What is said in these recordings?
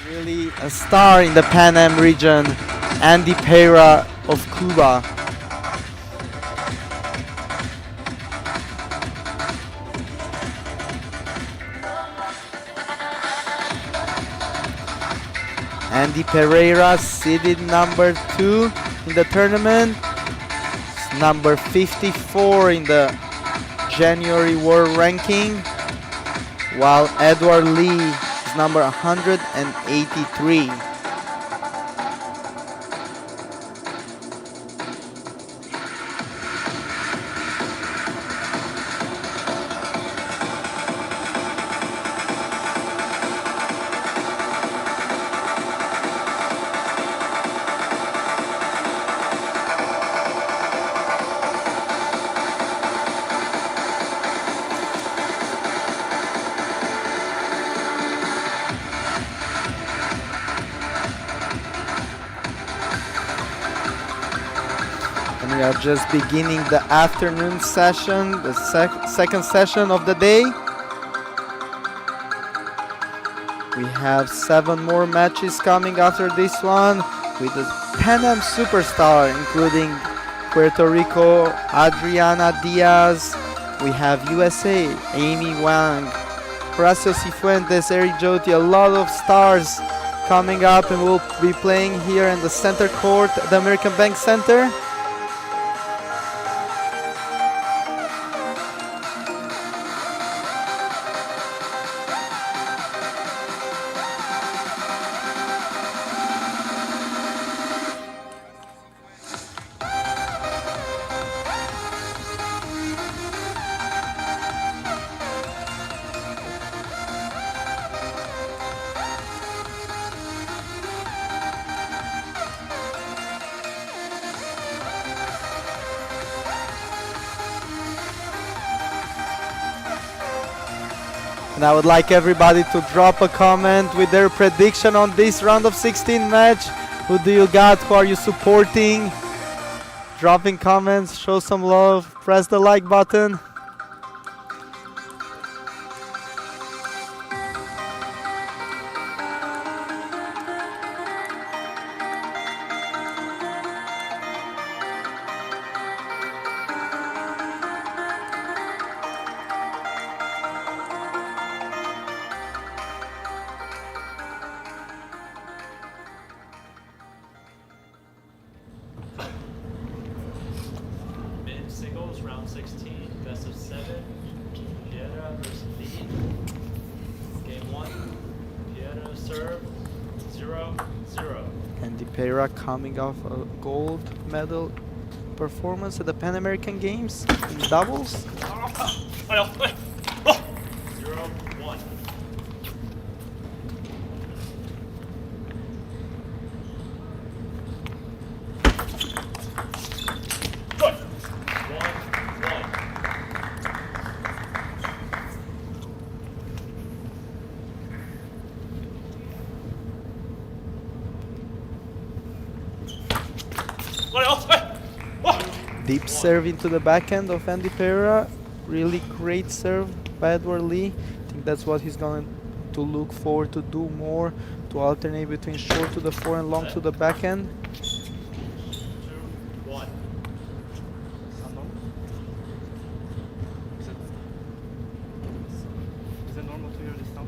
Really a star in the Pan Am region, Andy Pereira of Cuba. Andy Pereira seeded number 2 in the tournament, number 54 in the January World Ranking, while Edward Lee is number 183. We are just beginning the afternoon session, the second session of the day. We have 7 more matches coming after this one with the Pan Am superstar, including Puerto Rico, Adriana Diaz. We have USA, Amy Wang, Horacio Cifuentes, Eric Joti, a lot of stars coming up, and we'll be playing here in the center court at the American Bank Center. And I would like everybody to drop a comment with their prediction on this round of 16 match. Who do you got? Who are you supporting? Dropping comments, show some love, press the like button. Singles, round 16, best of 7. Piera versus Lee. Game 1. Piera serve 0-0. Andy Pereira coming off a gold medal performance at the Pan American Games in doubles. 0-1. Deep serve into the backhand of Andy Pereira. Really great serve by Edward Lee. I think that's what he's going to look for, to do more, to alternate between short to the fore and long to the backhand. 2-1. Is it normal to hear this sound?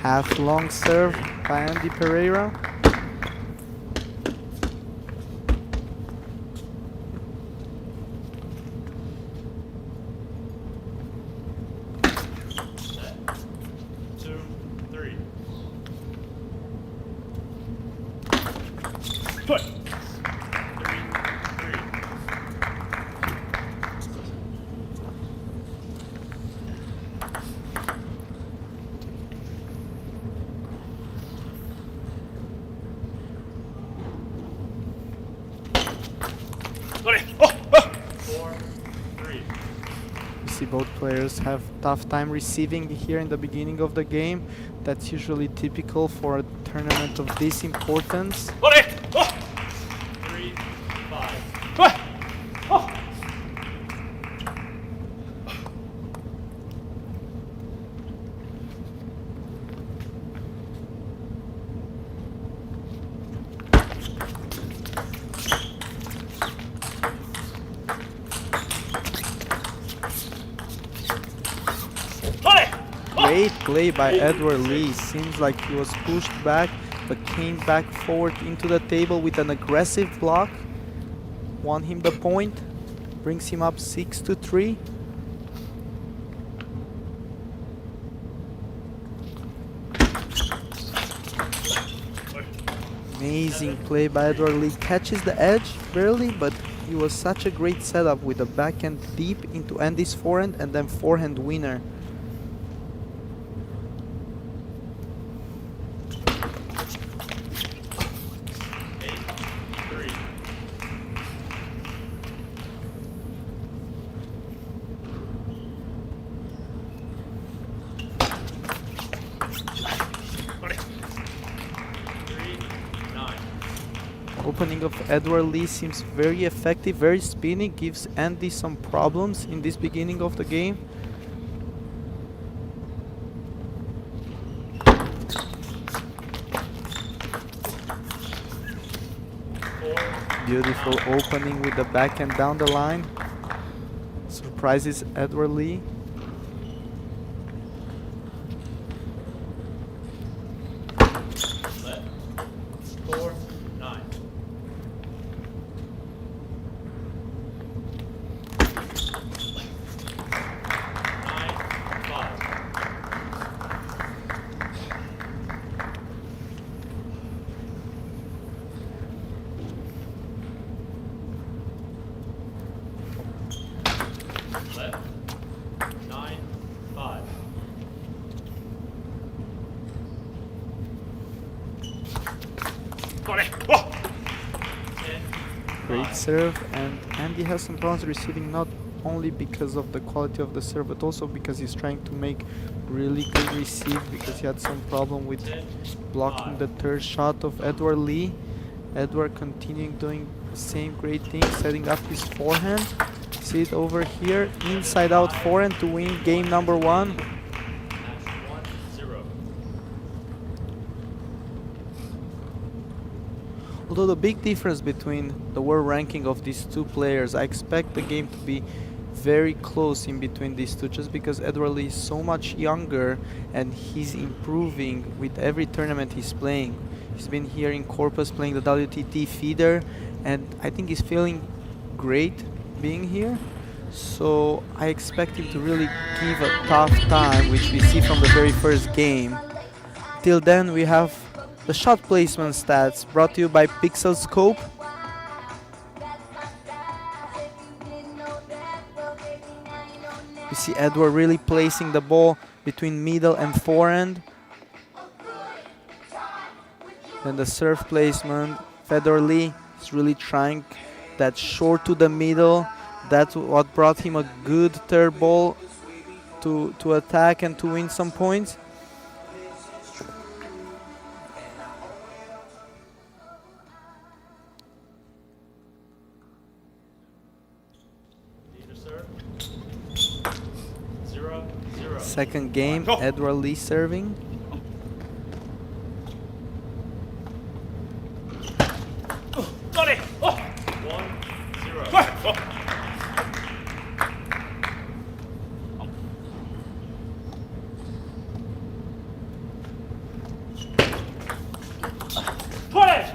Half long serve by Andy Pereira. 4-3. You see both players have tough time receiving here in the beginning of the game. That's usually typical for a tournament of this importance. 3-5. Great play by Edward Lee. Seems like he was pushed back but came back forward into the table with an aggressive block. Won him the point. Brings him up 6-3. Amazing play by Edward Lee. Catches the edge barely, but he was such a great setup with the backhand deep into Andy's forehand and then forehand winner. Opening of Edward Lee seems very effective, very spinny, gives Andy some problems in this beginning of the game. Beautiful opening with the backhand down the line. Surprises Edward Lee. Let. 4-9. Let. 9-5. Great serve, and Andy has some problems receiving, not only because of the quality of the serve but also because he's trying to make really good receive, because he had some problem with blocking the third shot of Edward Lee. Edward continuing doing the same great thing, setting up his forehand. See it over here, inside out forehand to win game number 1. Match 1-0. Although the big difference between the world ranking of these two players, I expect the game to be very close in between these two, just because Edward Lee is so much younger and he's improving with every tournament he's playing. He's been here in Corpus playing the WTT feeder, and I think he's feeling great being here. So I expect him to really give a tough time, which we see from the very first game. Till then, we have the shot placement stats brought to you by Pixel Scope. You see Edward really placing the ball between middle and forehand. Then the serve placement, Edward Lee is really trying that short to the middle. That's what brought him a good third ball to attack and to win some points. Leader serve. 0-0. Second game, Edward Lee serving. Got it! 1-0. Put it!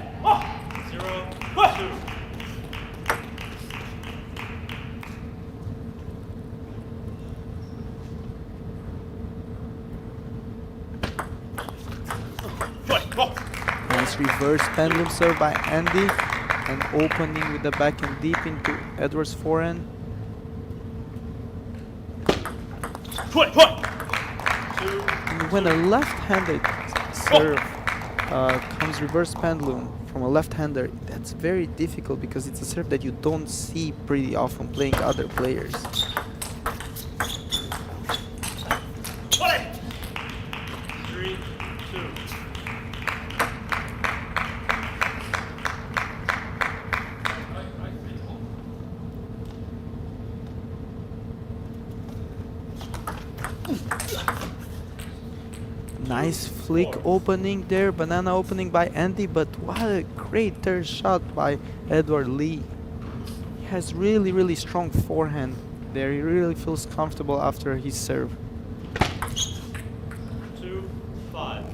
0-2. Nice reverse pendulum serve by Andy, and opening with the backhand deep into Edward's forehand. And when a left-handed serve comes reverse pendulum from a left-hander, that's very difficult because it's a serve that you don't see pretty often playing other players. Volley. 3, 2. Nice flick opening there, banana opening by Andy, but what a great third shot by Edward Lee. He has really strong forehand there. He really feels comfortable after his serve. 2, 5.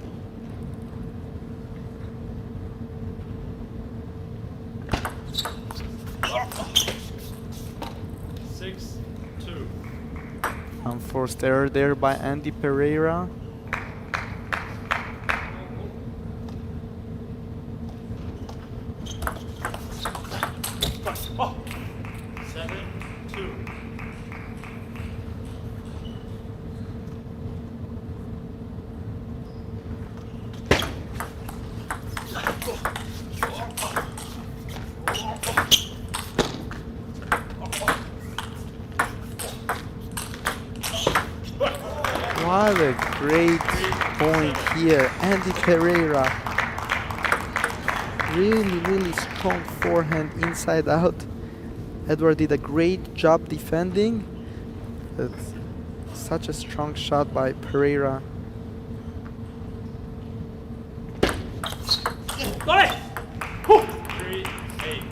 Six, 2. Unforced error there by Andy Pereira. Oh. 7, 2. What a great point here. Andy Pereira. Really strong forehand inside out. Edward did a great job defending. That's such a strong shot by Pereira. Volley. 3, 8.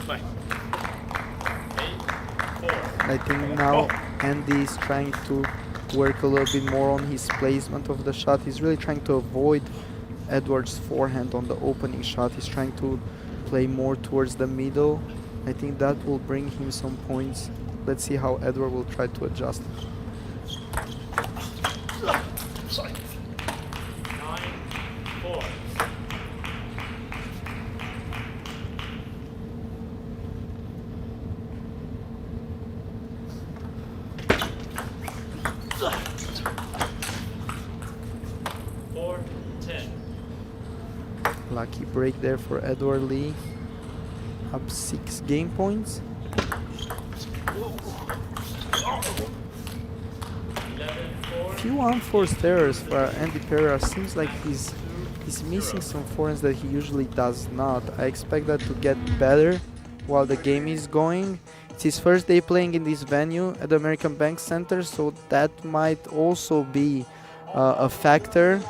Bye. 8, 4. I think now Andy is trying to work a little bit more on his placement of the shot. He's really trying to avoid Edward's forehand on the opening shot. He's trying to play more towards the middle. I think that will bring him some points. Let's see how Edward will try to adjust. 9, 4. Four, 10. Lucky break there for Edward Lee. Up 6 game points. 11, 4. Few unforced errors for Andy Pereira. Seems like he's missing some forehands that he usually does not. I expect that to get better while the game is going. It's his first day playing in this venue at the American Bank Center, so that might also be a factor.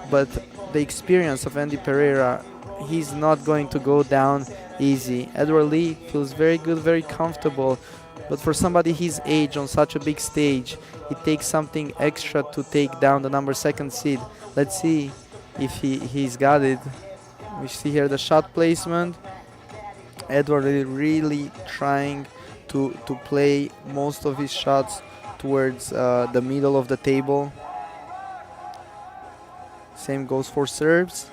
But the experience of Andy Pereira, he's not going to go down easy. Edward Lee feels very good, very comfortable. But for somebody his age on such a big stage, it takes something extra to take down the number 2nd seed. Let's see if he's got it. We see here the shot placement. Edward Lee really trying to play most of his shots towards the middle of the table. Same goes for serves.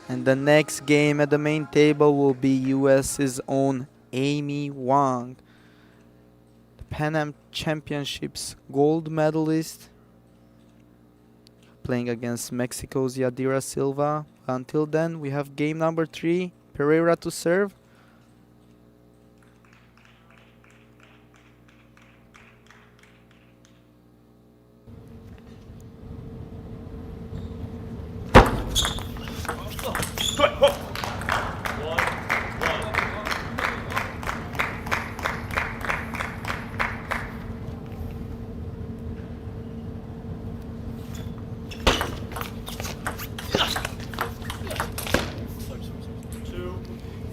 And the next game at the main table will be US's own Amy Wang, the Pan Am Championships gold medalist, playing against Mexico's Yadira Silva. Until then, we have game number 3, Pereira to serve.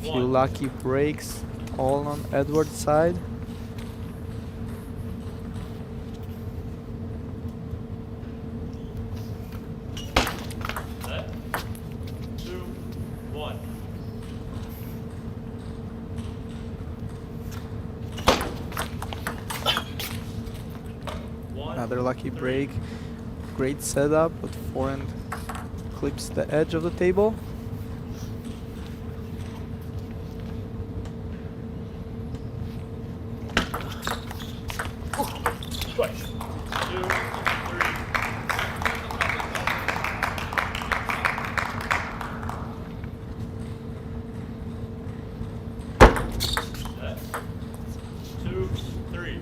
Few lucky breaks, all on Edward's side. Set. 2, 1. Another lucky break. Great setup, but forehand clips the edge of the table. Twice. 2, 3. Set. 2, 3.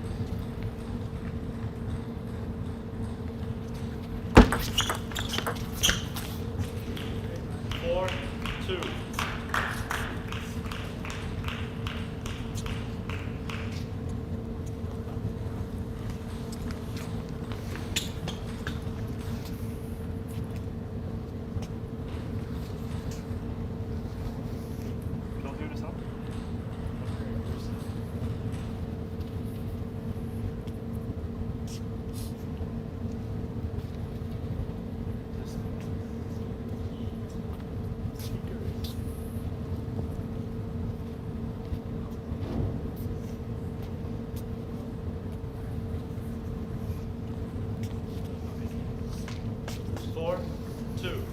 4, 2. Don't do this now. Four, 2.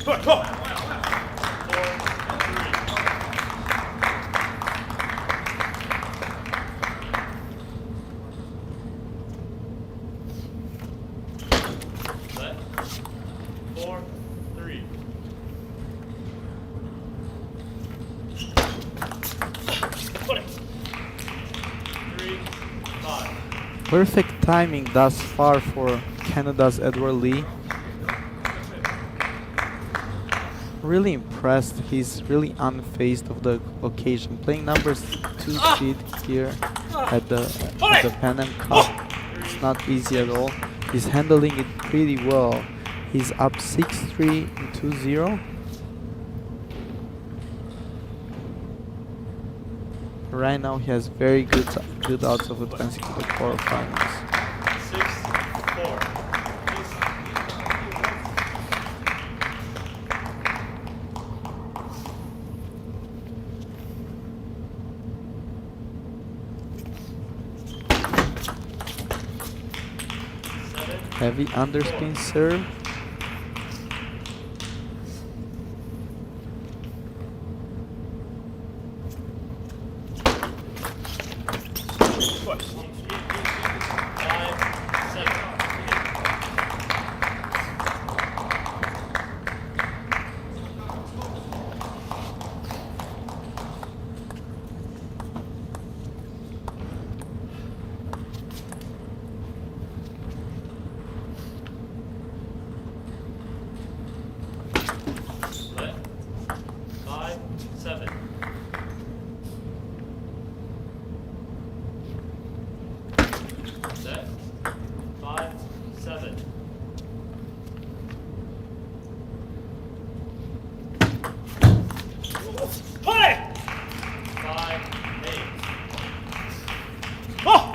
Four, 3. Set. 4, 3. Put it. 3, 5. Perfect timing thus far for Canada's Edward Lee. Really impressed. He's really unfazed of the occasion. Playing numbers 2 seed here at the Pan Am Cup. It's not easy at all. He's handling it pretty well. He's up 6-3 in 2-0. Right now he has very good odds of advancing to the quarterfinals. 6, 4. Heavy underspin serve. Twice. 5, 7. Set. 5, 7. Set. 5, 7. Play! 5, 8. Oh!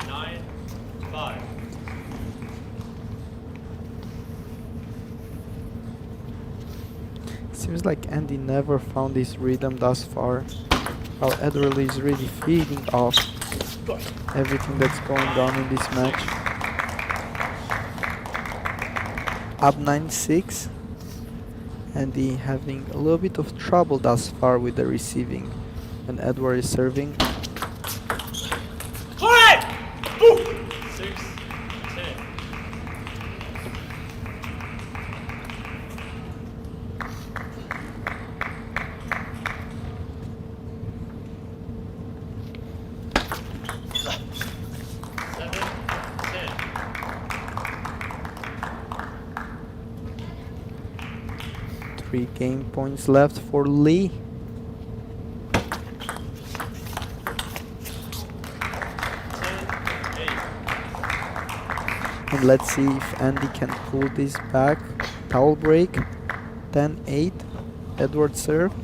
Nine, 5. Seems like Andy never found his rhythm thus far. While Edward Lee is really feeding off everything that's going on in this match. Up 9-6. Andy having a little bit of trouble thus far with the receiving when Edward is serving. Play! 6, 10. Three game points left for Lee. And let's see if Andy can pull this back. Towel break. 10-8. Edward serve.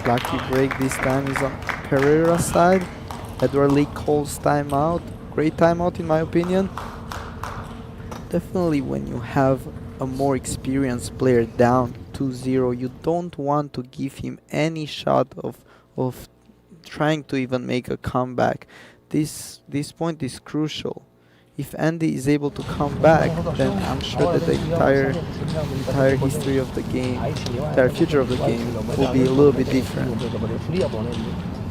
Lucky break this time is on Pereira's side. Edward Lee calls timeout. Great timeout in my opinion. Definitely when you have a more experienced player down 2-0, you don't want to give him any shot of trying to even make a comeback. This point is crucial. If Andy is able to come back, then I'm sure that the entire history of the game, entire future of the game will be a little bit different.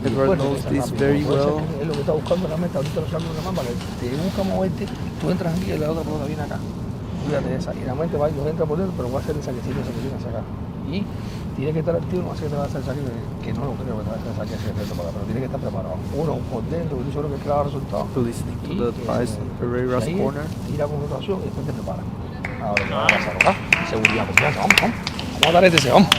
Edward knows this very well. Es lo que está buscando la meta, ahorita lo saco de la mamba, te busca moverte, tú entras aquí y la otra pelota viene acá. Cuídate de esa. Y la mente va y los entra por dentro, pero va a hacer el saquecito ese que tiene acá. Y tiene que estar activo, no hace que te va a hacer saque, que no lo creo que te va a hacer saque ese efecto para acá, pero tiene que estar preparado. Uno, por dentro, que yo creo que claro resultado. Listening to the advice on Pereira's corner. Tira con rotación y después te prepara. Ahora te va a pasar acá. Seguridad, confianza, vamos, vamos. Vamos a dar este, vamos.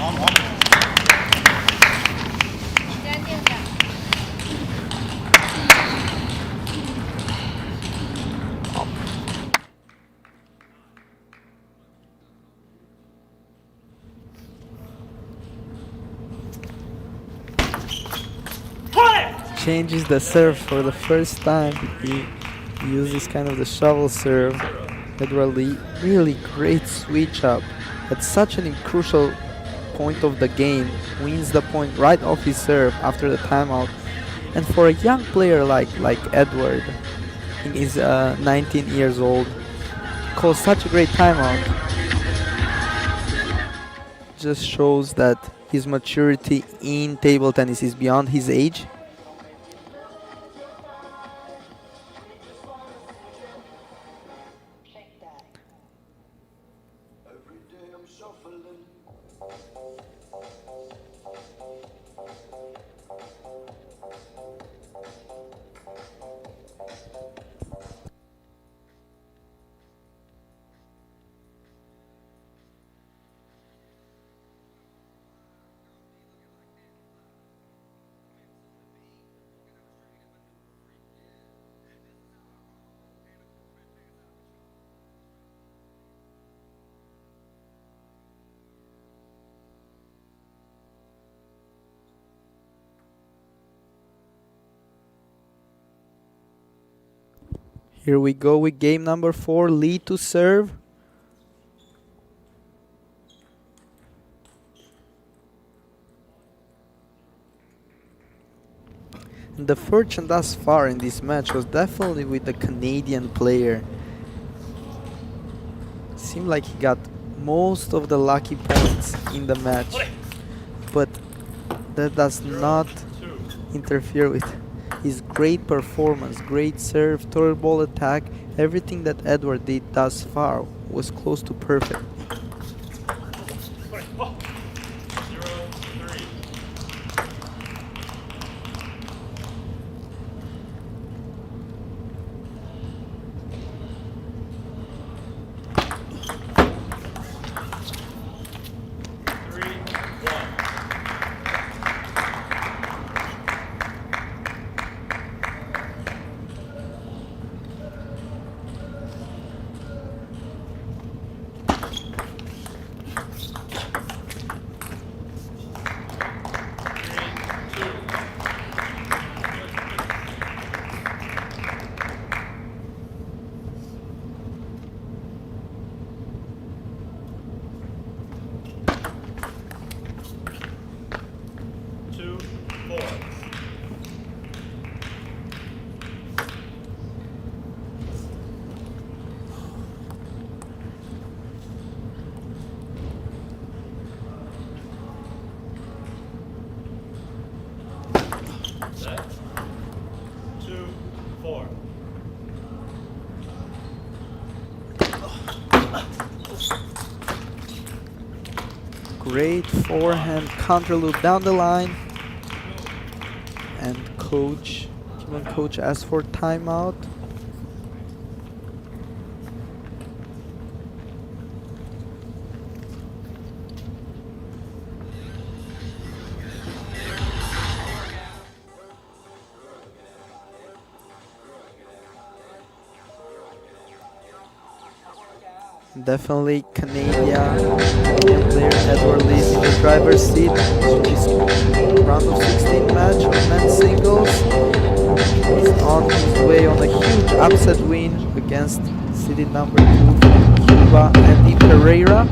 Changes the serve for the first time. He uses kind of the shovel serve. Edward Lee, really great switch up at such a crucial point of the game. Wins the point right off his serve after the timeout. And for a young player like Edward, I think he's 19 years old, calls such a great timeout. Just shows that his maturity in table tennis is beyond his age. Here we go with game number 4, Lee to serve. And the fortune thus far in this match was definitely with the Canadian player. Seemed like he got most of the lucky points in the match, but that does not interfere with his great performance, great serve, third ball attack. Everything that Edward did thus far was close to perfect. Set. 2, 4. Great forehand counter loop down the line. And coach asked for timeout. Definitely Canadian player Edward Lee in the driver's seat to this round of 16 match of men's singles. He's on his way on a huge upset win against seeded number 2 from Cuba, Andy Pereira.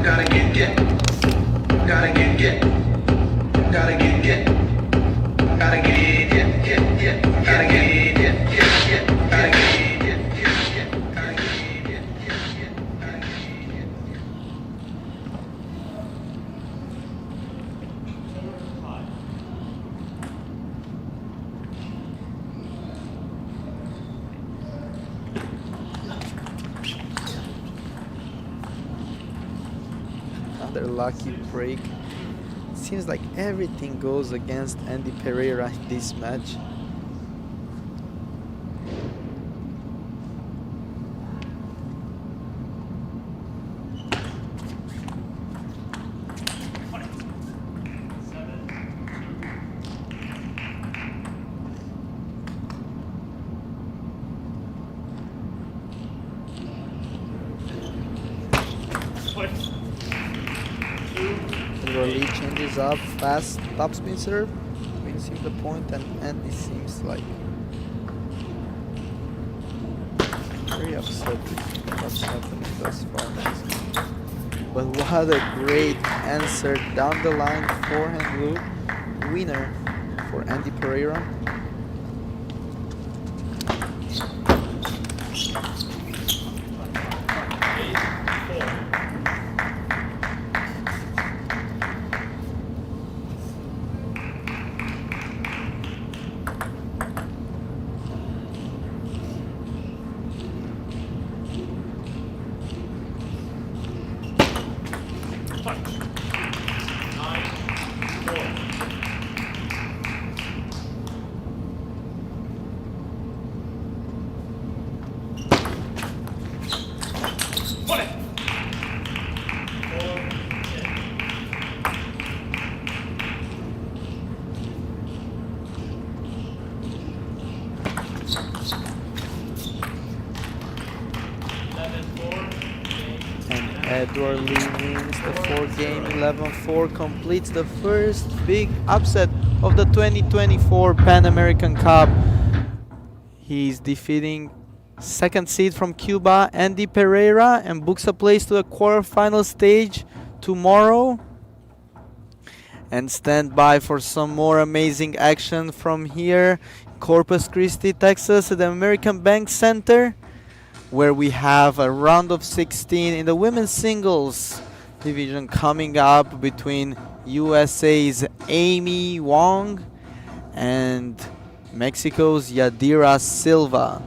Gotta get. Gotta get. Gotta get. Gotta get. Gotta get. Gotta get. Another lucky break. Seems like everything goes against Andy Pereira in this match. Lee changes up fast topspin serve, wins him the point, and Andy seems like very upset with what's happening thus far. But what a great answer down the line, forehand loop, winner for Andy Pereira. Edward Lee wins the 4-game 11-4, completes the first big upset of the 2024 Pan American Cup. He's defeating second seed from Cuba, Andy Pereira, and books a place to the quarterfinal stage tomorrow. And stand by for some more amazing action from here, Corpus Christi, Texas, at the American Bank Center, where we have a round of 16 in the women's singles division coming up between USA's Amy Wong and Mexico's Yadira Silva.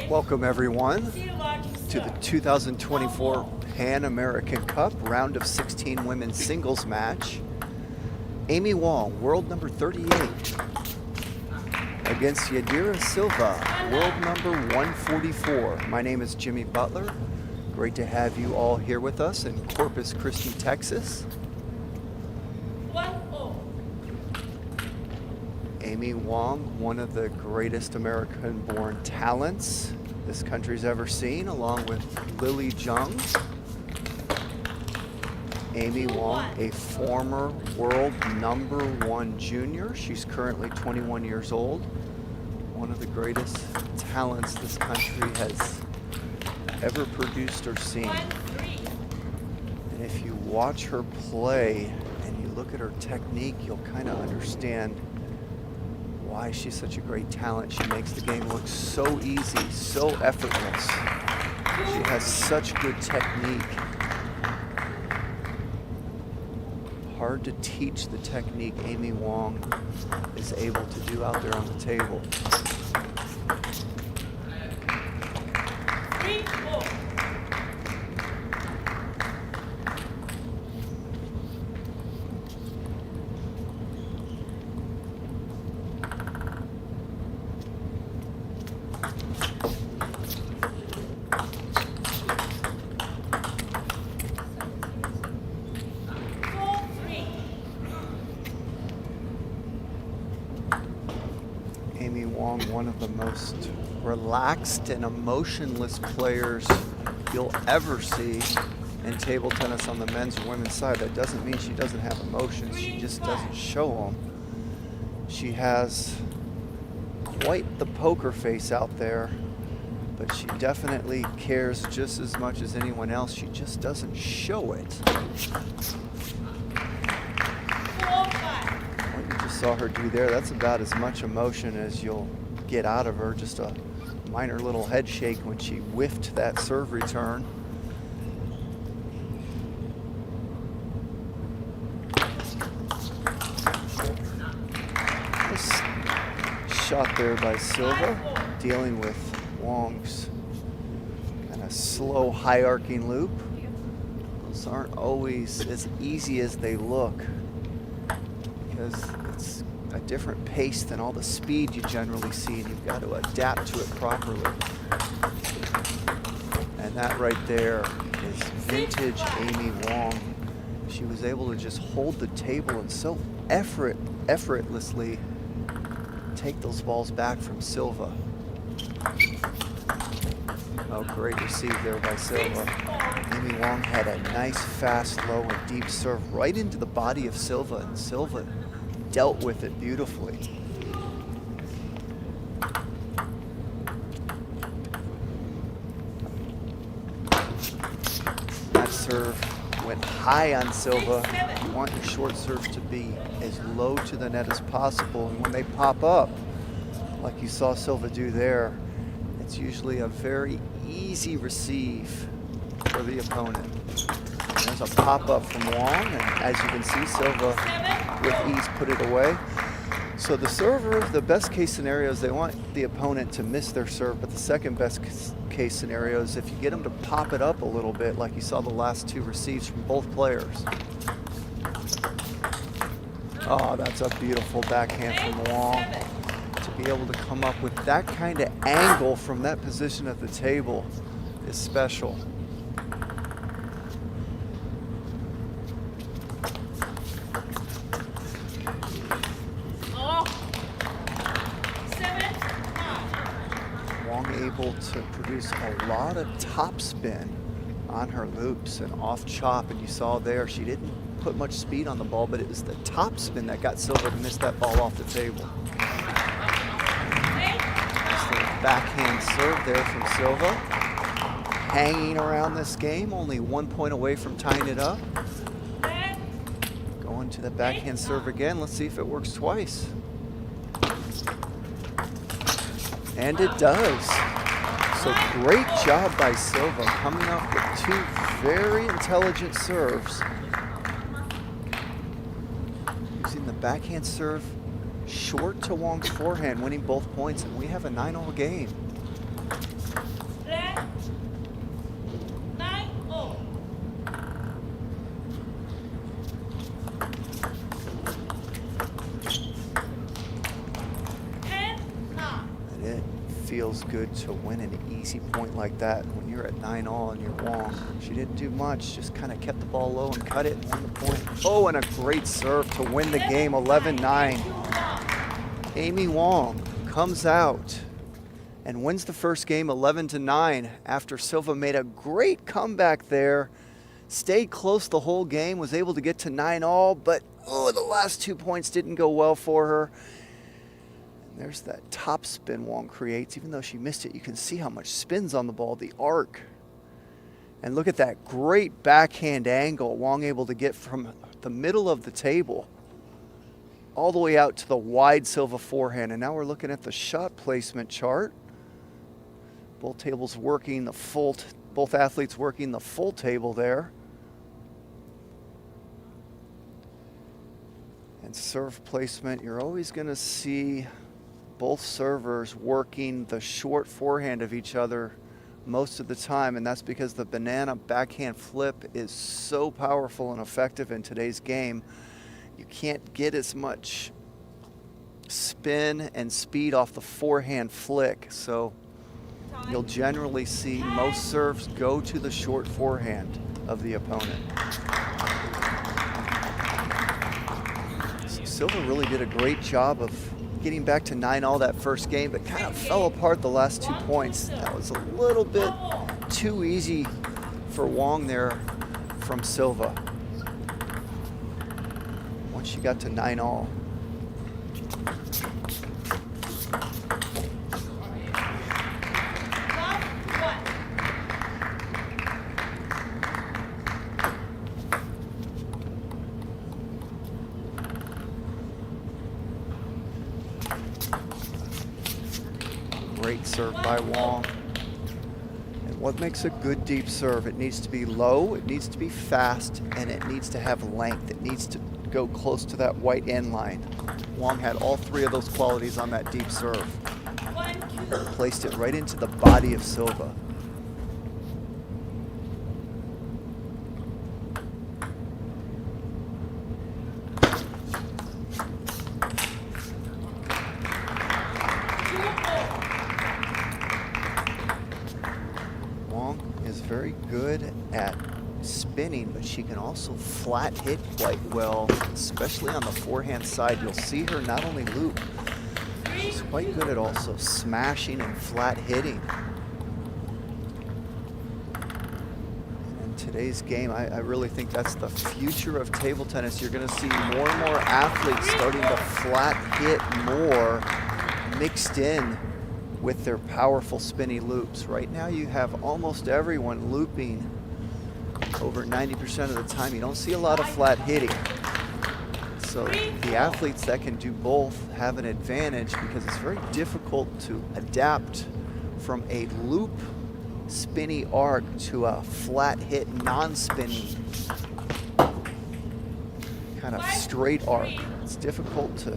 Welcome everyone to the 2024 Pan American Cup round of 16 women's singles match. Amy Wong, world number 38, against Yadira Silva, world number 144. My name is Jimmy Butler. Great to have you all here with us in Corpus Christi, Texas. Amy Wong, one of the greatest American-born talents this country's ever seen, along with Lily Jung. Amy Wong, a former world number 1 junior. She's currently 21 years old. One of the greatest talents this country has ever produced or seen. And if you watch her play and you look at her technique, you'll kind of understand why she's such a great talent. She makes the game look so easy, so effortless. She has such good technique. Hard to teach the technique Amy Wong is able to do out there on the table. Amy Wong, one of the most relaxed and emotionless players you'll ever see in table tennis on the men's and women's side. That doesn't mean she doesn't have emotions, she just doesn't show them. She has quite the poker face out there, but she definitely cares just as much as anyone else. She just doesn't show it. Saw her do there, that's about as much emotion as you'll get out of her. Just a minor little head shake when she whiffed that serve return. Nice shot there by Silva, dealing with Wong's kind of slow high arcing loop. Those aren't always as easy as they look, because it's a different pace than all the speed you generally see, and you've got to adapt to it properly. And that right there is vintage Amy Wong. She was able to just hold the table and so effortlessly take those balls back from Silva. Oh, great receive there by Silva. Amy Wong had a nice, fast, low, and deep serve right into the body of Silva, and Silva dealt with it beautifully. That serve went high on Silva. You want your short serves to be as low to the net as possible, and when they pop up, like you saw Silva do there, it's usually a very easy receive for the opponent. There's a pop-up from Wong, and as you can see, Silva with ease put it away. So the server, the best case scenario is they want the opponent to miss their serve, but the second best case scenario is if you get them to pop it up a little bit, like you saw the last two receives from both players. Oh, that's a beautiful backhand from Wong. To be able to come up with that kind of angle from that position at the table is special. Able to produce a lot of top spin on her loops and off chop, and you saw there she didn't put much speed on the ball, but it was the top spin that got Silva to miss that ball off the table. Just a backhand serve there from Silva, hanging around this game, only 1 point away from tying it up. Going to the backhand serve again. Let's see if it works twice. And it does. So great job by Silva, coming up with two very intelligent serves. Using the backhand serve short to Wong's forehand, winning both points, and we have a 9-all game. feels good to win an easy point like that when you're at 9-all and you're Wong. She didn't do much, just kind of kept the ball low and cut it and won the point. Oh, and a great serve to win the game, 11-9. Amy Wong comes out and wins the first game 11-9 after Silva made a great comeback there. Stayed close the whole game, was able to get to 9-all, but the last 2 points didn't go well for her. And there's that top spin Wong creates. Even though she missed it, you can see how much spins on the ball, the arc. And look at that great backhand angle Wong able to get from the middle of the table all the way out to the wide Silva forehand. And now we're looking at the shot placement chart. Both tables working the full, both athletes working the full table there. And serve placement, you're always going to see both servers working the short forehand of each other most of the time, and that's because the banana backhand flip is so powerful and effective in today's game. You can't get as much spin and speed off the forehand flick, so you'll generally see most serves go to the short forehand of the opponent. Silva really did a great job of getting back to 9-all that first game, but kind of fell apart the last 2 points. That was a little bit too easy for Wong there from Silva. Once she got to 9-all. Great serve by Wong. And what makes a good deep serve? It needs to be low, it needs to be fast, and it needs to have length. It needs to go close to that white end line. Wong had all three of those qualities on that deep serve. Placed it right into the body of Silva. Very good at spinning, but she can also flat hit quite well, especially on the forehand side. You'll see her not only loop, she's quite good at also smashing and flat hitting. In today's game, I really think that's the future of table tennis. You're going to see more and more athletes starting to flat hit more mixed in with their powerful spinny loops. Right now you have almost everyone looping over 90% of the time. You don't see a lot of flat hitting. So the athletes that can do both have an advantage because it's very difficult to adapt from a loop spinny arc to a flat hit non-spinning kind of straight arc. It's difficult to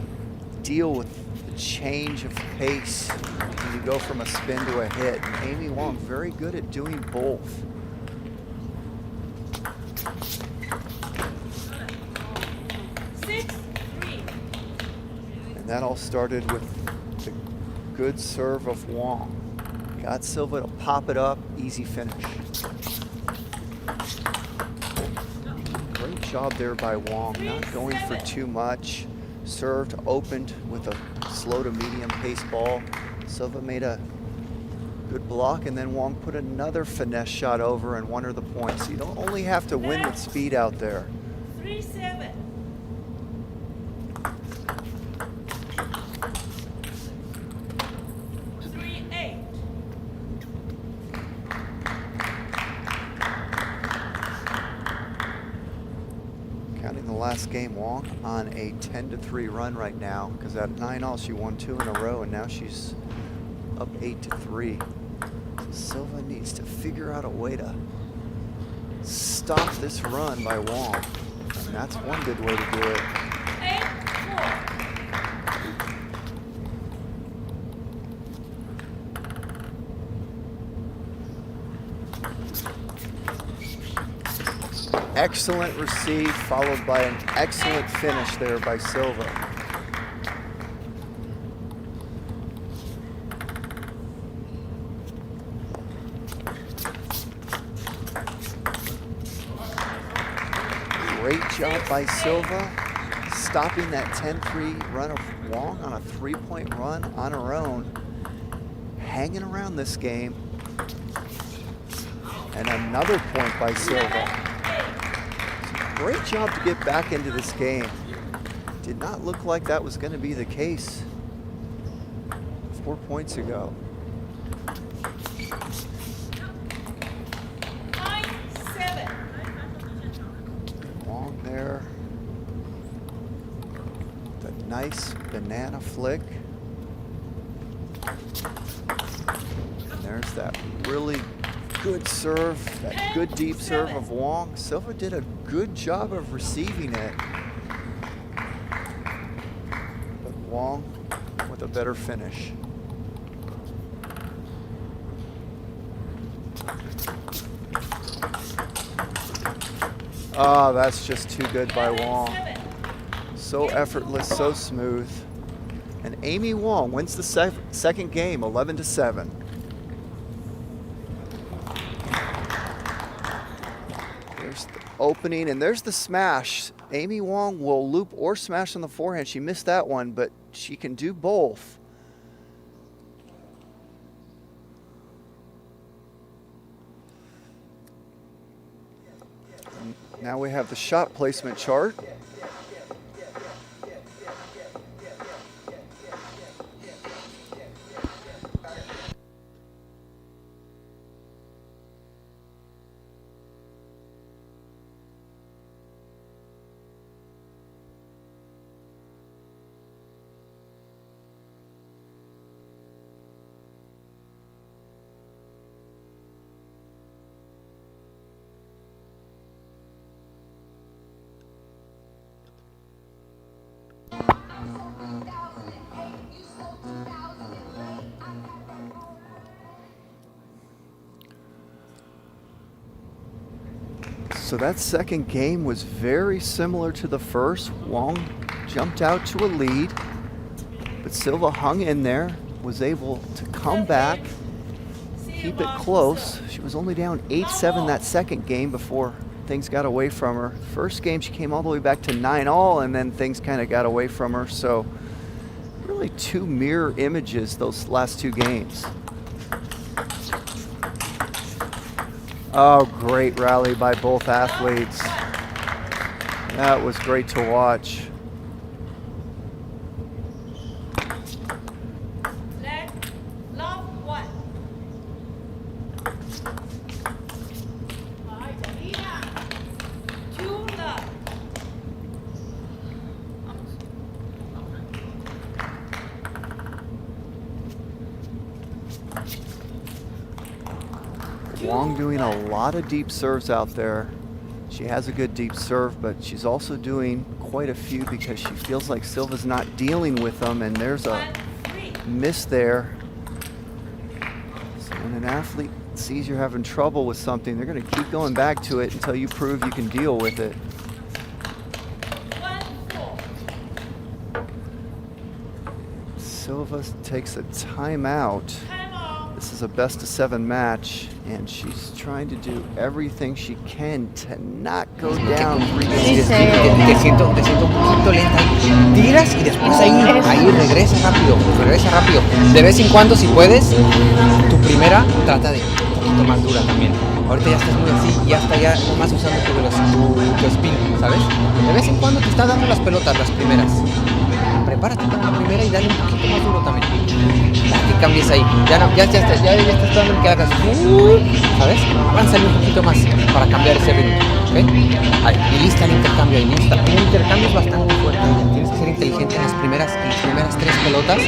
deal with the change of pace when you go from a spin to a hit. And Amy Wong, very good at doing both. And that all started with the good serve of Wong. Got Silva to pop it up, easy finish. Great job there by Wong, not going for too much. Served, opened with a slow to medium pace ball. Silva made a good block, and then Wong put another finesse shot over and won her the point. So you don't only have to win with speed out there. 3-7. Counting the last game, Wong on a 10-3 run right now, because at 9-all she won 2 in a row, and now she's up 8-3. So Silva needs to figure out a way to stop this run by Wong, and that's one good way to do it. 8-4. Excellent receive, followed by an excellent finish there by Silva. job by Silva stopping that 10-3 run of Wong on a 3-point run on her own. Hanging around this game. And another point by Silva. Great job to get back into this game. Did not look like that was going to be the case 4 points ago. 9-7. Wong there. The nice banana flick. And there's that really good serve, that good deep serve of Wong. Silva did a good job of receiving it. But Wong with a better finish. Ah, that's just too good by Wong. So effortless, so smooth. And Amy Wong wins the second game, 11-7. There's the opening, and there's the smash. Amy Wong will loop or smash on the forehand. She missed that one, but she can do both. And now we have the shot placement chart. So that second game was very similar to the first. Wong jumped out to a lead, but Silva hung in there, was able to come back, keep it close. She was only down 8-7 that second game before things got away from her. First game she came all the way back to 9-all, and then things kind of got away from her. So really two mirror images those last two games. Oh, great rally by both athletes. That was great to watch. Left, love, 1. Two love. Wong doing a lot of deep serves out there. She has a good deep serve, but she's also doing quite a few because she feels like Silva's not dealing with them, and there's a 1-3. miss there. So when an athlete sees you're having trouble with something, they're going to keep going back to it until you prove you can deal with it. 1-4. Silva takes a timeout. Time off. This is a best-of-7 match, and she's trying to do everything she can to not go down 3 games. Te siento un poquito lenta. Tiras y después ahí regresa rápido. De vez en cuando, si puedes, tu primera trata de un poquito más dura también. Ahorita ya estás muy así, ya está ya más usando tu spin, ¿sabes? De vez en cuando te está dando las pelotas, las primeras. Prepárate para la primera y dale un poquito más duro también. Para que cambies ahí. Ya está esperando que hagas. ¿Sabes? Avánzale un poquito más para cambiar ese ritmo. ¿Ok? Ahí, y lista el intercambio ahí. Lista. El intercambio es bastante fuerte. Tienes que ser inteligente en las primeras 3 pelotas.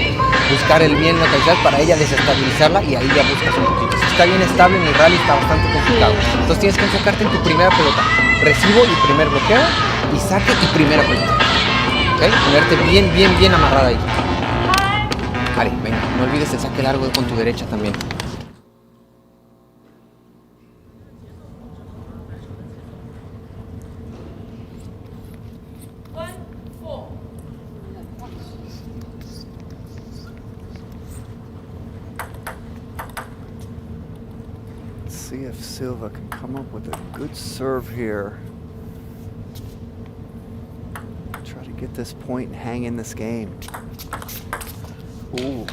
Buscar el bien localizar para ella desestabilizarla y ahí ya buscas un poquito. Si está bien estable en el rally está bastante complicado. Entonces tienes que enfocarte en tu primera pelota. Recibo y primer bloqueo y saque y primera pelota. ¿Ok? Ponerte bien amarrada ahí. Vale, venga, no olvides el saque largo con tu derecha también. Let's see if Silva can come up with a good serve here. get this point and hang in this game. Ooh.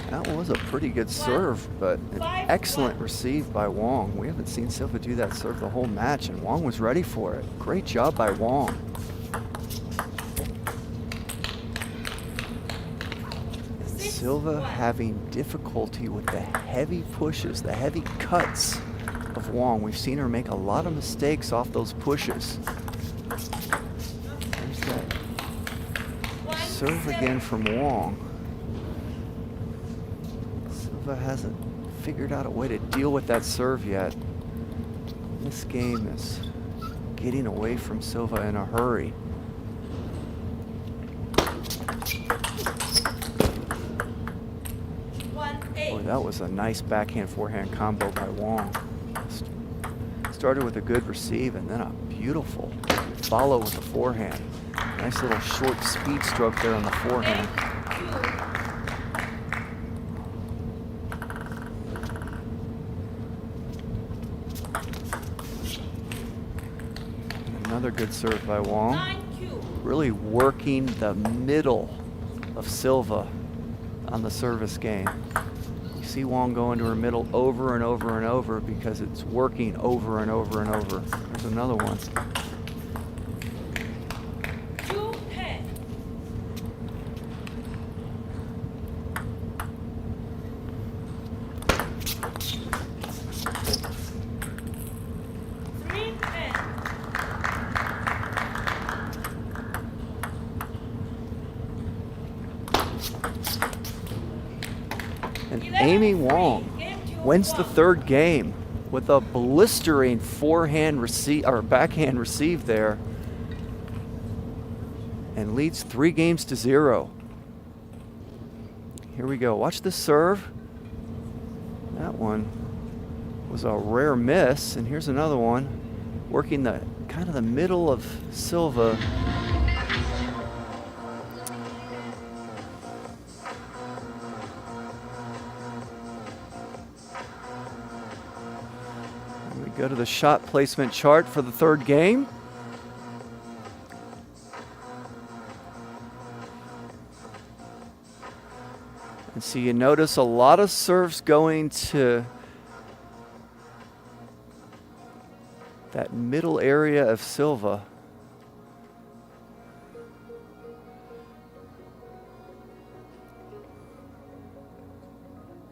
That was a pretty good serve, but an excellent receive by Wong. We haven't seen Silva do that serve the whole match, and Wong was ready for it. Great job by Wong. And Silva having difficulty with the heavy pushes, the heavy cuts of Wong. We've seen her make a lot of mistakes off those pushes. There's that serve again from Wong. Silva hasn't figured out a way to deal with that serve yet. This game is getting away from Silva in a hurry. Boy, that was a nice backhand forehand combo by Wong. Started with a good receive and then a beautiful follow with the forehand. Nice little short speed stroke there on the forehand. Another good serve by Wong. Really working the middle of Silva on the service game. You see Wong going to her middle over and over and over because it's working over and over and over. There's another one. 2-10. And Amy Wong wins the third game with a blistering forehand receive or backhand receive there, and leads 3-0. Here we go. Watch the serve. That one was a rare miss, and here's another one, working the kind of the middle of Silva. Go to the shot placement chart for the third game. And so you notice a lot of serves going to that middle area of Silva.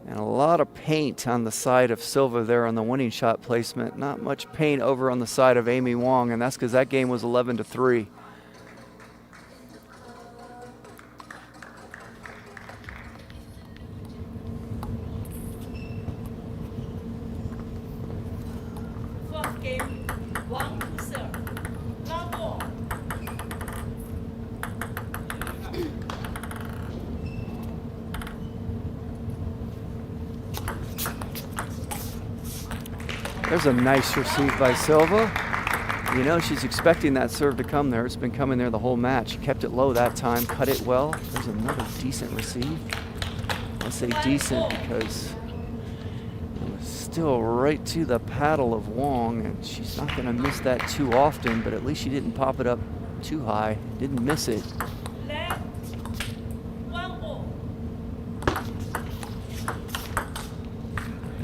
And a lot of paint on the side of Silva there on the winning shot placement. Not much paint over on the side of Amy Wong, and that's because that game was 11-3. Fourth game, 1-0. Love ball. There's a nice receive by Silva. You know she's expecting that serve to come there. It's been coming there the whole match. Kept it low that time, cut it well. There's another decent receive. I say decent because it was still right to the paddle of Wong, and she's not going to miss that too often, but at least she didn't pop it up too high. Didn't miss it. Left. 1-0.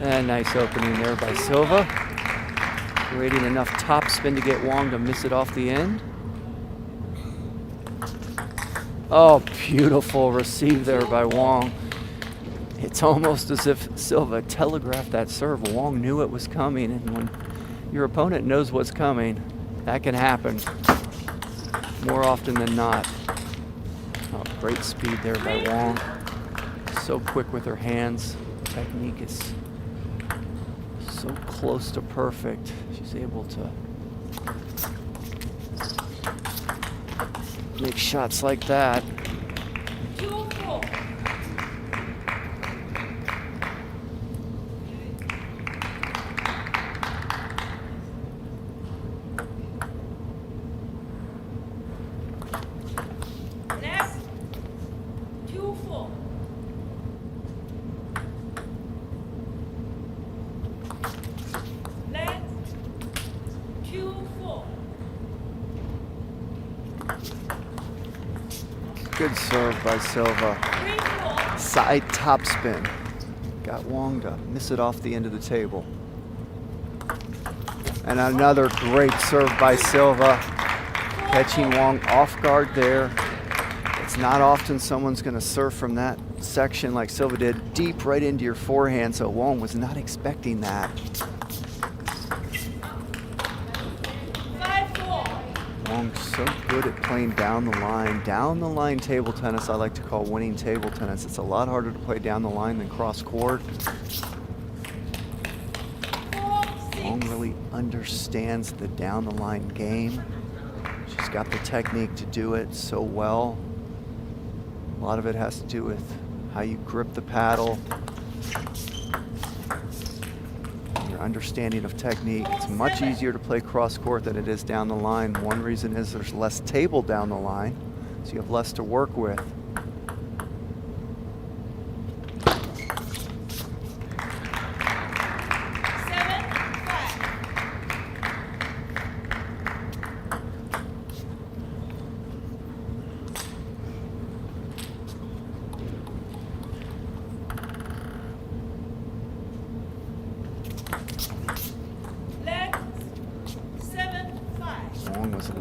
And nice opening there by Silva. Creating enough top spin to get Wong to miss it off the end. Oh, beautiful receive there by Wong. It's almost as if Silva telegraphed that serve. Wong knew it was coming, and when your opponent knows what's coming, that can happen more often than not. Oh, great speed there by Wong. So quick with her hands. Technique is so close to perfect. She's able to make shots like that. 2-4. Left. 2-4. Left. 2-4. Good serve by Silva. 3-4. Side topspin. Got Wong to miss it off the end of the table. And another great serve by Silva. Catching Wong off guard there. It's not often someone's going to serve from that section like Silva did, deep right into your forehand, so Wong was not expecting that. 5-4. Wong's so good at playing down the line. Down the line table tennis I like to call winning table tennis. It's a lot harder to play down the line than cross court. Wong really understands the down the line game. She's got the technique to do it so well. A lot of it has to do with how you grip the paddle, your understanding of technique. It's much easier to play cross court than it is down the line. One reason is there's less table down the line, so you have less to work with.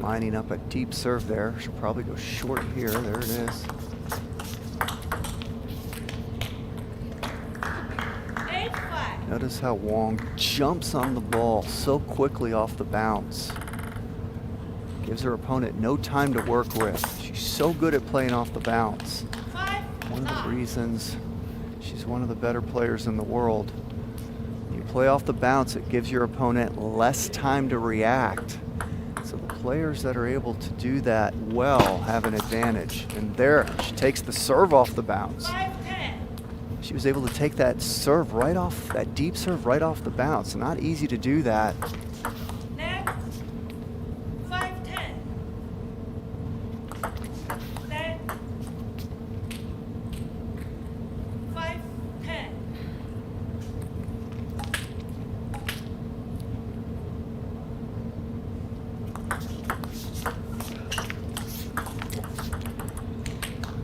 Lining up a deep serve there. She'll probably go short here. There it is. 8-5. Notice how Wong jumps on the ball so quickly off the bounce. Gives her opponent no time to work with. She's so good at playing off the bounce. 5-9. One of the reasons she's one of the better players in the world. When you play off the bounce, it gives your opponent less time to react. So the players that are able to do that well have an advantage. And there, she takes the serve off the bounce. 5-10. She was able to take that serve right off, that deep serve right off the bounce. Not easy to do that. Next. 5-10. Next. 5-10.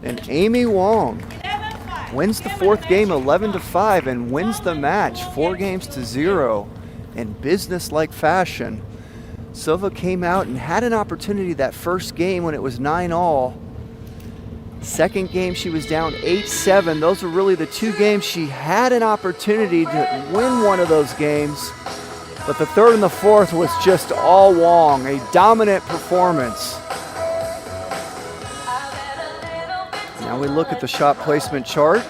And Amy Wong 11-5. wins the fourth game 11-5 and wins the match 4-0 in business-like fashion. Silva came out and had an opportunity that first game when it was 9-all. Second game she was down 8-7. Those were really the two games she had an opportunity to win one of those games. But the third and the fourth was just all Wong, a dominant performance. Now we look at the shot placement chart.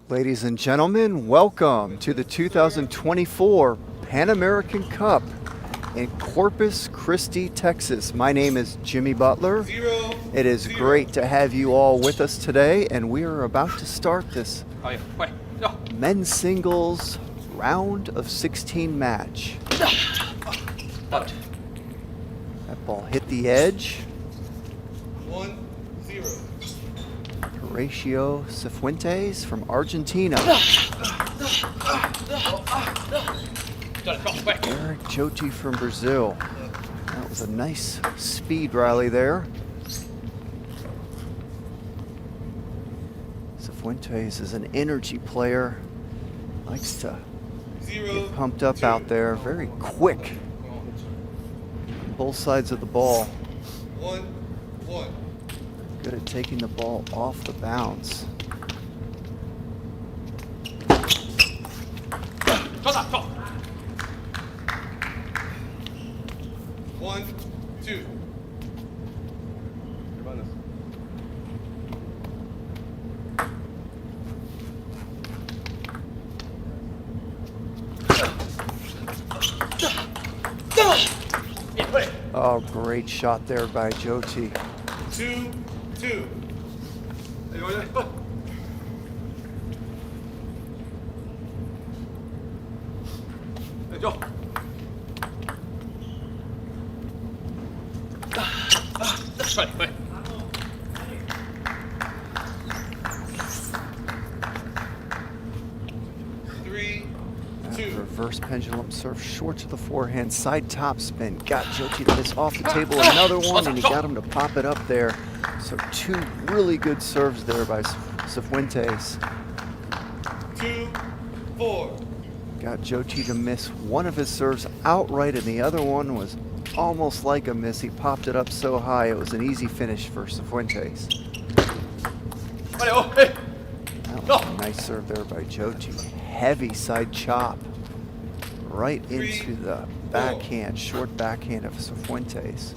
Ladies and gentlemen, welcome to the 2024 Pan American Cup in Corpus Christi, Texas. My name is Jimmy Butler. It is great to have you all with us today, and we are about to start this men's singles round of 16 match. That ball hit the edge. 1-0. Horacio Cifuentes from Argentina. Eric Joti from Brazil. That was a nice speed rally there. Cifuentes is an energy player. Likes to get pumped up out there. Very quick on both sides of the ball. 1-1. Good at taking the ball off the bounce. One, two. Oh, great shot there by Joti. 2-2. Reverse pendulum serve short to the forehand, side top spin. Got Joti to miss off the table. Another one, and he got him to pop it up there. So two really good serves there by Cifuentes. 2-4. Got Joti to miss one of his serves outright, and the other one was almost like a miss. He popped it up so high, it was an easy finish for Cifuentes. That was a nice serve there by Joti. Heavy side chop right into the backhand, short backhand of Cifuentes.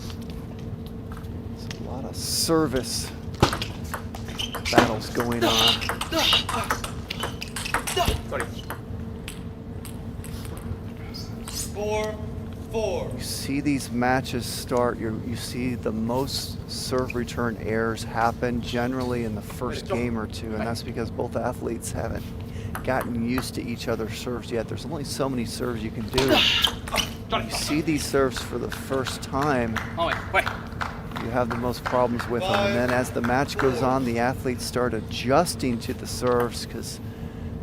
There's a lot of service battles going on. 4-4. You see these matches start, you see the most serve return errors happen generally in the first game or two, and that's because both athletes haven't gotten used to each other's serves yet. There's only so many serves you can do. You see these serves for the first time, you have the most problems with them. And then as the match goes on, the athletes start adjusting to the serves because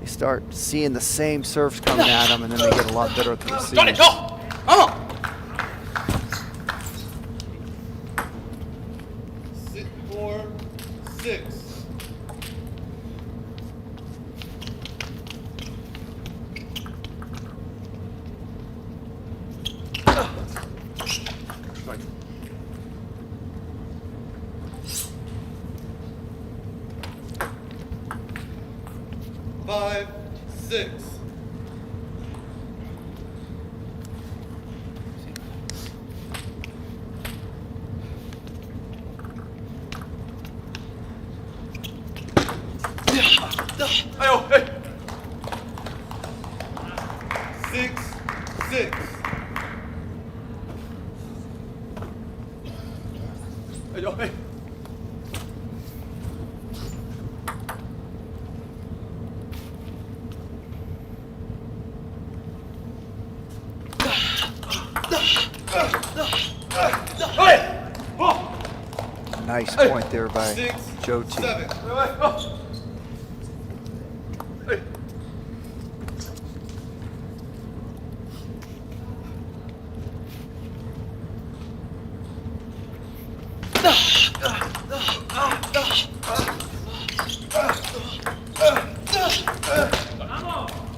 they start seeing the same serves coming at them, and then they get a lot better at the receivers. 4-6. Five, 6. Six, 6. Nice point there by 6, Joti. 7.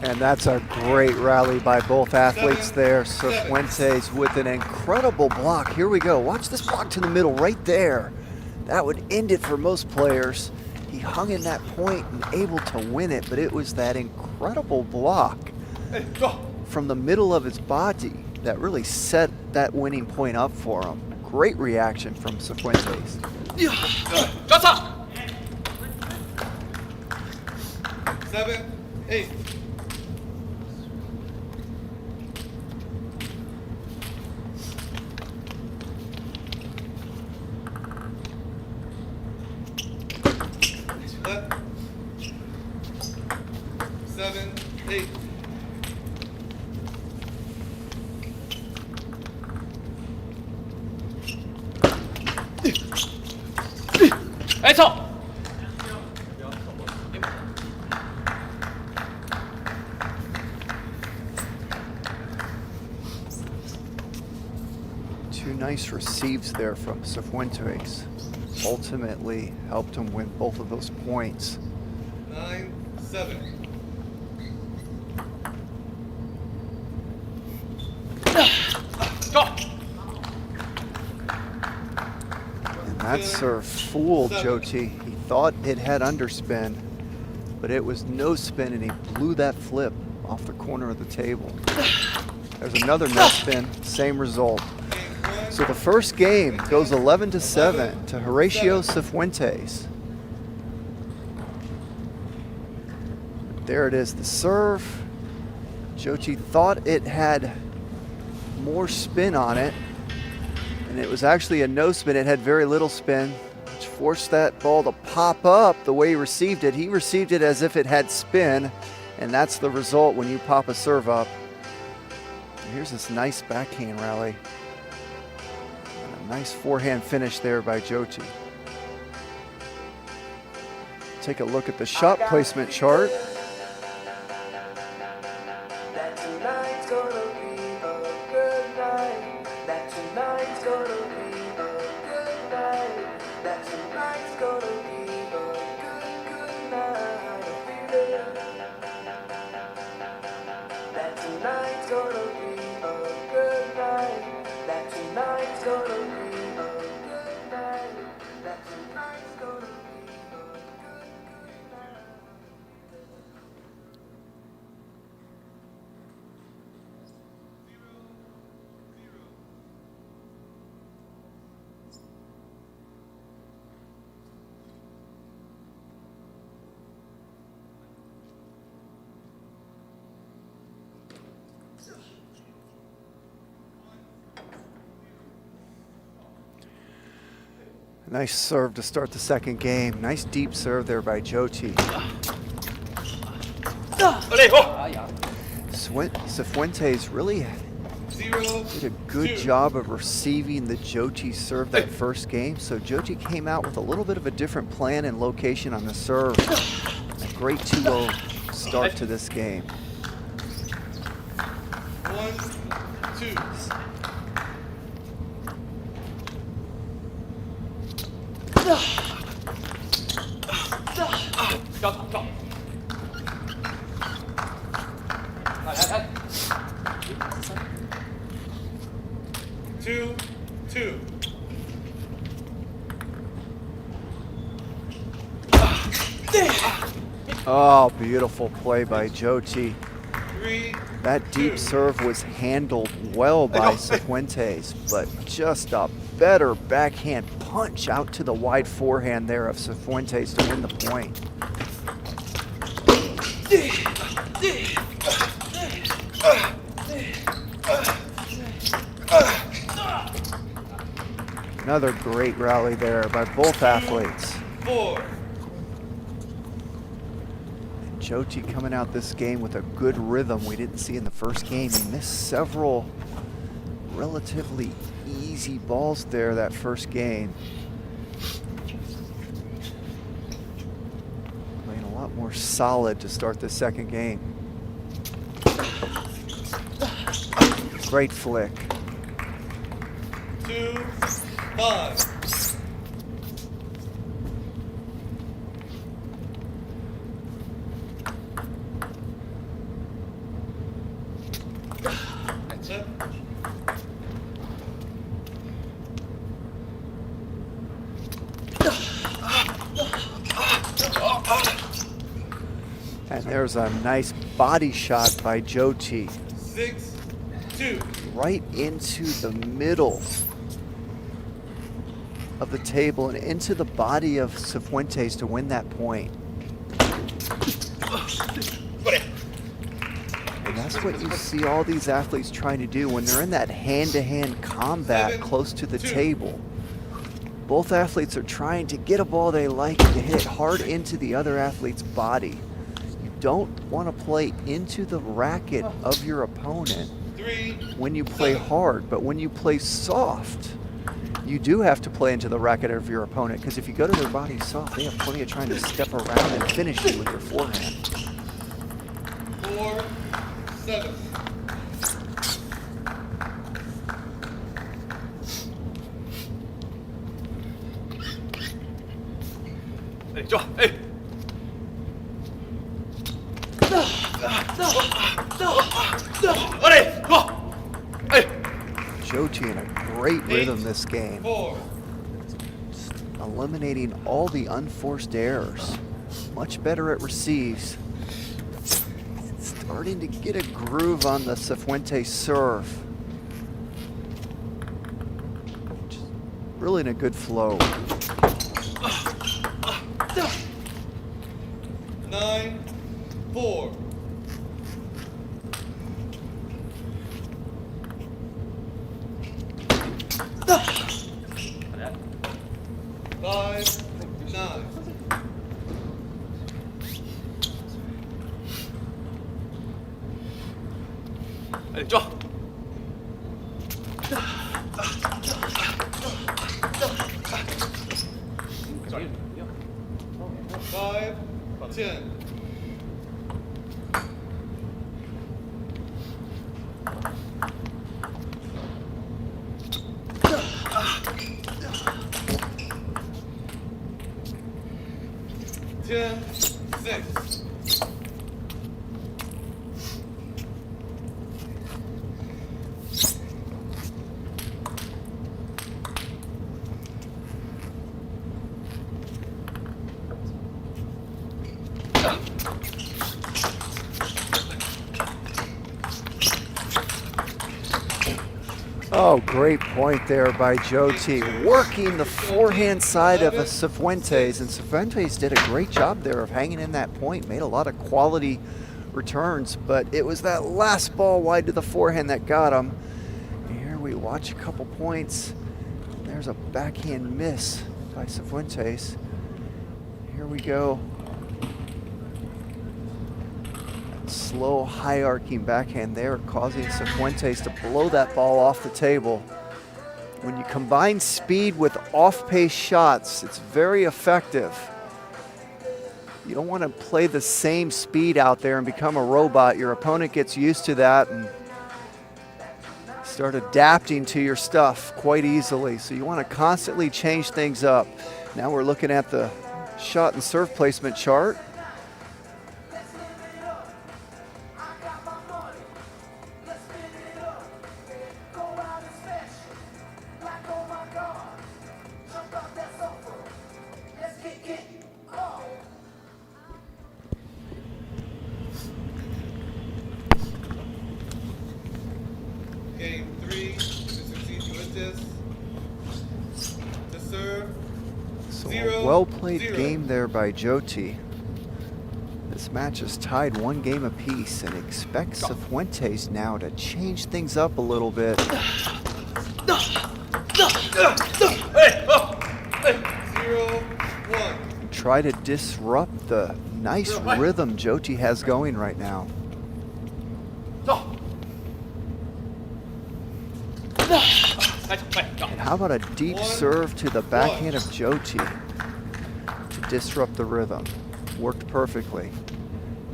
And that's a great rally by both athletes there. Cifuentes with an incredible block. Here we go. Watch this block to the middle right there. That would end it for most players. He hung in that point and able to win it, but it was that incredible block from the middle of his body that really set that winning point up for him. Great reaction from Cifuentes. 7, 8. Left. 7, 8. Eso. Two nice receives there from Cifuentes. Ultimately helped him win both of those points. 9, 7. Go. And that serve fooled Joti. He thought it had underspin, but it was no spin, and he blew that flip off the corner of the table. There's another no spin, same result. So the first game goes 11-7 to Horacio Cifuentes. There it is, the serve. Joti thought it had more spin on it, and it was actually a no spin. It had very little spin, which forced that ball to pop up the way he received it. He received it as if it had spin, and that's the result when you pop a serve up. And here's this nice backhand rally. And a nice forehand finish there by Joti. Take a look at the shot placement chart. That tonight's gonna be a good night. That tonight's gonna be a good night. That tonight's gonna be a good night. I feel it. That tonight's gonna be a good night. That tonight's gonna be a good night. That tonight's gonna be a good night. Nice serve to start the second game. Nice deep serve there by Joti. Cifuentes really 0, did a good 2. job of receiving the Joti serve that first game. So Joti came out with a little bit of a different plan and location on the serve. A great 2-0 start to this game. 1, 2. Go. Go. 2, 2. Oh, beautiful play by Joti. 3, That deep 2. serve was handled well by Cifuentes, but just a better backhand punch out to the wide forehand there of Cifuentes to win the point. Another great rally there by both athletes. 4. Joti coming out this game with a good rhythm we didn't see in the first game. He missed several relatively easy balls there that first game. Playing a lot more solid to start the second game. Great flick. 2, 5. And there's a nice body shot by Joti. 6, 2. Right into the middle of the table and into the body of Cifuentes to win that point. That's what you see all these athletes trying to do when they're in that hand-to-hand combat close to the table. Both athletes are trying to get a ball they like and to hit it hard into the other athlete's body. You don't want to play into the racket of your opponent when you play hard, but when you play soft, you do have to play into the racket of your opponent, because if you go to their body soft, they have plenty of trying to step around and finish you with your forehand. 4-7. 네, 좋아. 에이. 어레, 좋아. 에이. Joti in a great rhythm this game, 4. eliminating all the unforced errors. Much better at receives. Starting to get a groove on the Cifuentes serve. Just really in a good flow. 9-4. Five, 9. 네, 좋아. 5-10. Ten, 6. Oh, great point there by Joti. Working the forehand side of a Cifuentes, and Cifuentes did a great job there of hanging in that point, made a lot of quality returns, but it was that last ball wide to the forehand that got him. Here we watch a couple points. There's a backhand miss by Cifuentes. Here we go. Slow, high arcing backhand there, causing Cifuentes to blow that ball off the table. When you combine speed with off-pace shots, it's very effective. You don't want to play the same speed out there and become a robot. Your opponent gets used to that and start adapting to your stuff quite easily. So you want to constantly change things up. Now we're looking at the shot and serve placement chart. Game 3, Cifuentes. To serve. So 0, a well-played 0. game there by Joti. This match is tied 1 game apiece, and expects Cifuentes now to change things up a little bit. 0-1. Try to disrupt the nice rhythm Joti has going right now. And how about a deep serve to the backhand of Joti to disrupt the rhythm? Worked perfectly.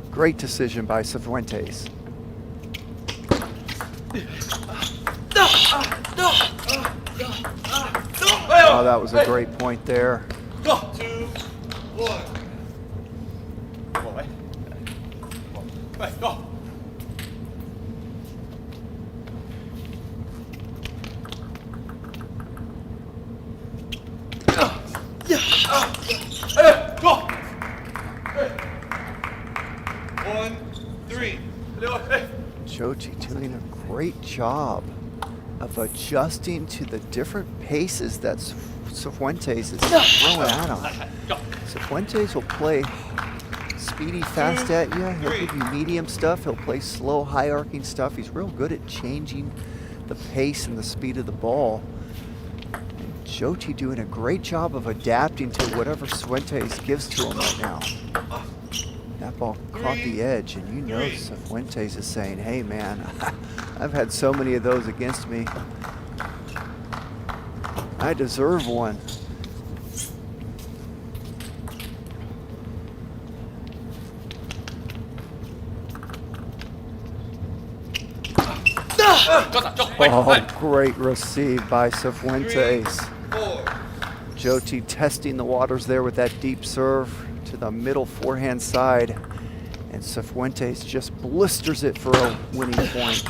Great decision by Cifuentes. Oh, that was a great point there. 2-1. Go. Go. 1-3. Joti doing a great job of adjusting to the different paces that Cifuentes is throwing at him. Cifuentes will play speedy fast at you. He'll give you medium stuff. He'll play slow, high arcing stuff. He's real good at changing the pace and the speed of the ball. And Jyoti doing a great job of adapting to whatever Cifuentes gives to him right now. That ball caught the edge, and you know Cifuentes is saying, hey man, I've had so many of those against me. I deserve one. Oh, great receive by Cifuentes. 4. Jyoti testing the waters there with that deep serve to the middle forehand side. And Cifuentes just blisters it for a winning point.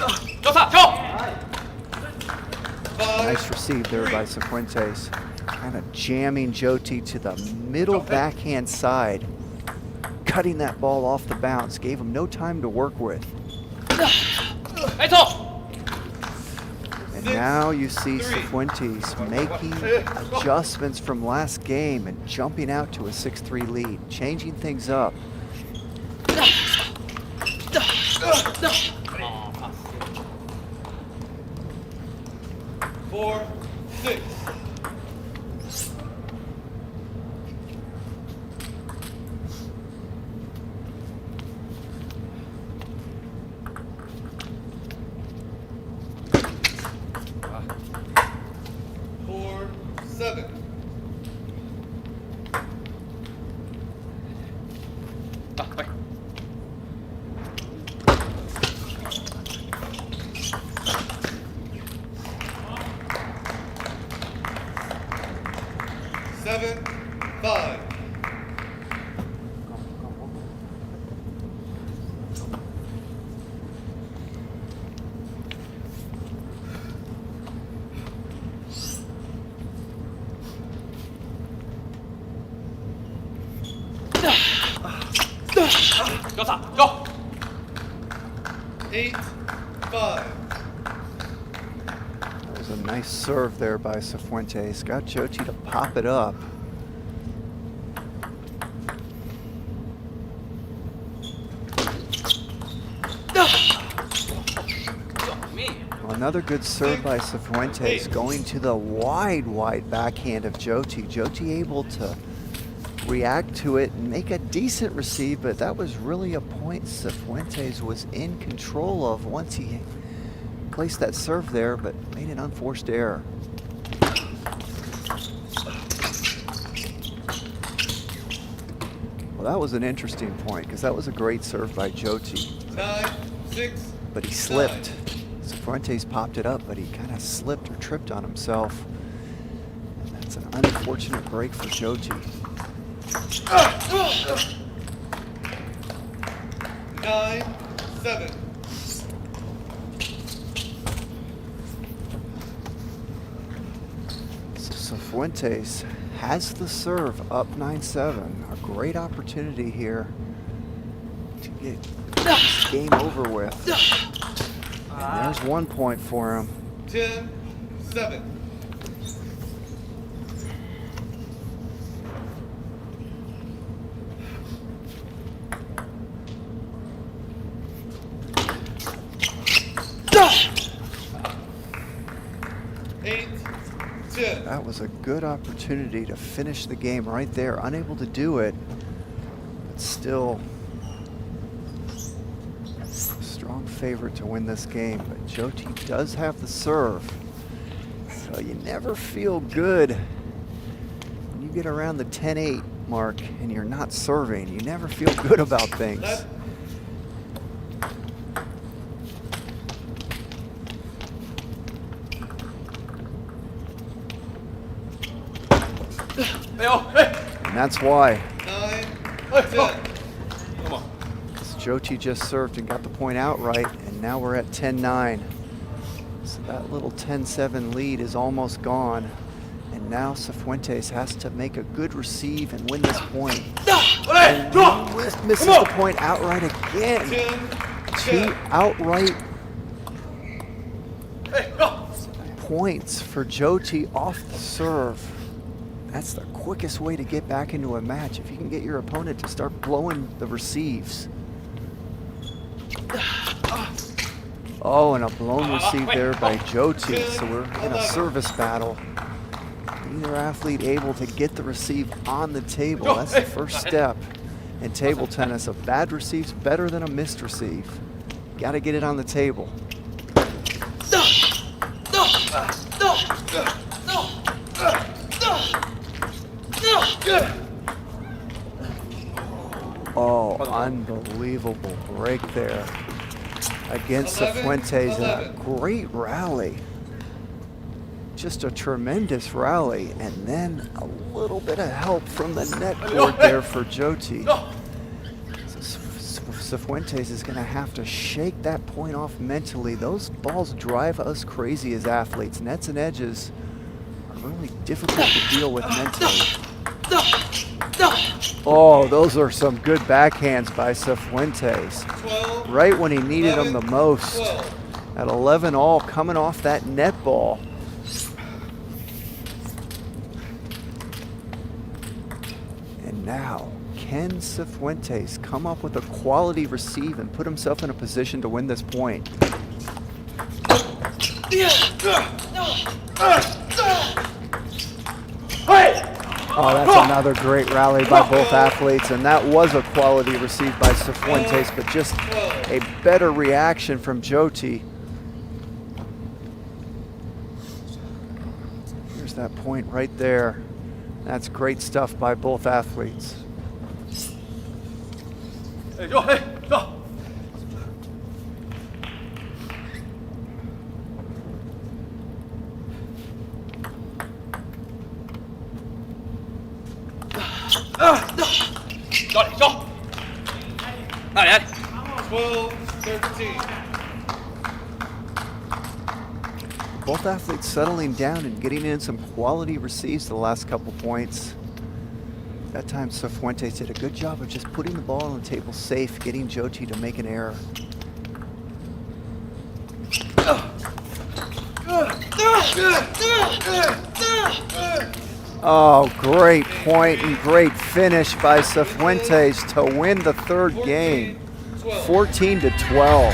Nice receive there by Cifuentes. Kind of jamming Jyoti to the middle backhand side. Cutting that ball off the bounce. Gave him no time to work with. And now you see Cifuentes making adjustments from last game and jumping out to a 6-3 lead, changing things up. 4, 6. Go! 8, 5. That was a nice serve there by Cifuentes. Got Jyoti to pop it up. Well, another good serve by Cifuentes, going to the wide backhand of Jyoti. Jyoti able to react to it and make a decent receive, but that was really a point Cifuentes was in control of once he placed that serve there, but made an unforced error. Well, that was an interesting point because that was a great serve by Jyoti. 9, 6. But he slipped. Cifuentes popped it up, but he kind of slipped or tripped on himself. And that's an unfortunate break for Jyoti. 9, 7. So Cifuentes has the serve up 9-7. A great opportunity here to get this game over with. And there's 1 point for him. 10, 7. That was a good opportunity to finish the game right there. Unable to do it, but still a strong favorite to win this game. But Jyoti does have the serve, so you never feel good when you get around the 10-8 mark and you're not serving. You never feel good about things. And that's why. 9, 10. Come on. Jyoti just served and got the point outright, and now we're at 10-9. So that little 10-7 lead is almost gone. And now Cifuentes has to make a good receive and win this point. And he misses the point outright again. 2 outright points for Jyoti off the serve. That's the quickest way to get back into a match. If you can get your opponent to start blowing the receives. Oh, and a blown receive there by Jyoti. So we're in a service battle. Either athlete able to get the receive on the table. That's the first step in table tennis. A bad receive's better than a missed receive. Got to get it on the table. Oh, unbelievable break there against Cifuentes. A great rally. Just a tremendous rally. And then a little bit of help from the net board there for Jyoti. Cifuentes is going to have to shake that point off mentally. Those balls drive us crazy as athletes. Nets and edges are really difficult to deal with mentally. Oh, those are some good backhands by Cifuentes. Right when he needed them the most. At 11-all, coming off that net ball. And now, can Cifuentes come up with a quality receive and put himself in a position to win this point? Oh, that's another great rally by both athletes, and that was a quality receive by Cifuentes, but just a better reaction from Jyoti. Here's that point right there. That's great stuff by both athletes. Hey, go, hey, go. Go. 12-13. Both athletes settling down and getting in some quality receives the last couple points. That time Cifuentes did a good job of just putting the ball on the table safe, getting Jyoti to make an error. Oh, great point and great finish by Cifuentes to win the third game, 14-12.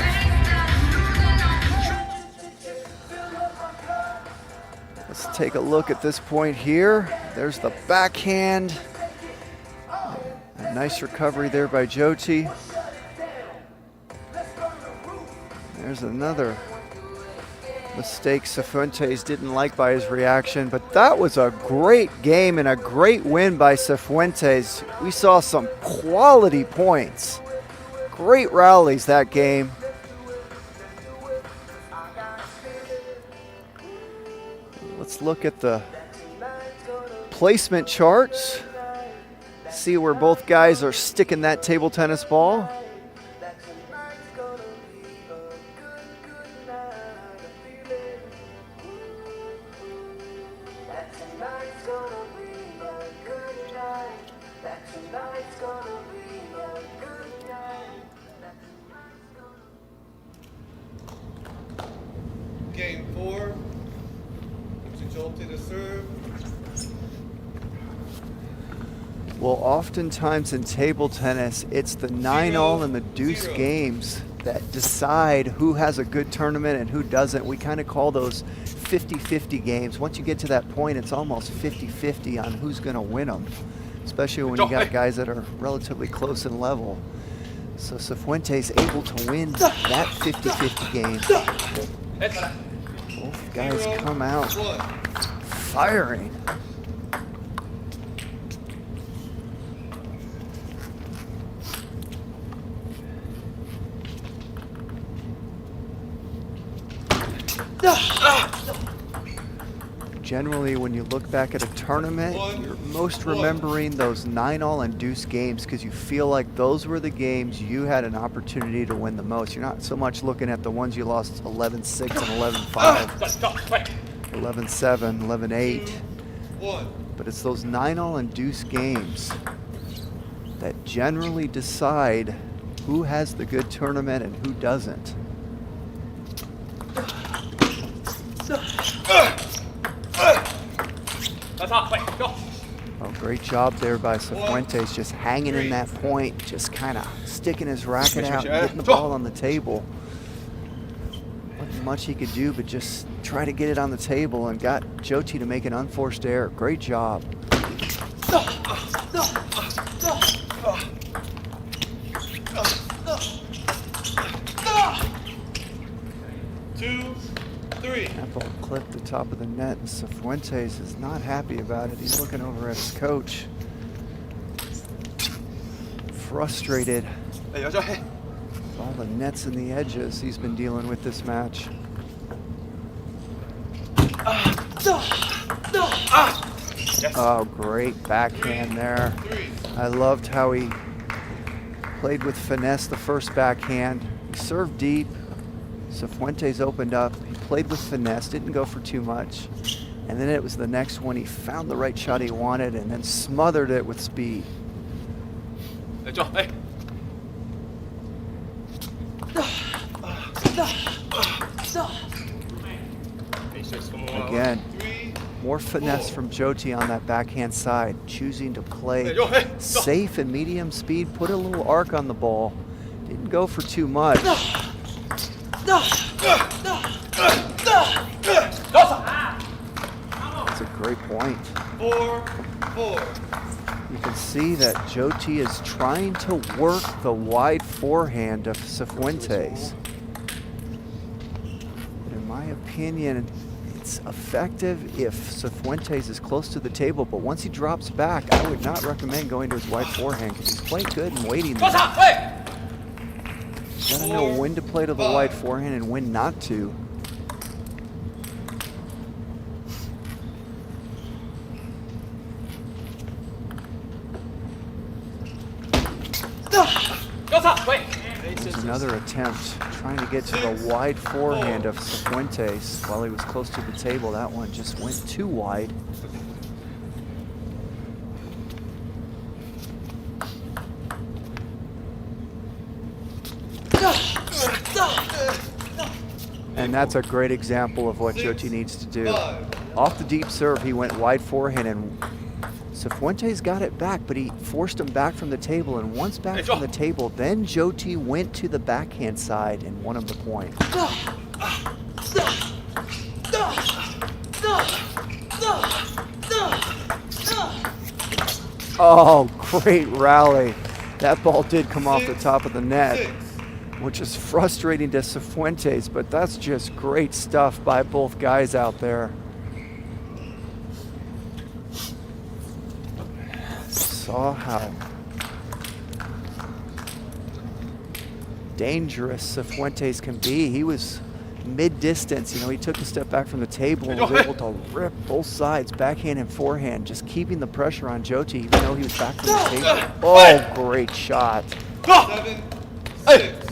Let's take a look at this point here. There's the backhand. A nice recovery there by Jyoti. There's another mistake Cifuentes didn't like by his reaction, but that was a great game and a great win by Cifuentes. We saw some quality points. Great rallies that game. Let's look at the placement charts. See where both guys are sticking that table tennis ball. Game 4. Jyoti to serve. Well, oftentimes in table tennis, it's the 9-all and the deuce games that decide who has a good tournament and who doesn't. We kind of call those 50-50 games. Once you get to that point, it's almost 50-50 on who's going to win them, especially when you got guys that are relatively close in level. So Cifuentes able to win that 50-50 game. Both guys come out firing. Generally, when you look back at a tournament, you're most remembering those 9-all and deuce games because you feel like those were the games you had an opportunity to win the most. You're not so much looking at the ones you lost 11-6 and 11-5, 11-7, 11-8. But it's those 9-all and deuce games that generally decide who has the good tournament and who doesn't. That's not quick. Go. Great job there by Cifuentes, just hanging in that point, just kind of sticking his racket out and getting the ball on the table. Wasn't much he could do but just try to get it on the table and got Jyoti to make an unforced error. Great job. 2-3. That ball clipped the top of the net, and Cifuentes is not happy about it. He's looking over at his coach. Frustrated with all the nets and the edges he's been dealing with this match. Oh, great backhand there. I loved how he played with finesse the first backhand. He served deep. Cifuentes opened up. He played with finesse, didn't go for too much. And then it was the next one. He found the right shot he wanted and then smothered it with speed. Again, more finesse from Jyoti on that backhand side, choosing to play safe and medium speed, put a little arc on the ball. Didn't go for too much. That's a great point. 4-4. You can see that Jyoti is trying to work the wide forehand of Cifuentes. But in my opinion, it's effective if Cifuentes is close to the table, but once he drops back, I would not recommend going to his wide forehand because he's quite good and waiting there. You gotta know when to play to the wide forehand and when not to. There's another attempt trying to get to the wide forehand of Cifuentes while he was close to the table. That one just went too wide. And that's a great example of what Jyoti needs to do. Off the deep serve, he went wide forehand, and Cifuentes got it back, but he forced him back from the table, and once back from the table, then Jyoti went to the backhand side and won him the point. Oh, great rally. That ball did come off the top of the net, which is frustrating to Cifuentes, but that's just great stuff by both guys out there. Saw how dangerous Cifuentes can be. He was mid-distance, he took a step back from the table and was able to rip both sides, backhand and forehand, just keeping the pressure on Jyoti, even though he was back from the table. Oh, great shot. 7-6.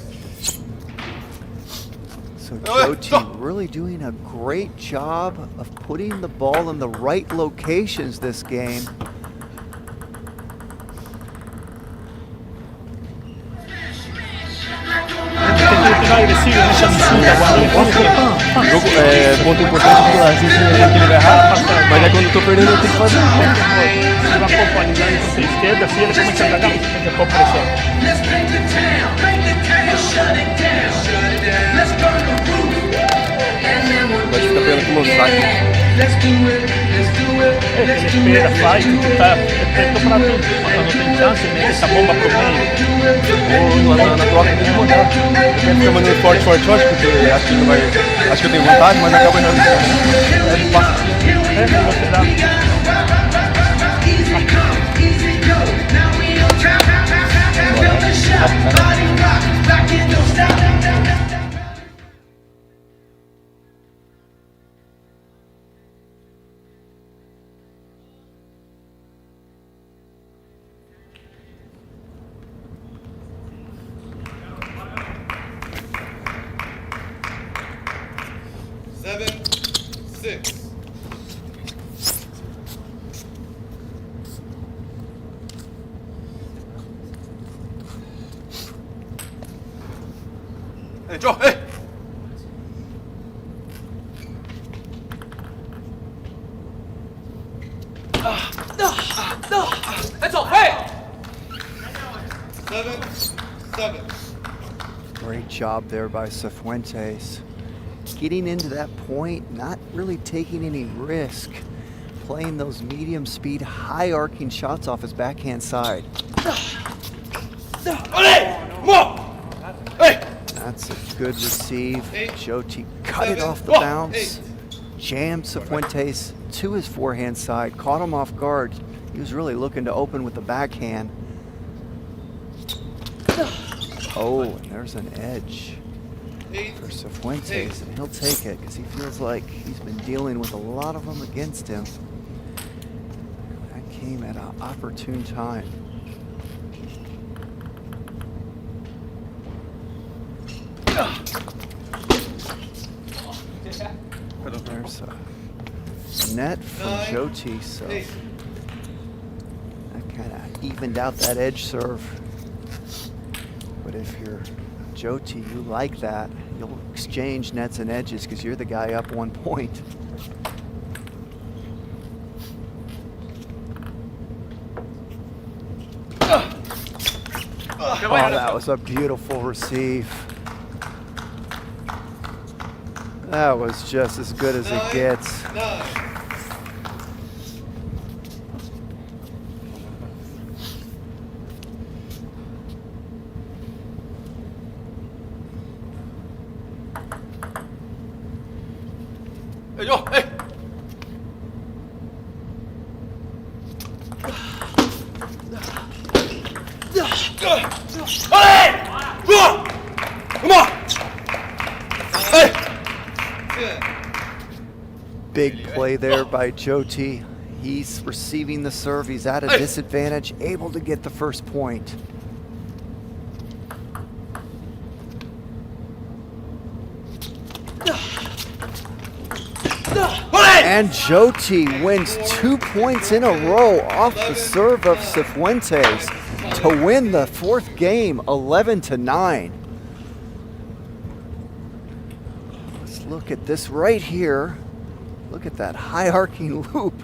So Jyoti really doing a great job of putting the ball in the right locations this game. Ponto importante que às vezes ele vai errar, mas aí quando eu tô perdendo eu tenho que fazer. Se va a focalizar en su izquierda, si él comienza a atacar, usted tiene que pôr presión. Pode ficar pegando com o saque. Ele espera, faz, está atento para tudo. Quando não tem chance, mete essa bomba pro meio. Ou na troca tem que mudar. Eu quero ficar mandando forte, porque acho que eu tenho vantagem, mas acaba errando. Ele passa assim. Você dá. Hey, Joe, hey! Seven. Great job there by Cifuentes. Getting into that point, not really taking any risk. Playing those medium speed, high arcing shots off his backhand side. That's a good receive. Joti cut it off the bounce. Jammed Cifuentes to his forehand side. Caught him off guard. He was really looking to open with the backhand. Oh, and there's an edge for Cifuentes, and he'll take it because he feels like he's been dealing with a lot of them against him. That came at an opportune time. There's a net from Joti, so that kind of evened out that edge serve. But if you're Joti, you like that. You'll exchange nets and edges because you're the guy up 1 point. Oh, that was a beautiful receive. That was just as good as it gets. 9. Big play there by Joti. He's receiving the serve. He's at a disadvantage, able to get the first point. And Joti wins 2 points in a row off the serve of Cifuentes to win the fourth game, 11-9. Let's look at this right here. Look at that high arcing loop.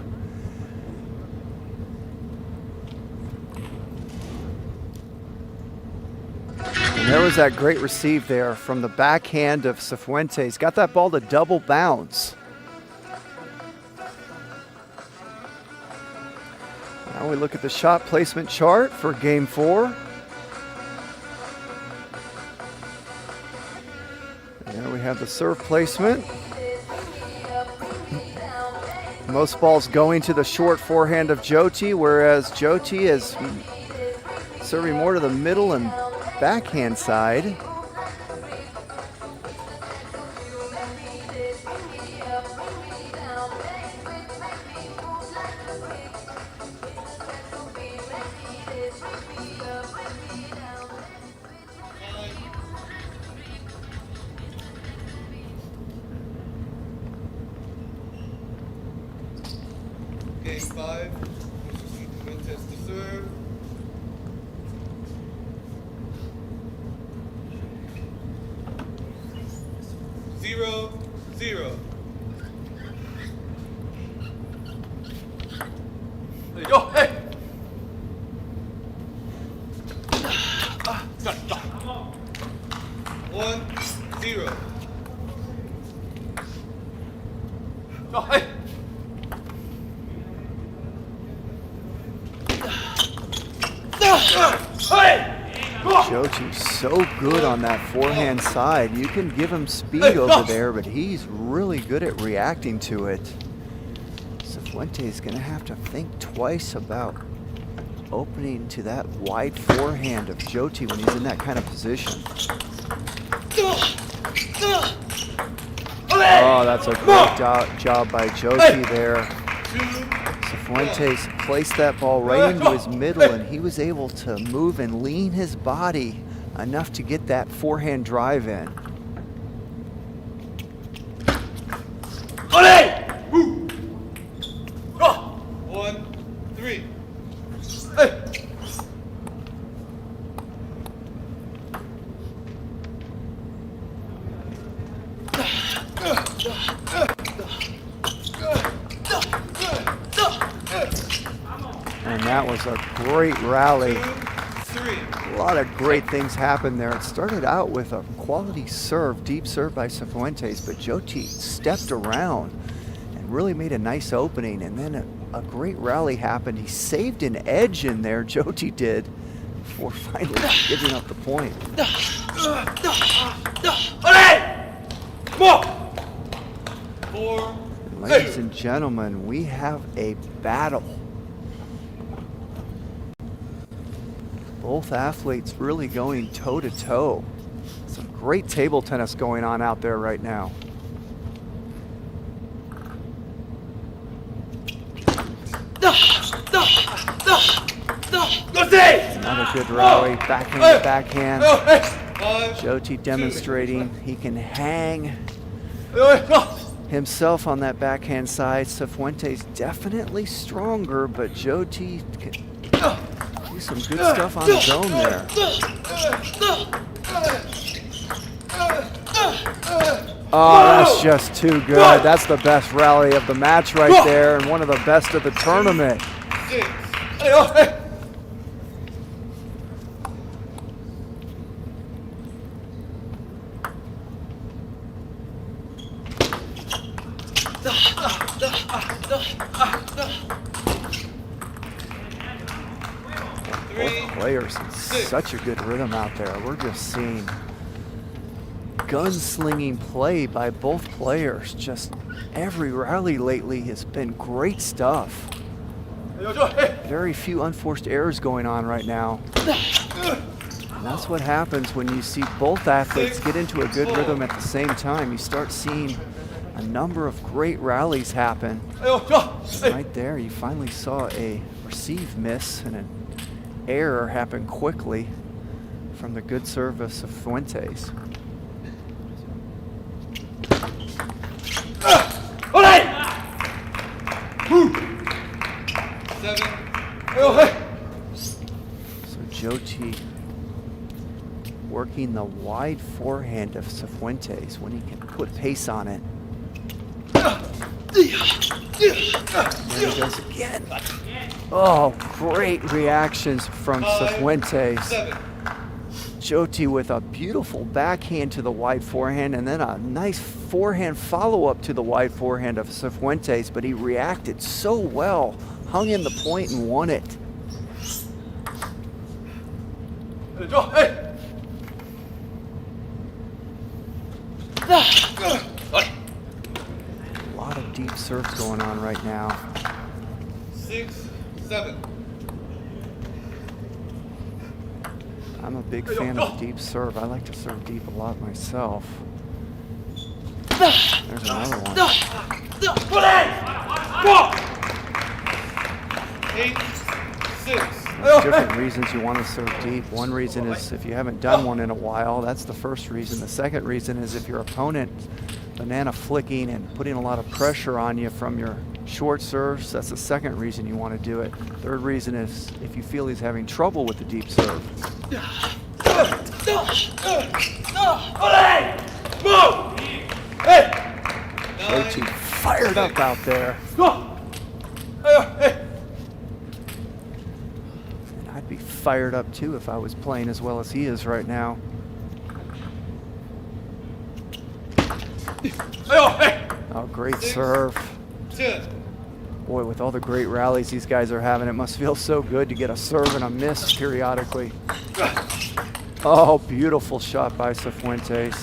And there was that great receive there from the backhand of Cifuentes. Got that ball to double bounce. Now we look at the shot placement chart for game 4. And there we have the serve placement. Most balls going to the short forehand of Joti, whereas Joti is serving more to the middle and backhand side. Game 5. Cifuentes to serve. Zero. One, zero. Joti's so good on that forehand side. You can give him speed over there, but he's really good at reacting to it. Cifuentes is going to have to think twice about opening to that wide forehand of Joti when he's in that kind of position. Oh, that's a great job by Joti there. Cifuentes placed that ball right into his middle, and he was able to move and lean his body enough to get that forehand drive in. One, three. And that was a great rally. 2-3. A lot of great things happened there. It started out with a quality serve, deep serve by Cifuentes, but Joti stepped around and really made a nice opening, and then a great rally happened. He saved an edge in there, Joti did, before finally giving up the point. 4. Ladies and gentlemen, we have a battle. Both athletes really going toe-to-toe. Some great table tennis going on out there right now. Another good rally, backhand to backhand. 5. Joti demonstrating he can hang himself on that backhand side. Cifuentes definitely stronger, but Joti can do some good stuff on his own there. Oh, that's just too good. That's the best rally of the match right there, and one of the best of the tournament. 6. Both players in such a good rhythm out there. We're just seeing gunslinging play by both players. Just every rally lately has been great stuff. Very few unforced errors going on right now. And that's what happens when you see both athletes get into a good rhythm at the same time. You start seeing a number of great rallies happen. Right there, you finally saw a receive miss and an error happen quickly from the good service of Fuentes. 7. So Joti working the wide forehand of Cifuentes when he can put pace on it. There he goes again. Oh, great reactions from 5, Cifuentes. 7. Joti with a beautiful backhand to the wide forehand, and then a nice forehand follow-up to the wide forehand of Cifuentes, but he reacted so well, hung in the point and won it. A lot of deep serves going on right now. 6, 7. I'm a big fan of deep serve. I like to serve deep a lot myself. There's another one. 8, 6. There's different reasons you want to serve deep. One reason is if you haven't done one in a while, that's the first reason. The second reason is if your opponent banana flicking and putting a lot of pressure on you from your short serves, that's the second reason you want to do it. Third reason is if you feel he's having trouble with the deep serve. Joti fired up out there. And I'd be fired up too if I was playing as well as he is right now. Oh, great serve. 10. Boy, with all the great rallies these guys are having, it must feel so good to get a serve and a miss periodically. Oh, beautiful shot by Cifuentes.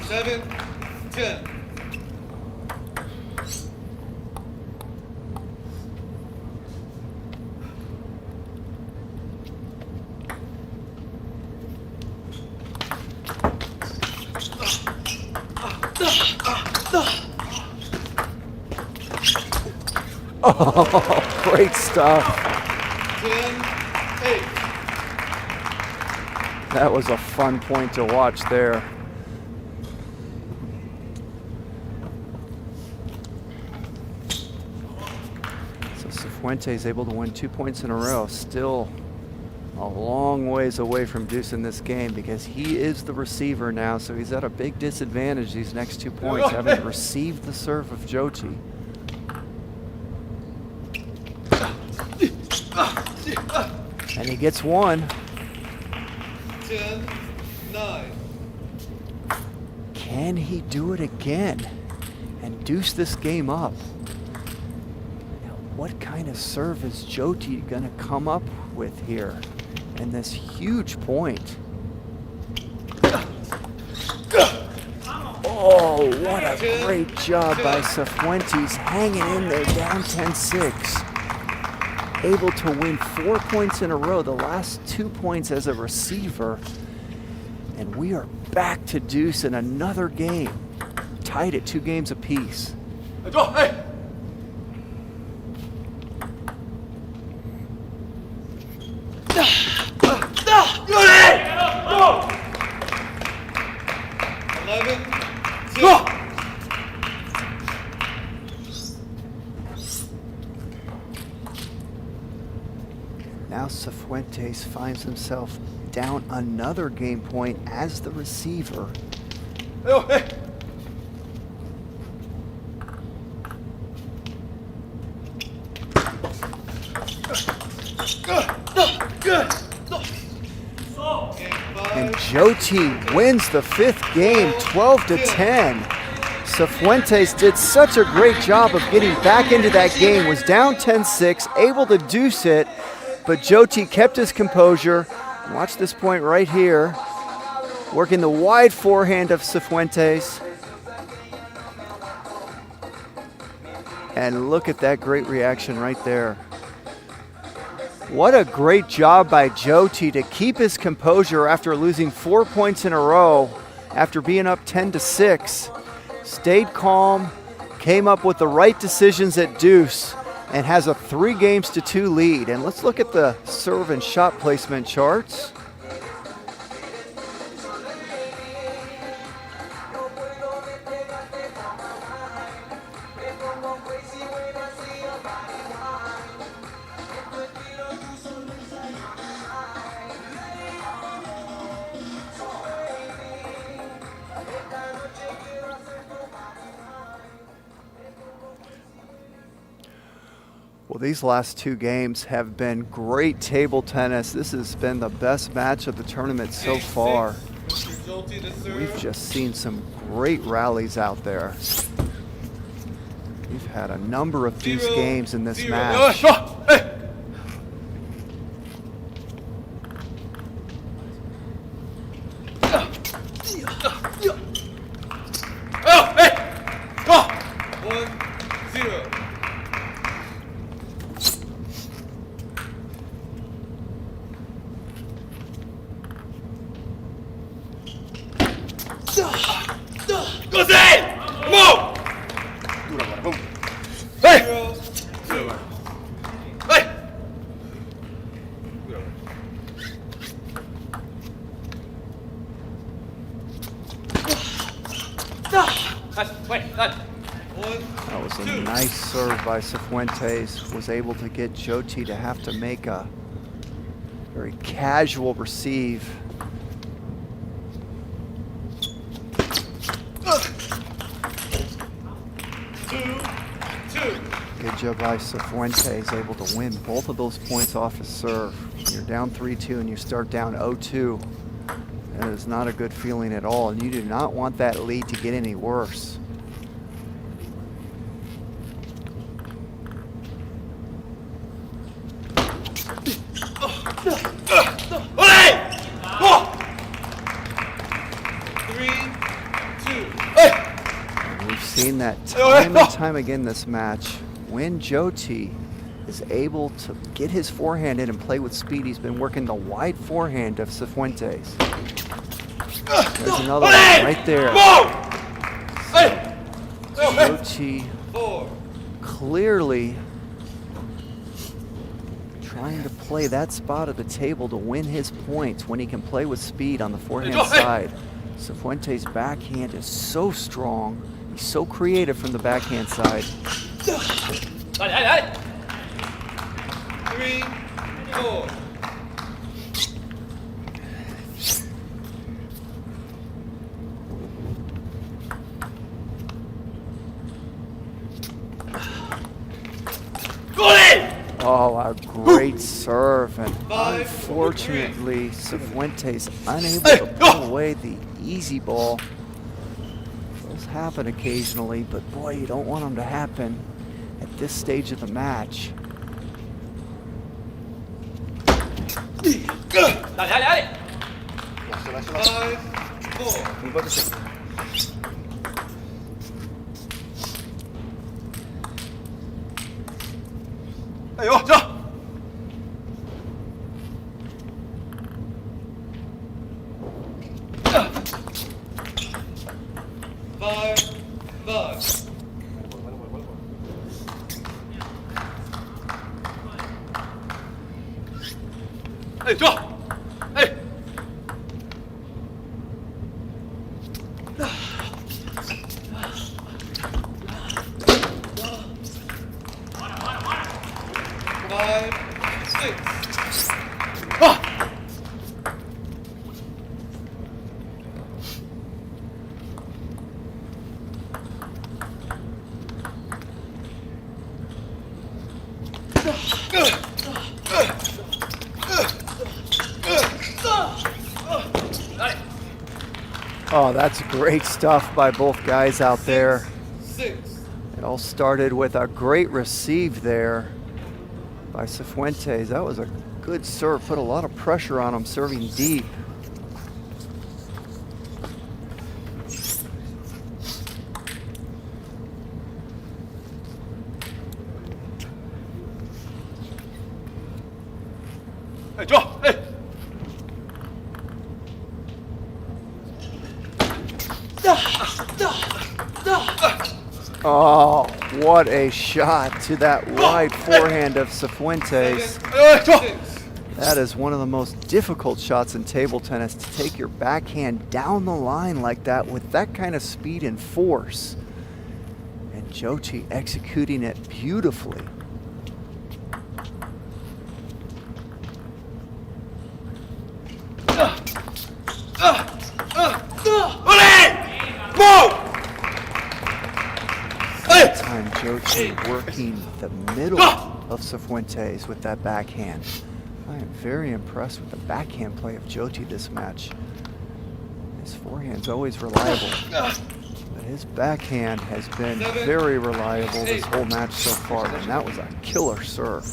7, 10. Oh, great stuff. 10, 8. That was a fun point to watch there. So Cifuentes able to win 2 points in a row. Still a long ways away from deucing this game because he is the receiver now, so he's at a big disadvantage these next 2 points, having received the serve of Joti. And he gets one. 10, 9. Can he do it again and deuce this game up? Now, what kind of serve is Jyoti gonna come up with here in this huge point? Oh, what a great job by Cifuentes, hanging in there, down 10-6. Able to win 4 points in a row, the last 2 points as a receiver. And we are back to deuce in another game, tied at 2 games apiece. Hey! 11, 2. Now Cifuentes finds himself down another game point as the receiver. Hey! And Jyoti wins the 5th game, 12-10. Cifuentes did such a great job of getting back into that game, was down 10-6, able to deuce it, but Jyoti kept his composure. Watch this point right here, working the wide forehand of Cifuentes. And look at that great reaction right there. What a great job by Jyoti to keep his composure after losing 4 points in a row after being up 10-6. Stayed calm, came up with the right decisions at deuce, and has a 3-2 lead. And let's look at the serve and shot placement charts. Well, these last 2 games have been great table tennis. This has been the best match of the tournament so far. We've just seen some great rallies out there. We've had a number of deuce games in this match. That was a nice serve by Cifuentes. Was able to get Jyoti to have to make a very casual receive. Good job by Cifuentes, able to win both of those points off his serve. You're down 3-2 and you start down 0-2. That is not a good feeling at all, and you do not want that lead to get any worse. We've seen that time and time again this match. When Jyoti is able to get his forehand in and play with speed, he's been working the wide forehand of Cifuentes. There's another one right there. Jyoti clearly trying to play that spot of the table to win his points when he can play with speed on the forehand side. Cifuentes' backhand is so strong. He's so creative from the backhand side. 3-4. Oh, a great serve, and 5-3. unfortunately, Cifuentes unable to pull away the easy ball. Those happen occasionally, but boy, you don't want them to happen at this stage of the match. Dale, dale, dale. 5-4. Ahí va, ya. 5-5. Ahí, ya. Ahí. Five, six. Oh, that's great stuff by both guys out there. 6. It all started with a great receive there by Cifuentes. That was a good serve, put a lot of pressure on him serving deep. Ahí, ya. Ahí. Oh, what a shot to that wide forehand of Cifuentes. Ahí, ya. 6. That is one of the most difficult shots in table tennis, to take your backhand down the line like that with that kind of speed and force. And Joti executing it beautifully. That time Joti working the middle of Cifuentes with that backhand. I am very impressed with the backhand play of Joti this match. His forehand's always reliable, but his backhand has been very reliable this whole match so far, and that was a killer serve.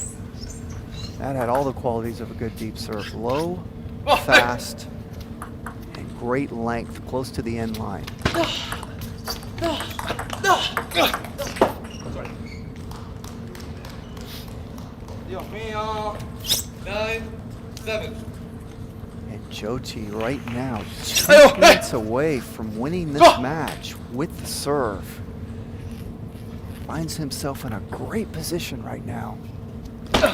That had all the qualities of a good deep serve. Low, fast, and great length close to the end line. Dios mío. 9-7. And Joti right now 2 points away from winning this match with the serve. Finds himself in a great position right now. 9-8.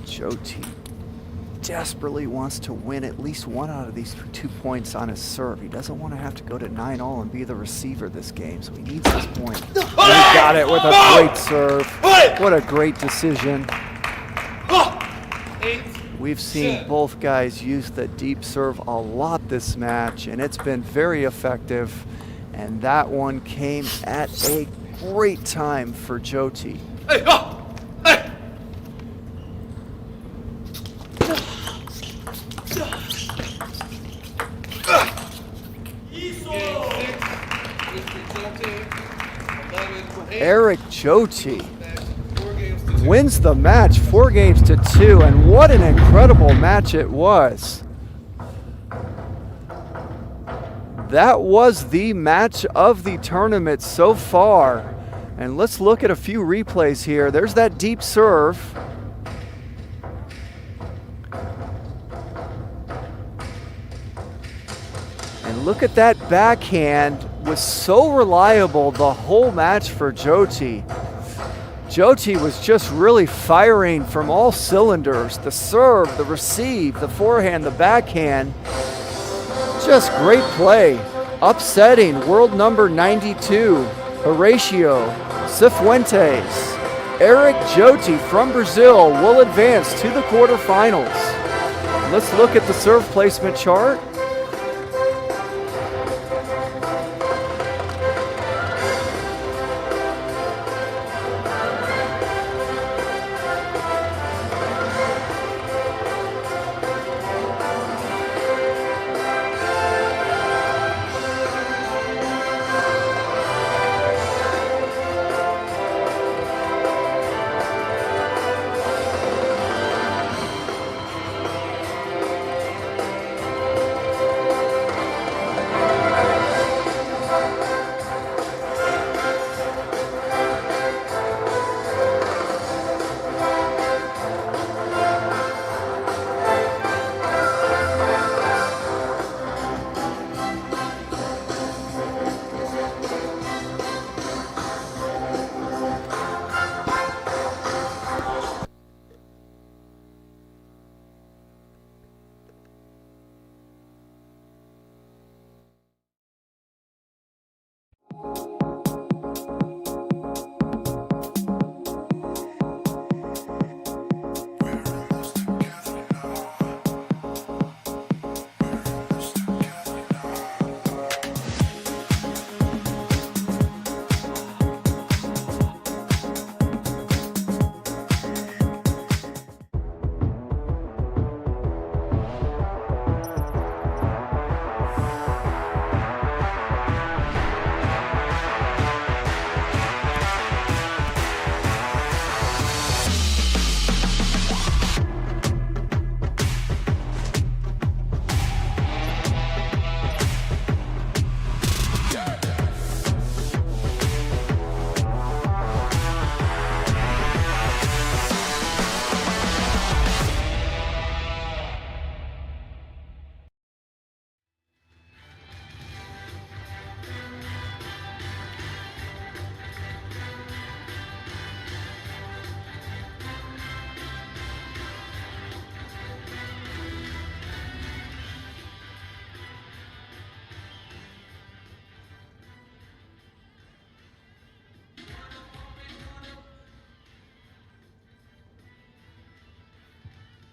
Joti desperately wants to win at least one out of these 2 points on his serve. He doesn't want to have to go to 9-all and be the receiver this game, so he needs this point. And he got it with a great serve. What a great decision. 8. We've seen both guys use the deep serve a lot this match, and it's been very effective. And that one came at a great time for Joti. Hey, go! Hey! Eric Joti wins the match 4-2, and what an incredible match it was. That was the match of the tournament so far. And let's look at a few replays here. There's that deep serve. And look at that backhand, was so reliable the whole match for Joti. Joti was just really firing from all cylinders. The serve, the receive, the forehand, the backhand. Just great play. Upsetting world number 92, Horacio Cifuentes. Eric Joti from Brazil will advance to the quarterfinals. Let's look at the serve placement chart.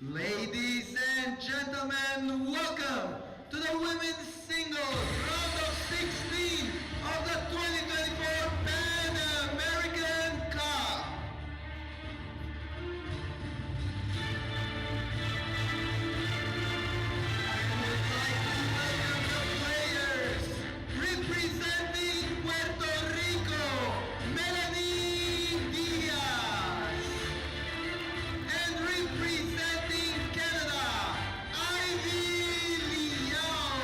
Ladies and gentlemen, welcome to the women's singles round of 16 of the 2024 Pan American Cup. Players representing Puerto Rico, Melanie Diaz. And representing Canada, Ivy Liao.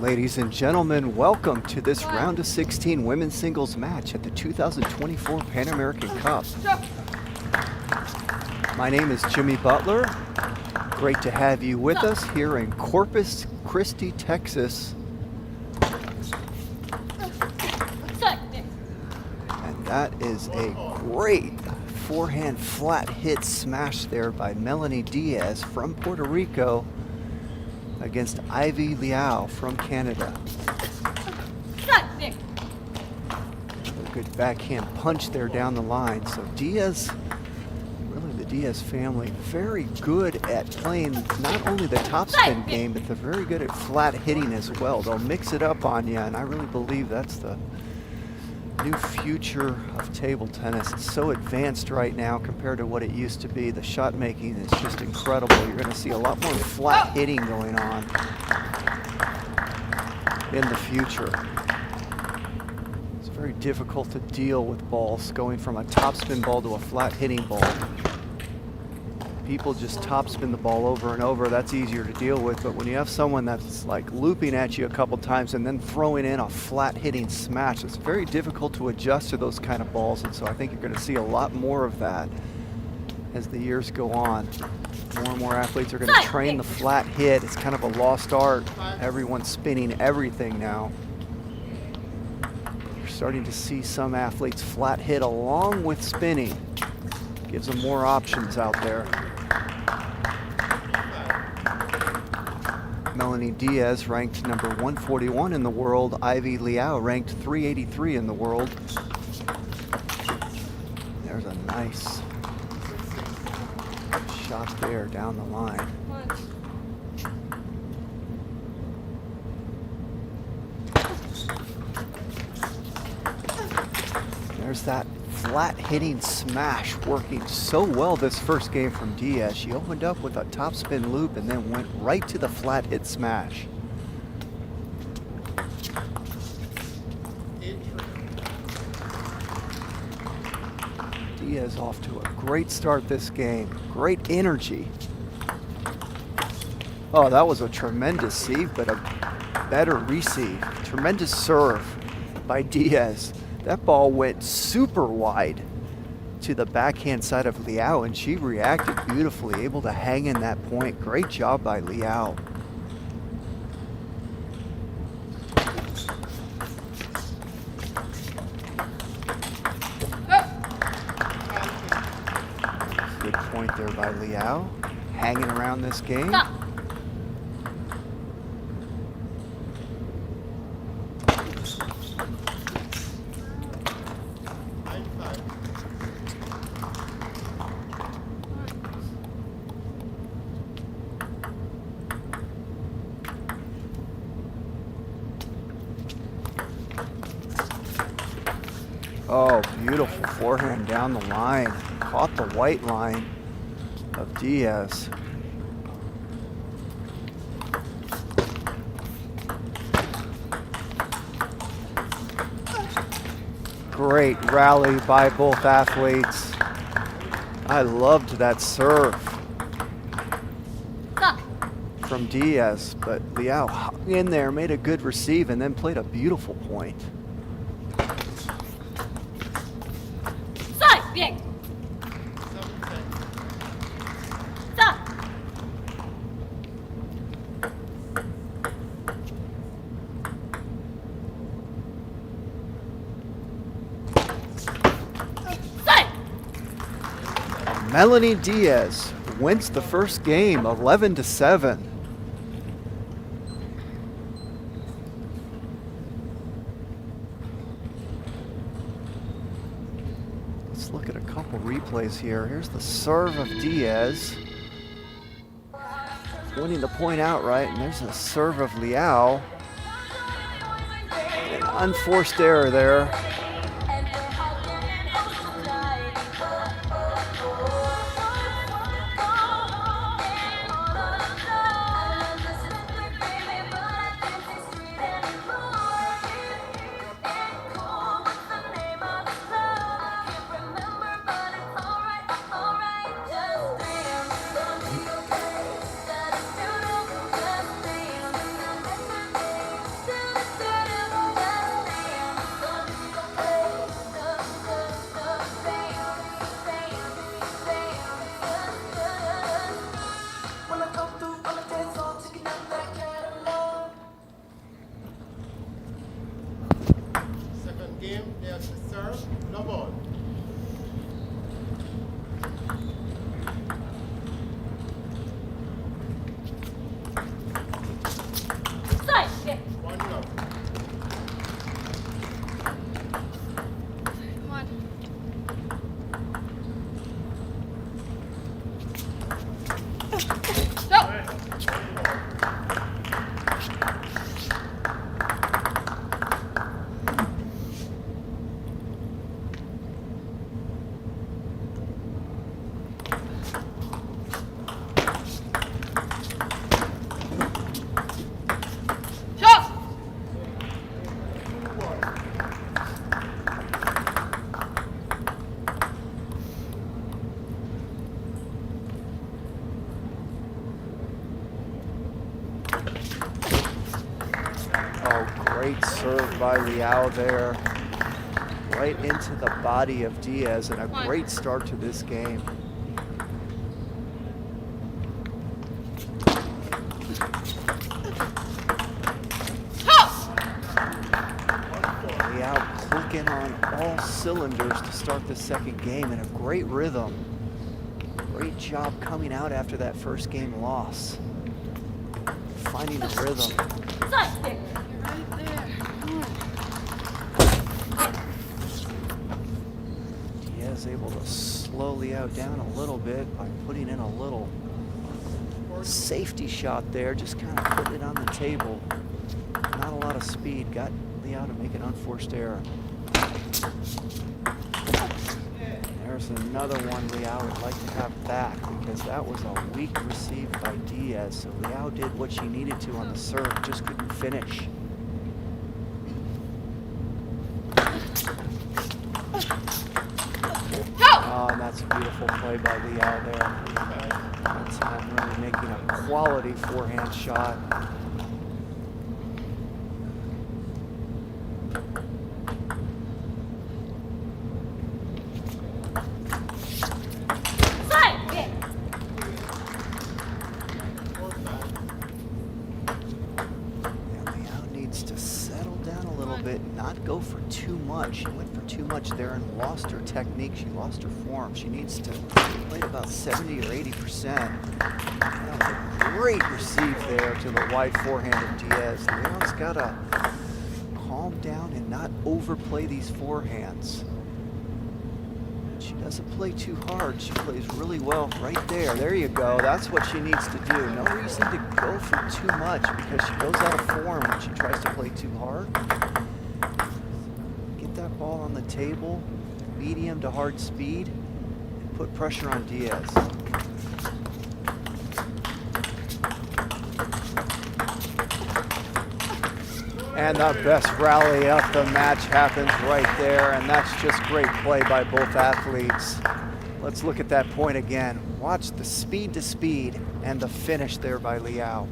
Ladies and gentlemen, welcome to this round of 16 women's singles match at the 2024 Pan American Cup. My name is Jimmy Butler. Great to have you with us here in Corpus Christi, Texas. And that is a great forehand flat hit smash there by Melanie Diaz from Puerto Rico against Ivy Liao from Canada. A good backhand punch there down the line. So Diaz, really the Diaz family, very good at playing not only the topspin game, but they're very good at flat hitting as well. They'll mix it up on you, and I really believe that's the new future of table tennis. It's so advanced right now compared to what it used to be. The shot making is just incredible. You're going to see a lot more flat hitting going on in the future. It's very difficult to deal with balls going from a topspin ball to a flat hitting ball. People just topspin the ball over and over. That's easier to deal with, but when you have someone that's like looping at you a couple times and then throwing in a flat hitting smash, it's very difficult to adjust to those kind of balls. And so I think you're going to see a lot more of that as the years go on. More and more athletes are going to train the flat hit. It's kind of a lost art. Everyone's spinning everything now. You're starting to see some athletes flat hit along with spinning. Gives them more options out there. Melanie Diaz ranked number 141 in the world. Ivy Liao ranked 383 in the world. There's a nice shot there down the line. There's that flat hitting smash working so well this first game from Diaz. She opened up with a topspin loop and then went right to the flat hit smash. Diaz off to a great start this game. Great energy. Oh, that was a tremendous save, but a better receive. Tremendous serve by Diaz. That ball went super wide to the backhand side of Liao, and she reacted beautifully, able to hang in that point. Great job by Liao. Good point there by Liao. Hanging around this game. Oh, beautiful forehand down the line. Caught the white line of Diaz. Great rally by both athletes. I loved that serve from Diaz, but Liao hung in there, made a good receive, and then played a beautiful point. Melanie Diaz wins the first game 11-7. Let's look at a couple replays here. Here's the serve of Diaz. Winning the point outright, and there's a serve of Liao. An unforced error there. Side. Yeah. Come on. Go. Shot. Oh, great serve by Liao there. Right into the body of Diaz, and a great start to this game. Liao clicking on all cylinders to start the second game in a great rhythm. Great job coming out after that first game loss. Finding a rhythm. Side. There. You're right there. Come on. Diaz able to slow Liao down a little bit by putting in a little safety shot there, just kind of putting it on the table. Not a lot of speed, got Liao to make an unforced error. There's another one Liao would like to have back because that was a weak receive by Diaz. So Liao did what she needed to on the serve, just couldn't finish. Oh, and that's a beautiful play by Liao there. That time really making a quality forehand shot. Side. Yeah. And Liao needs to settle down a little bit, not go for too much. She went for too much there and lost her technique. She lost her form. She needs to play about 70 or 80%. That was a great receive there to the wide forehand of Diaz. Liao's got to calm down and not overplay these forehands. She doesn't play too hard. She plays really well right there. There you go. That's what she needs to do. No reason to go for too much because she goes out of form when she tries to play too hard. Get that ball on the table, medium to hard speed, and put pressure on Diaz. And the best rally of the match happens right there, and that's just great play by both athletes. Let's look at that point again. Watch the speed to speed and the finish there by Liao.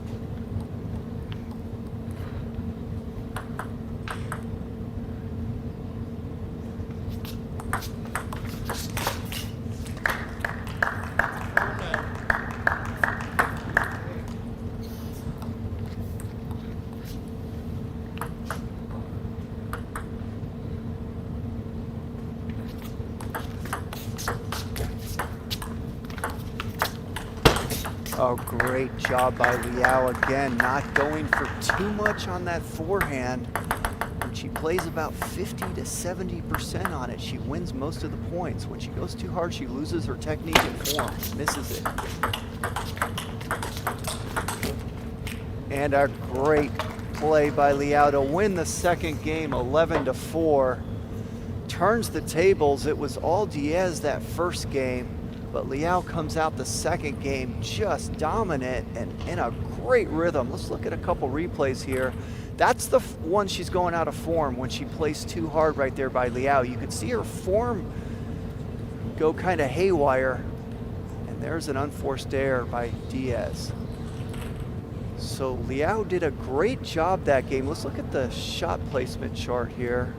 Oh, great job by Liao again, not going for too much on that forehand. When she plays about 50 to 70% on it, she wins most of the points. When she goes too hard, she loses her technique and form, misses it. And a great play by Liao to win the second game 11-4. Turns the tables. It was all Diaz that first game. But Liao comes out the second game just dominant and in a great rhythm. Let's look at a couple replays here. That's the one she's going out of form when she plays too hard right there by Liao. You can see her form go kind of haywire. And there's an unforced error by Diaz. So Liao did a great job that game. Let's look at the shot placement chart here.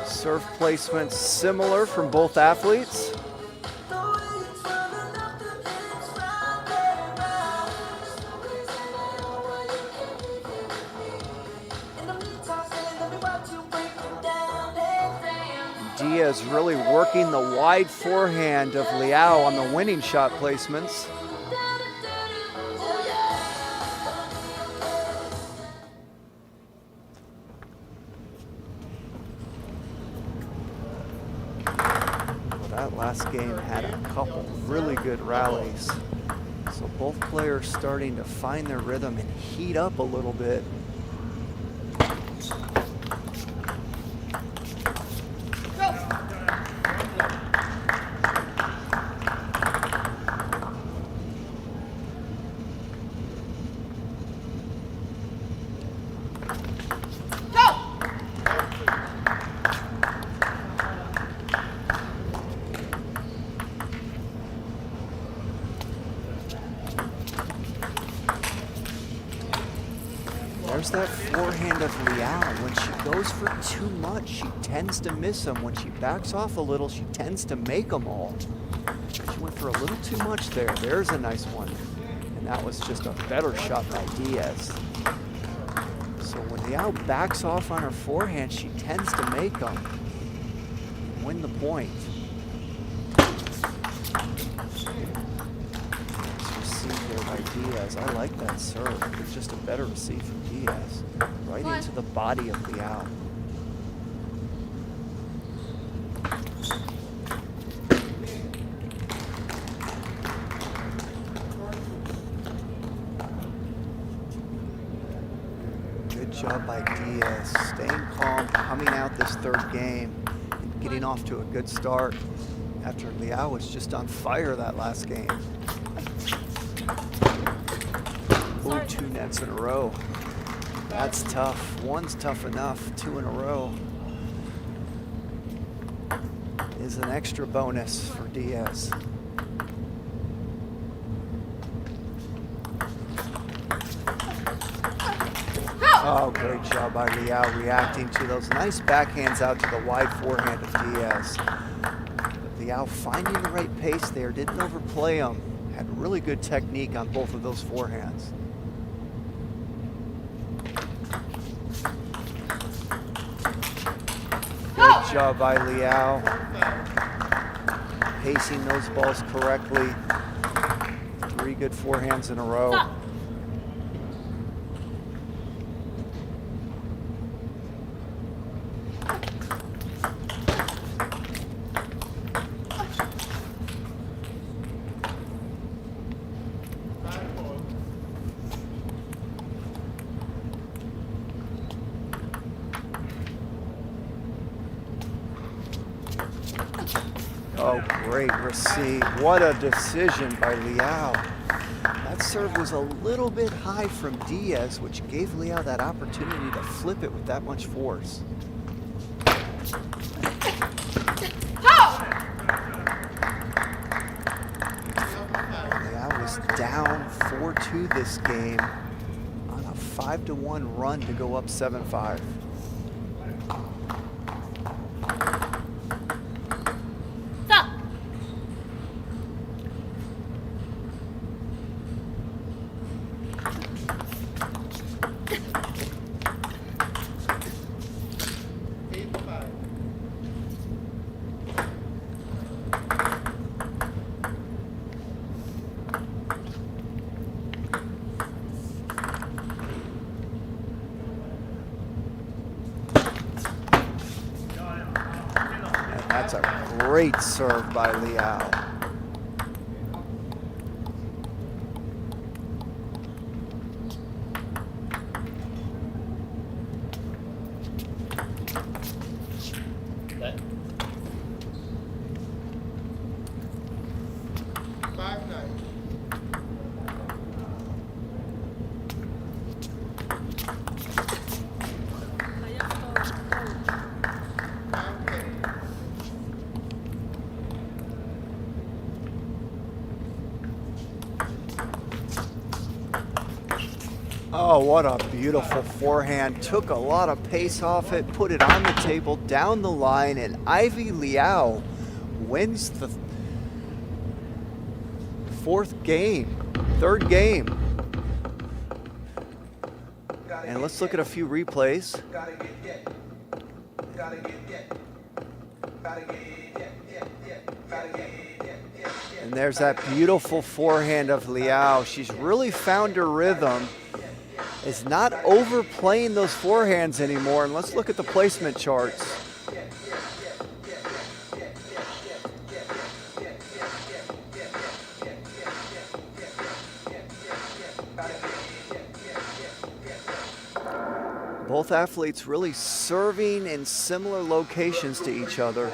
Serve placements similar from both athletes. Diaz really working the wide forehand of Liao on the winning shot placements. Well, that last game had a couple really good rallies. So both players starting to find their rhythm and heat up a little bit. There's that forehand of Liao. When she goes for too much, she tends to miss them. When she backs off a little, she tends to make them all. She went for a little too much there. There's a nice one. And that was just a better shot by Diaz. So when Liao backs off on her forehand, she tends to make them. Win the point. By Diaz. I like that serve. It's just a better receive from Diaz. Right into the body of Liao. Good job by Diaz. Staying calm, coming out this third game, and getting off to a good start after Liao was just on fire that last game. Ooh, 2 nets in a row. That's tough. One's tough enough. 2 in a row is an extra bonus for Diaz. Oh, great job by Liao reacting to those nice backhands out to the wide forehand of Diaz. Liao finding the right pace there, didn't overplay him. Had really good technique on both of those forehands. Good job by Liao. Pacing those balls correctly. 3 good forehands in a row. Oh, great receive. What a decision by Liao. That serve was a little bit high from Diaz, which gave Liao that opportunity to flip it with that much force. Liao was down 4-2 this game on a 5-1 run to go up 7-5. That's a great serve by Liao. Oh, what a beautiful forehand. Took a lot of pace off it, put it on the table, down the line, and Ivy Liao wins the third game. And let's look at a few replays. And there's that beautiful forehand of Liao. She's really found her rhythm. Is not overplaying those forehands anymore. And let's look at the placement charts. Both athletes really serving in similar locations to each other.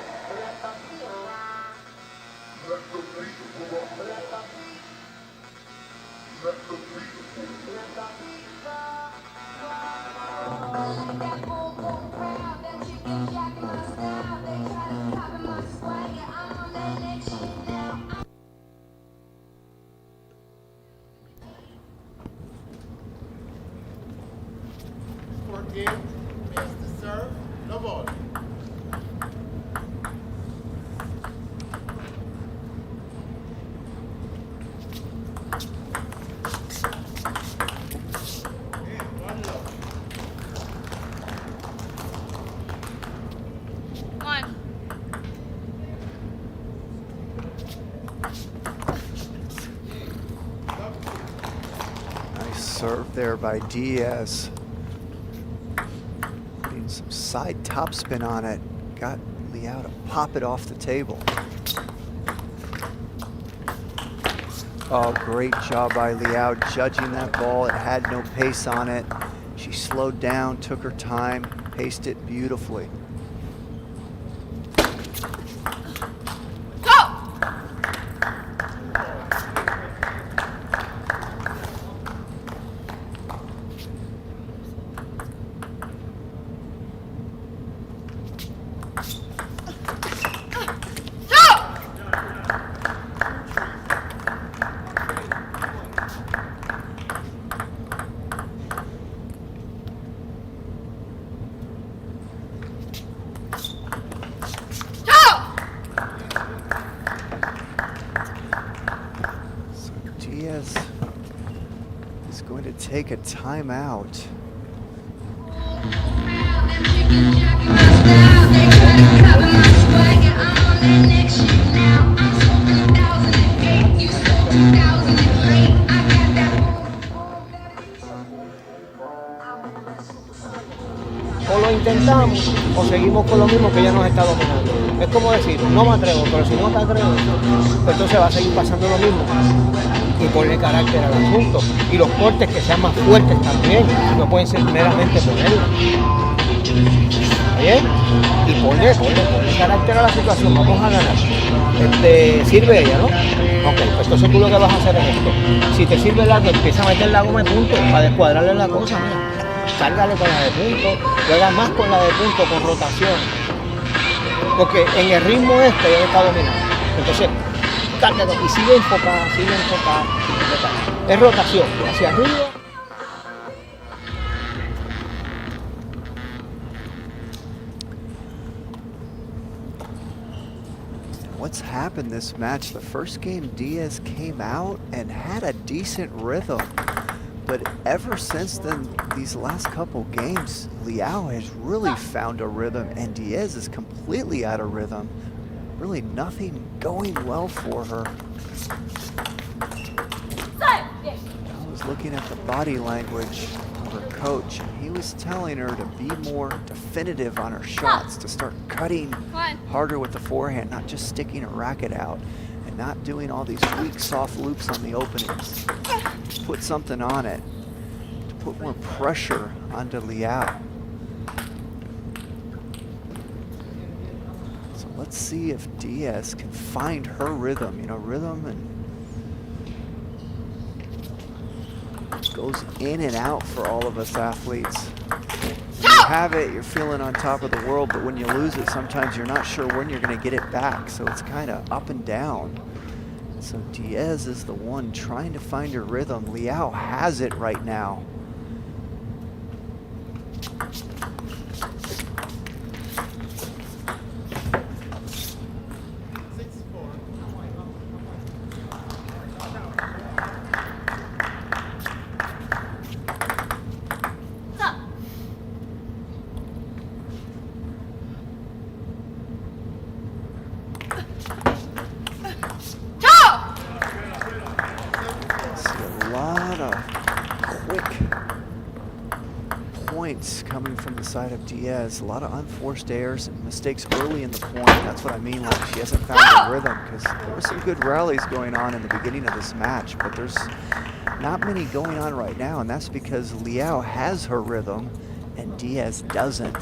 Serve there by Diaz. Putting some side topspin on it. Got Liao to pop it off the table. Oh, great job by Liao judging that ball. It had no pace on it. She slowed down, took her time, paced it beautifully. Diaz is going to take a timeout. O lo intentamos o seguimos con lo mismo que ya nos está dominando. Es como decir, no me atrevo, pero si no te atreves, pues entonces va a seguir pasando lo mismo. Y ponle carácter al asunto. Y los cortes que sean más fuertes también, no pueden ser meramente ponerlos. ¿Bien? Y ponle carácter a la situación, vamos a ganar. Sirve ella, ¿no? Ok, pues entonces tú lo que vas a hacer es esto. Si te sirve el largo, empieza a meter la goma de punto para descuadrarle la cosa, mira. Cárgale con la de punto, juega más con la de punto, con rotación. Porque en el ritmo ya está dominando. Entonces, cárgalo y sigue enfocada. Es rotación, hacia arriba. What's happened this match? The first game, Diaz came out and had a decent rhythm. But ever since then, these last couple games, Liao has really found a rhythm, and Diaz is completely out of rhythm. Really nothing going well for her. I was looking at the body language of her coach, and he was telling her to be more definitive on her shots, to start cutting harder with the forehand, not just sticking a racket out, and not doing all these weak, soft loops on the openings. Put something on it, to put more pressure onto Liao. So let's see if Diaz can find her rhythm, rhythm and goes in and out for all of us athletes. When you have it, you're feeling on top of the world, but when you lose it, sometimes you're not sure when you're going to get it back. So it's kind of up and down. So Diaz is the one trying to find her rhythm. Liao has it right now. See a lot of quick points coming from the side of Diaz. A lot of unforced errors and mistakes early in the point. That's what I mean, like she hasn't found a rhythm, because there were some good rallies going on in the beginning of this match, but there's not many going on right now, and that's because Liao has her rhythm and Diaz doesn't.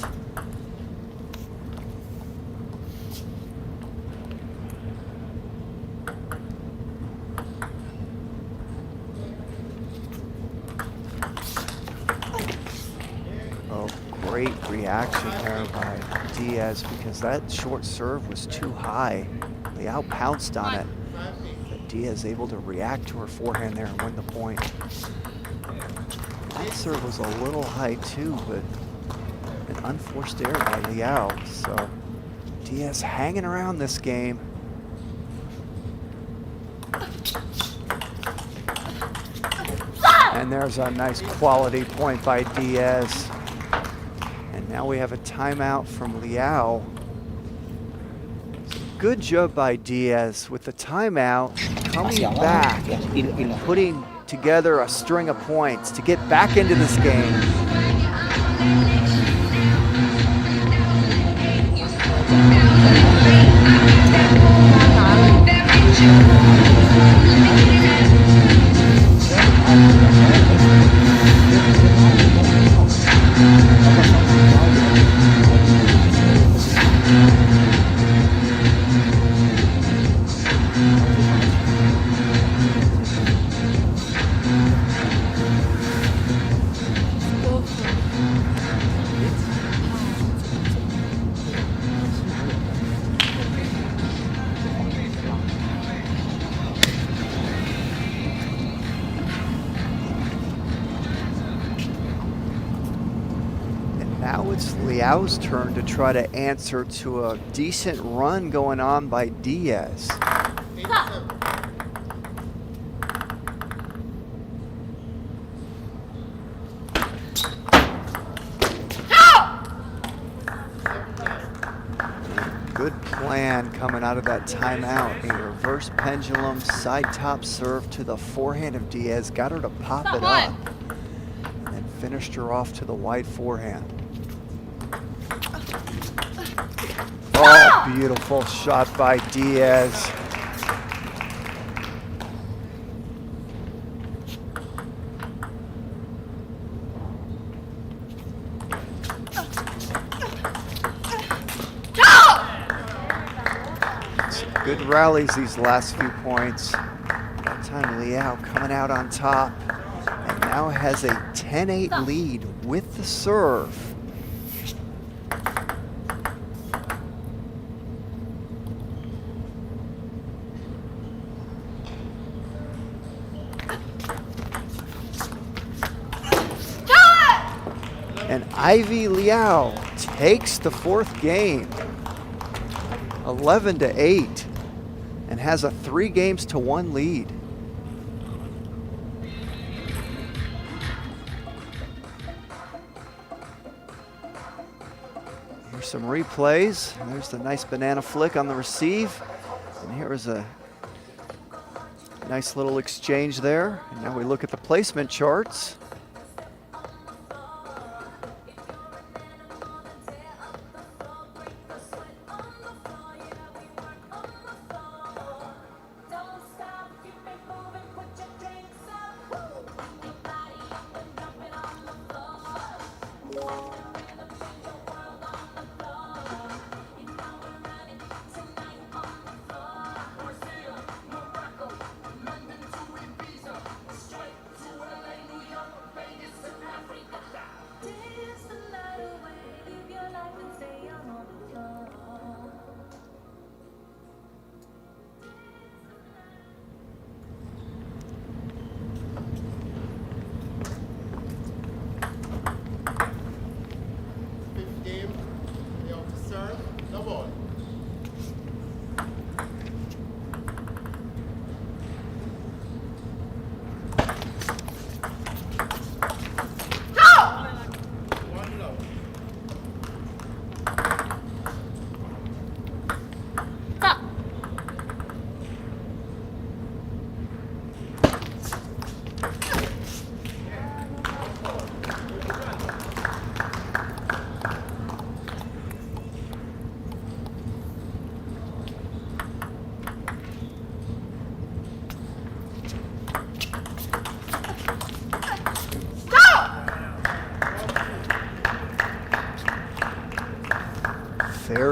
Great reaction there by Diaz, because that short serve was too high. Liao pounced on it, but Diaz able to react to her forehand there and win the point. That serve was a little high too, but an unforced error by Liao. So Diaz hanging around this game. And there's a nice quality point by Diaz. Now we have a timeout from Liao. Good job by Diaz with the timeout, coming back and putting together a string of points to get back into this game. Now it's Liao's turn to try to answer to a decent run going on by Diaz. Good plan coming out of that timeout. A reverse pendulum side top serve to the forehand of Diaz. Got her to pop it up and then finished her off to the wide forehand. Oh, beautiful shot by Diaz. Some good rallies these last few points. That time Liao coming out on top and now has a 10-8 lead with the serve. And Ivy Liao takes the fourth game, 11-8, and has a 3-1 lead. Here's some replays. There's the nice banana flick on the receive. And here is a nice little exchange there. And now we look at the placement charts.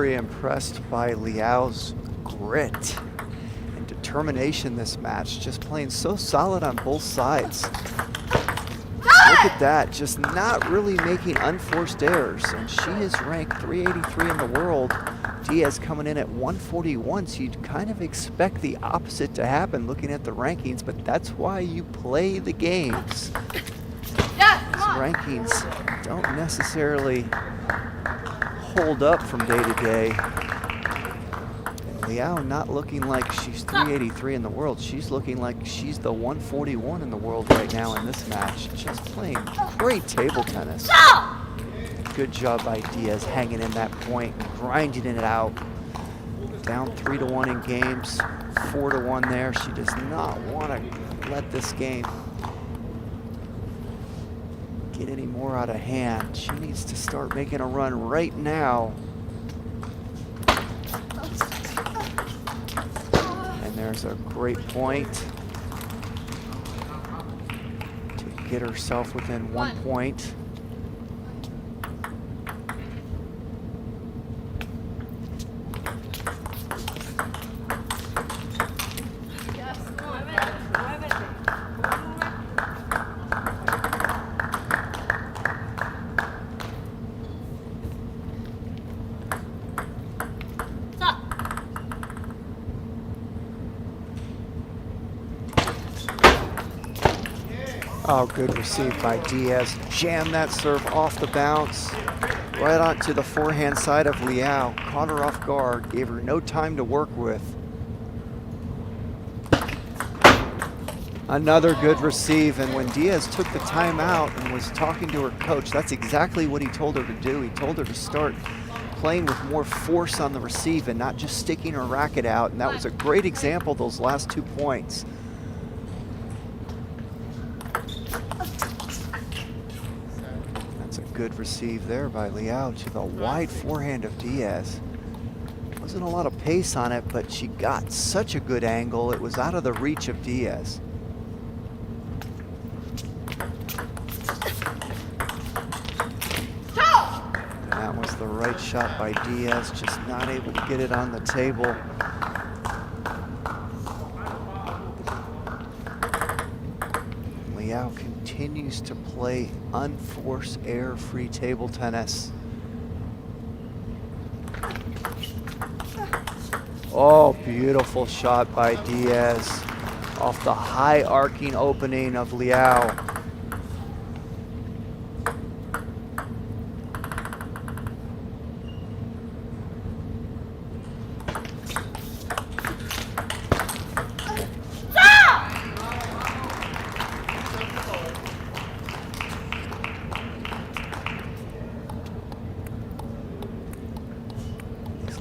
very impressed by Liao's grit and determination this match, just playing so solid on both sides. Look at that, just not really making unforced errors, and she is ranked 383 in the world. Diaz coming in at 141, so you'd kind of expect the opposite to happen looking at the rankings, but that's why you play the games. These rankings don't necessarily hold up from day to day. And Liao not looking like she's 383 in the world. She's looking like she's the 141 in the world right now in this match. Just playing great table tennis. Good job by Diaz hanging in that point, grinding it out. Down 3-1 in games, 4-1 there. She does not want to let this game get any more out of hand. She needs to start making a run right now. And there's a great point to get herself within 1 point. Oh, good receive by Diaz. Jammed that serve off the bounce, right onto the forehand side of Liao. Caught her off guard, gave her no time to work with. Another good receive, and when Diaz took the timeout and was talking to her coach, that's exactly what he told her to do. He told her to start playing with more force on the receive and not just sticking her racket out, and that was a great example, those last 2 points. Good receive there by Liao to the wide forehand of Diaz. Wasn't a lot of pace on it, but she got such a good angle. It was out of the reach of Diaz. And that was the right shot by Diaz, just not able to get it on the table. Liao continues to play unforced error-free table tennis. Oh, beautiful shot by Diaz off the high arcing opening of Liao.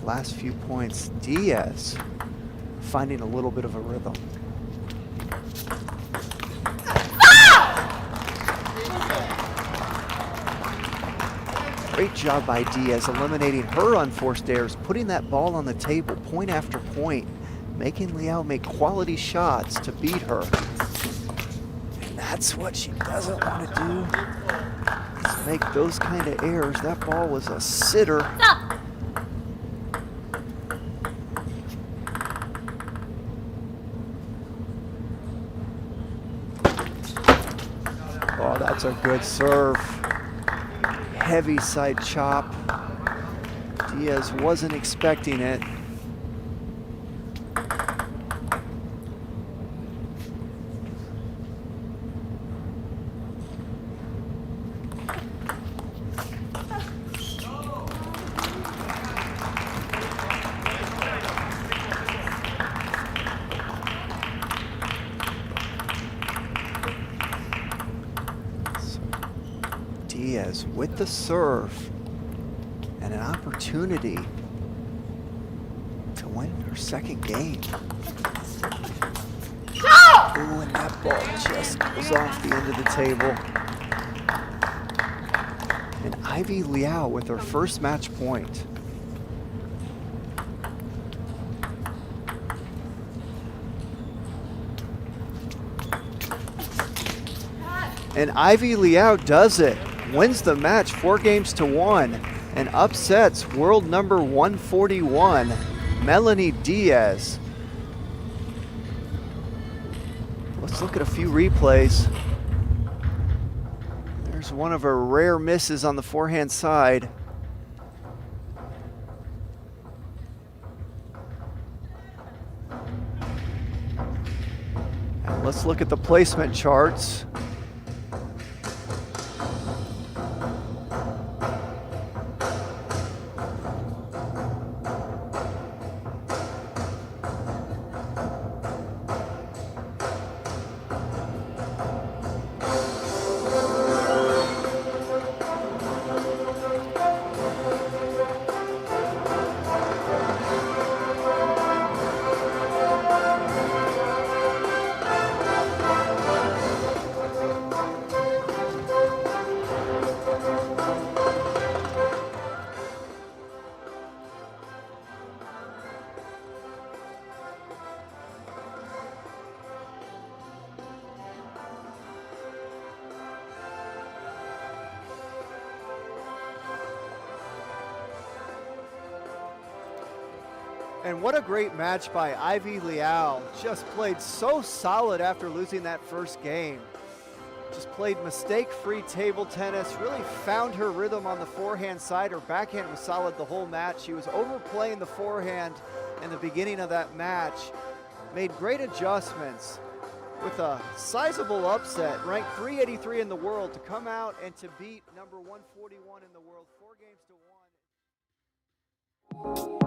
Last few points, Diaz finding a little bit of a rhythm. Great job by Diaz eliminating her unforced errors, putting that ball on the table point after point, making Liao make quality shots to beat her. And that's what she doesn't want to do, is make those kind of errors. That ball was a sitter. Oh, that's a good serve. Heavy side chop. Diaz wasn't expecting it. Diaz with the serve and an opportunity to win her second game. Ooh, and that ball just goes off the end of the table. And Ivy Liao with her first match point. And Ivy Liao does it. Wins the match 4-1. and upsets world number 141, Melanie Diaz. Let's look at a few replays. There's one of her rare misses on the forehand side. And let's look at the placement charts. And what a great match by Ivy Liao. Just played so solid after losing that first game. Just played mistake-free table tennis, really found her rhythm on the forehand side. Her backhand was solid the whole match. She was overplaying the forehand in the beginning of that match. Made great adjustments with a sizable upset, ranked 383 in the world, to come out and to beat number 141 in the world 4 games to 1.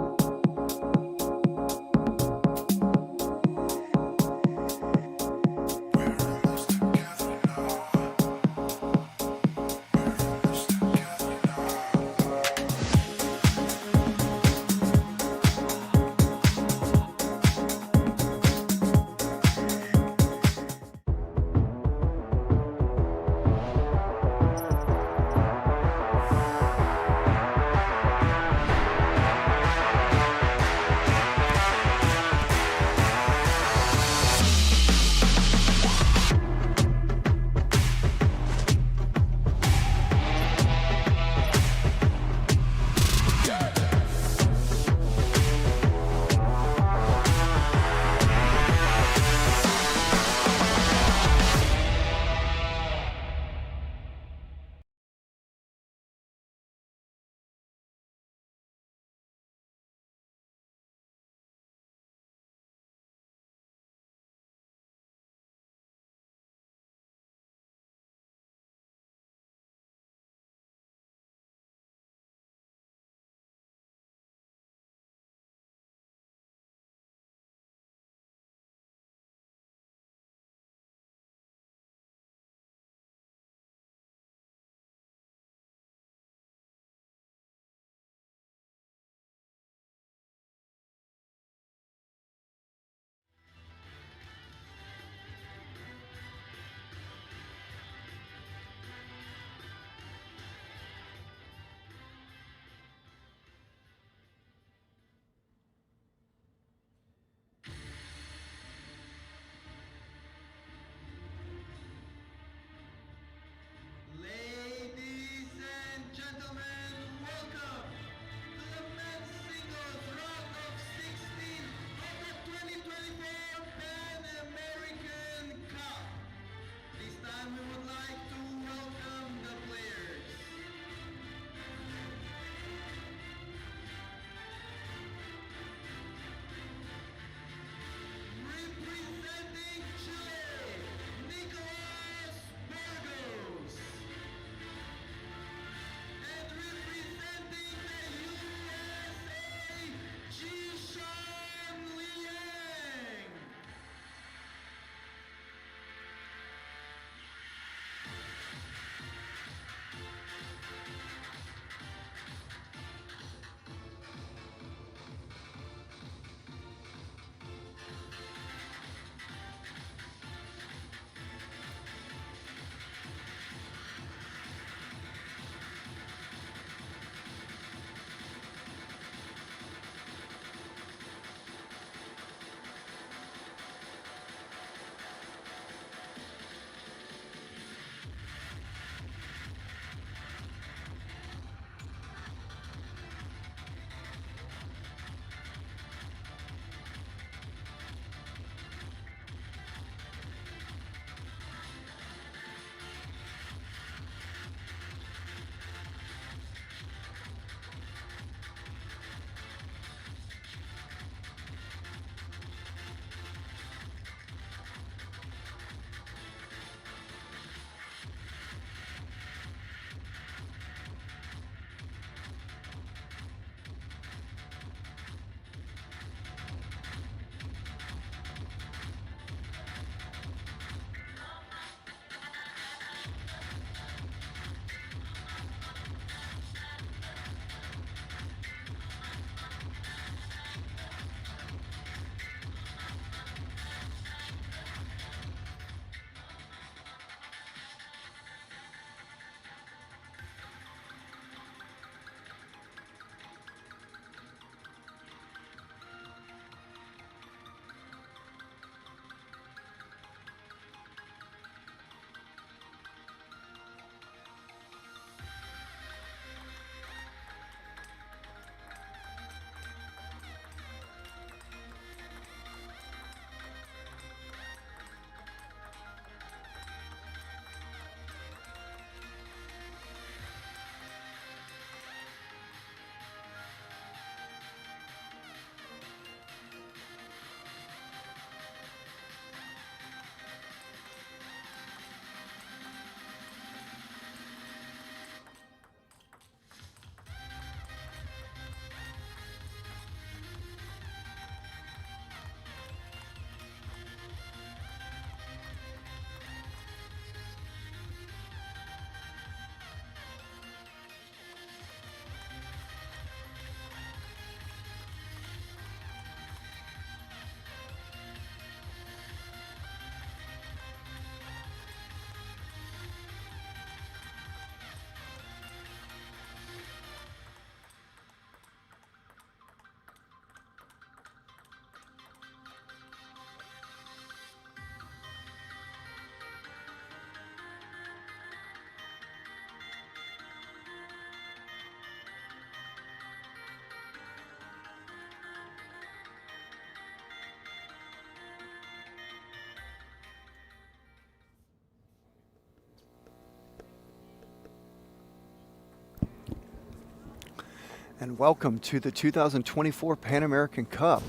And welcome to the 2024 Pan American Cup.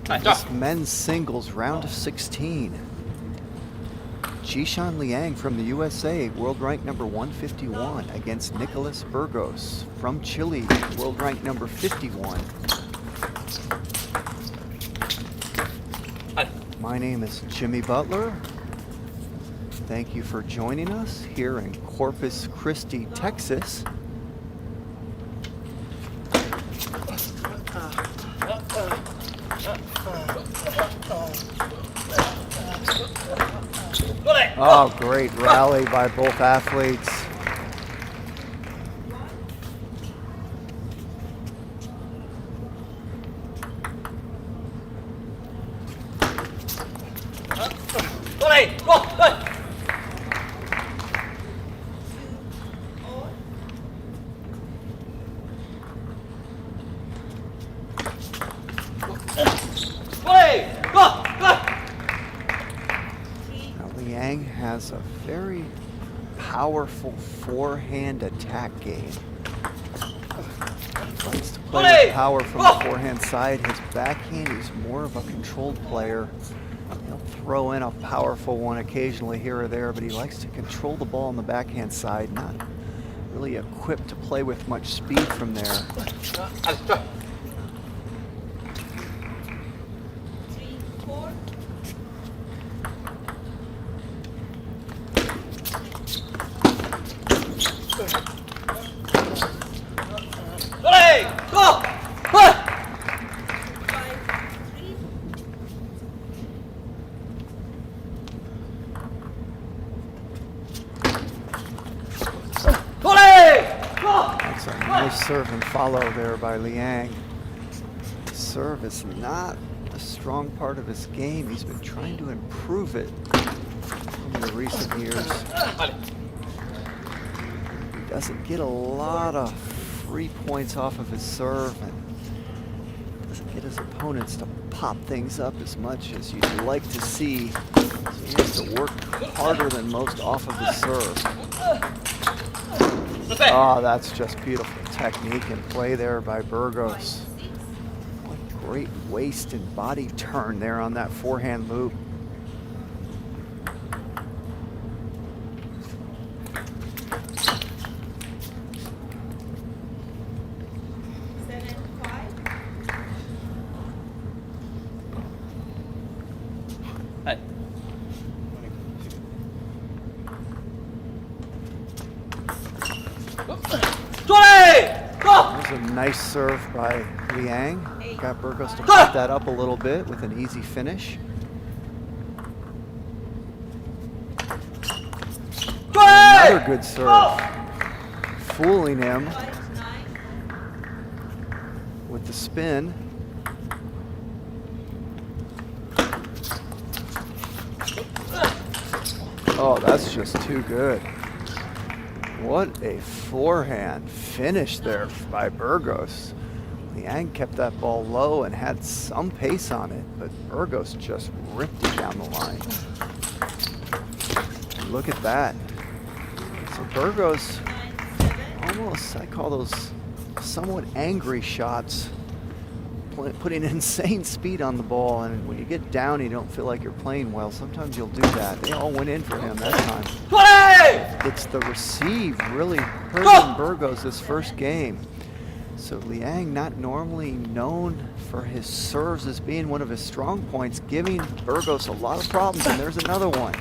This men's singles round of 16. Jishan Liang from the USA, world rank number 151, against Nicolas Burgos from Chile, world rank number 51. My name is Jimmy Butler. Thank you for joining us here in Corpus Christi, Texas. Oh, great rally by both athletes. Liang has a very powerful forehand attack game. Likes to play with power from the forehand side. His backhand is more of a controlled player. He'll throw in a powerful one occasionally here or there, but he likes to control the ball on the backhand side, not really equipped to play with much speed from there. That's a nice serve and follow there by Liang. Serve is not a strong part of his game. He's been trying to improve it in the recent years. He doesn't get a lot of free points off of his serve and doesn't get his opponents to pop things up as much as you'd like to see. So he has to work harder than most off of his serve. Oh, that's just beautiful technique and play there by Burgos. What great waist and body turn there on that forehand loop. There's a nice serve by Liang. Got Burgos to pop that up a little bit with an easy finish. Another good serve. Fooling him with the spin. Oh, that's just too good. What a forehand finish there by Burgos. Liang kept that ball low and had some pace on it, but Burgos just ripped it down the line. Look at that. So Burgos almost, I call those somewhat angry shots, putting insane speed on the ball, and when you get down you don't feel like you're playing well. Sometimes you'll do that. They all went in for him that time. It's the receive really hurting Burgos this first game. So Liang, not normally known for his serves as being one of his strong points, giving Burgos a lot of problems, and there's another one.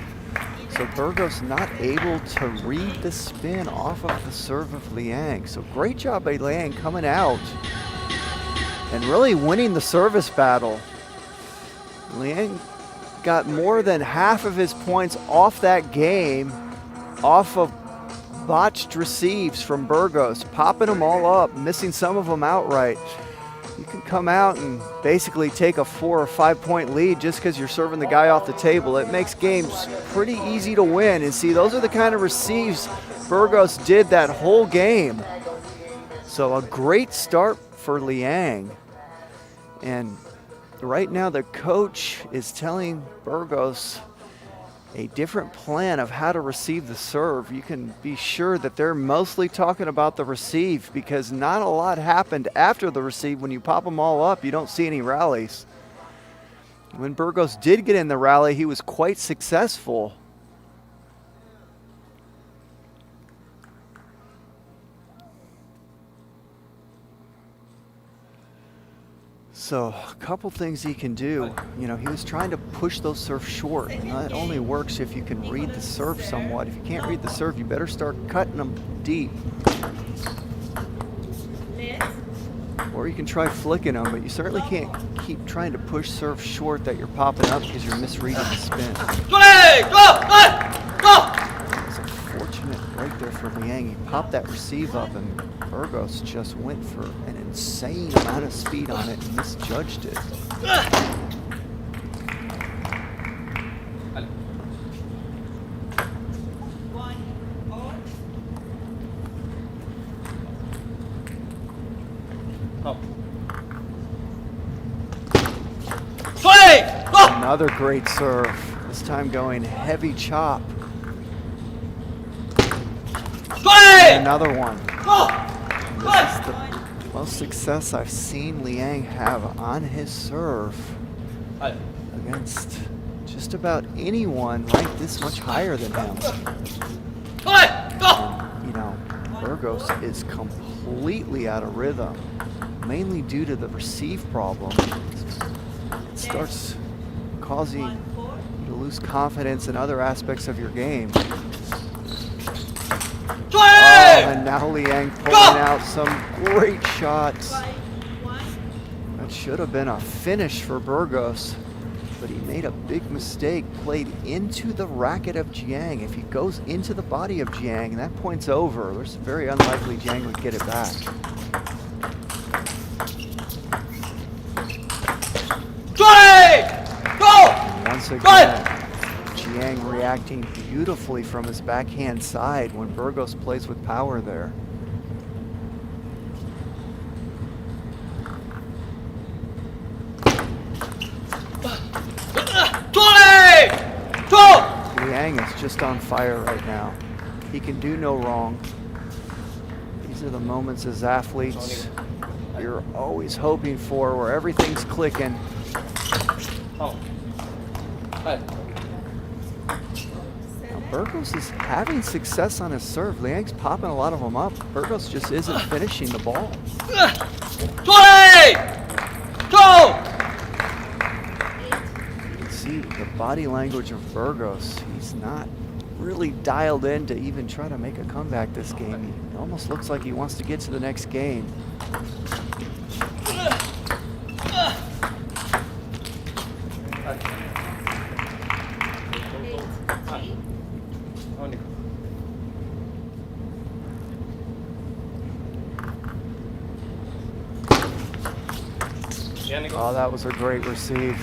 So Burgos not able to read the spin off of the serve of Liang. So great job by Liang coming out and really winning the service battle. Liang got more than half of his points off that game, off of botched receives from Burgos, popping them all up, missing some of them outright. You can come out and basically take a 4 or 5 point lead just because you're serving the guy off the table. It makes games pretty easy to win. And see, those are the kind of receives Burgos did that whole game. So a great start for Liang. And right now the coach is telling Burgos a different plan of how to receive the serve, you can be sure that they're mostly talking about the receive, because not a lot happened after the receive. When you pop them all up, you don't see any rallies. When Burgos did get in the rally, he was quite successful. So a couple things he can do. You know, he was trying to push those serves short, and that only works if you can read the serve somewhat. If you can't read the serve, you better start cutting them deep. Or you can try flicking them, but you certainly can't keep trying to push serve short that you're popping up because you're misreading the spin. It's unfortunate right there for Liang. He popped that receive up, and Burgos just went for an insane amount of speed on it and misjudged it. Another great serve, this time going heavy chop. And another one. This is the most success I've seen Liang have on his serve against just about anyone ranked this much higher than him. And, you know, Burgos is completely out of rhythm, mainly due to the receive problem. It starts causing you to lose confidence in other aspects of your game. Oh, and now Liang pulling out some great shots. That should have been a finish for Burgos, but he made a big mistake, played into the racket of Jiang. If he goes into the body of Jiang, that point's over. It's very unlikely Jiang would get it back. Once again, Jiang reacting beautifully from his backhand side when Burgos plays with power there. Liang is just on fire right now. He can do no wrong. These are the moments as athletes you're always hoping for, where everything's clicking. Now Burgos is having success on his serve. Liang's popping a lot of them up. Burgos just isn't finishing the ball. You can see the body language of Burgos. He's not really dialed in to even try to make a comeback this game. It almost looks like he wants to get to the next game. Oh, that was a great receive.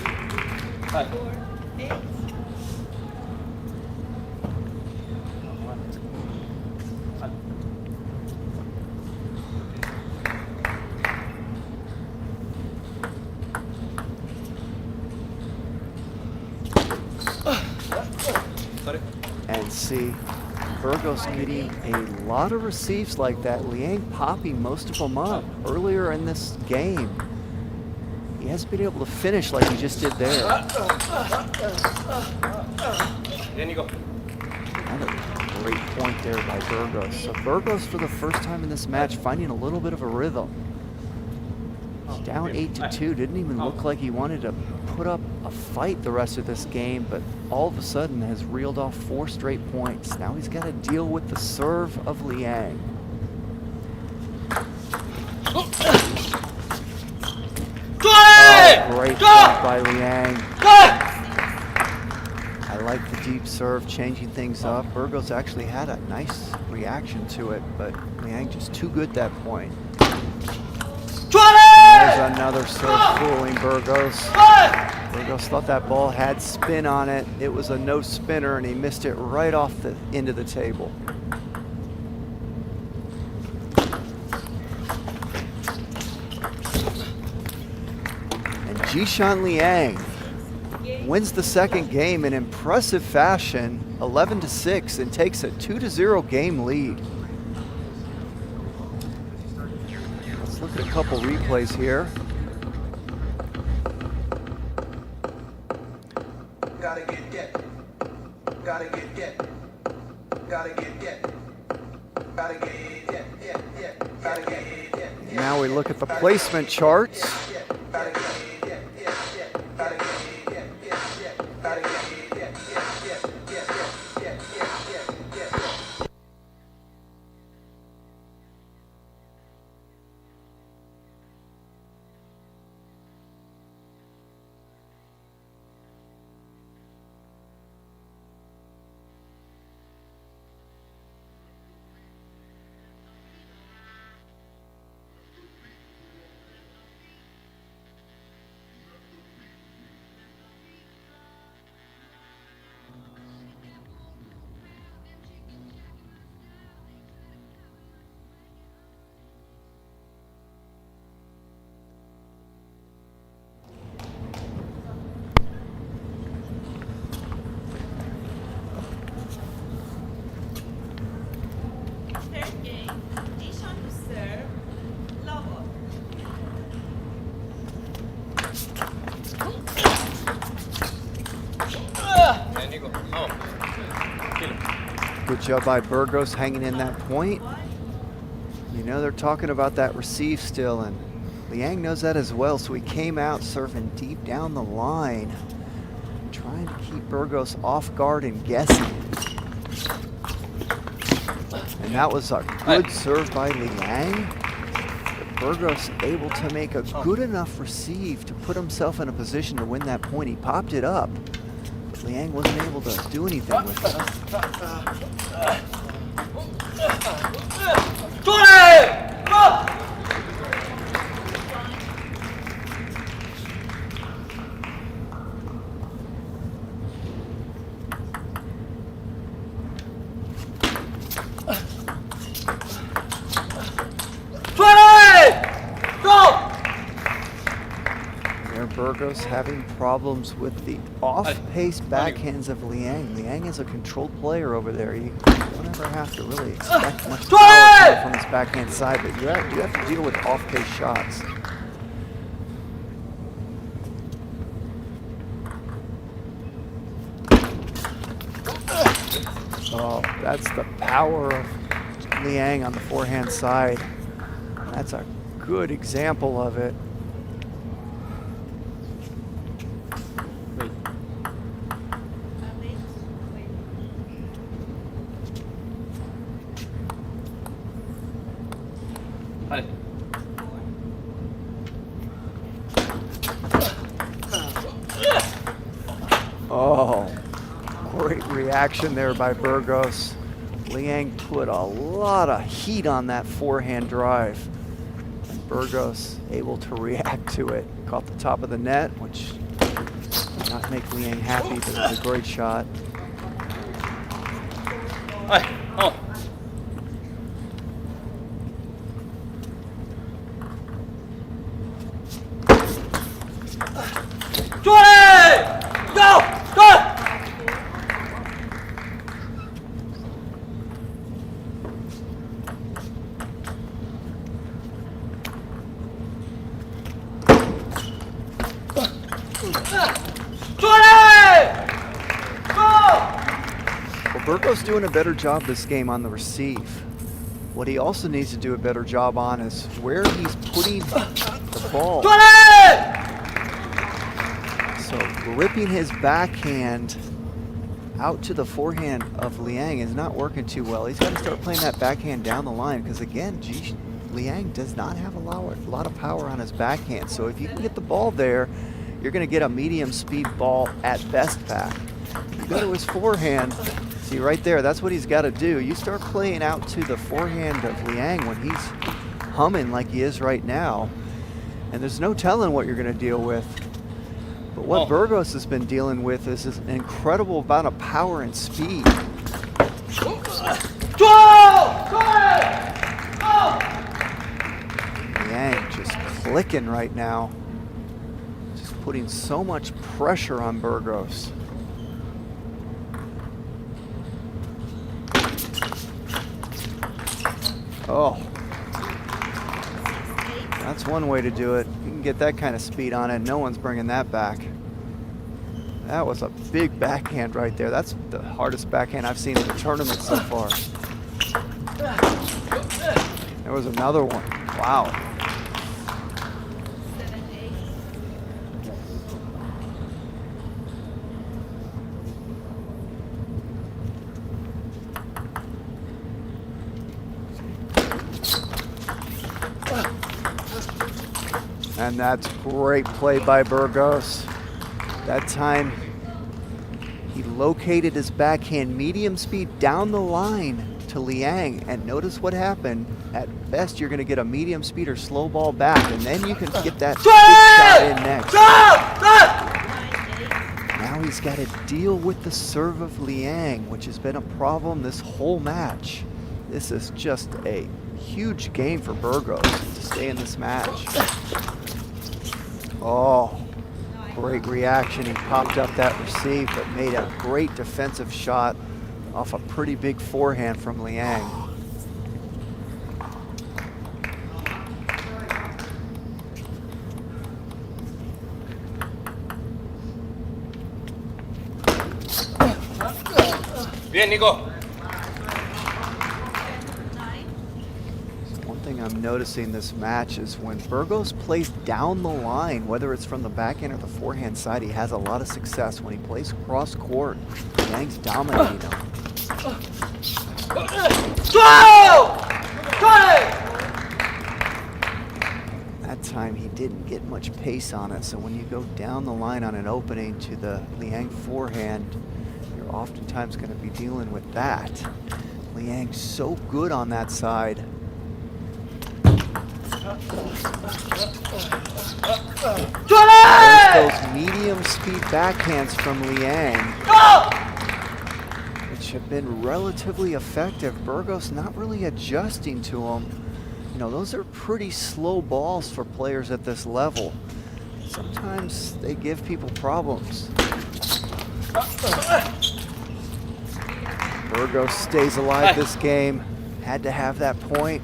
And see, Burgos getting a lot of receives like that. Liang popping most of them up earlier in this game. He hasn't been able to finish like he just did there. Another great point there by Burgos. So Burgos, for the first time in this match, finding a little bit of a rhythm. He's down 8-2. Didn't even look like he wanted to put up a fight the rest of this game, but all of a sudden has reeled off 4 straight points. Now he's got to deal with the serve of Liang. Oh, great shot by Liang. I like the deep serve, changing things up. Burgos actually had a nice reaction to it, but Liang just too good that point. There's another serve fooling Burgos. Burgos thought that ball had spin on it. It was a no spinner, and he missed it right off the end of the table. Jishan Liang wins the second game in impressive fashion, 11-6, and takes a 2-0 game lead. Let's look at a couple replays here. Gotta get get. Gotta get get. Gotta get get. Gotta get get. Gotta get get. Now we look at the placement charts. Gotta get. Third game, Dishon to serve, Lobo. Good job by Burgos hanging in that point. You know they're talking about that receive still, and Liang knows that as well, so he came out serving deep down the line, trying to keep Burgos off guard and guessing. And that was a good serve by Liang. Burgos able to make a good enough receive to put himself in a position to win that point. He popped it up. Liang wasn't able to do anything with it. There, Burgos having problems with the off-pace backhands of Liang. Liang is a controlled player over there. You don't ever have to really expect much power from his backhand side, but you have to deal with off-pace shots. Oh, that's the power of Liang on the forehand side. That's a good example of it. Oh, great reaction there by Burgos. Liang put a lot of heat on that forehand drive. And Burgos able to react to it. Caught the top of the net, which did not make Liang happy, but it was a great shot. Well, Burgos doing a better job this game on the receive. What he also needs to do a better job on is where he's putting the ball. So ripping his backhand out to the forehand of Liang is not working too well. He's got to start playing that backhand down the line because, again, Liang does not have a lot of power on his backhand. So if you can get the ball there, you're going to get a medium speed ball at best back. You go to his forehand, see right there, that's what he's got to do. You start playing out to the forehand of Liang when he's humming like he is right now, and there's no telling what you're going to deal with. But what Burgos has been dealing with is an incredible amount of power and speed. Liang just clicking right now. putting so much pressure on Burgos. Oh, that's one way to do it. You can get that kind of speed on it. No one's bringing that back. That was a big backhand right there. That's the hardest backhand I've seen in the tournament so far. There was another one. Wow. And that's great play by Burgos. That time, he located his backhand medium speed down the line to Liang. And notice what happened. At best, you're going to get a medium speed or slow ball back, and then you can get that big shot in next. Now he's got to deal with the serve of Liang, which has been a problem this whole match. This is just a huge game for Burgos to stay in this match. Oh, great reaction. He popped up that receive, but made a great defensive shot off a pretty big forehand from Liang. Bien, Nico. One thing I'm noticing this match is when Burgos plays down the line, whether it's from the backhand or the forehand side, he has a lot of success. When he plays cross court, Liang's dominating him. That time he didn't get much pace on it, so when you go down the line on an opening to the Liang forehand, you're oftentimes going to be dealing with that. Liang's so good on that side. There's those medium speed backhands from Liang, which have been relatively effective. Burgos not really adjusting to them. You know, those are pretty slow balls for players at this level. Sometimes they give people problems. Burgos stays alive this game. Had to have that point.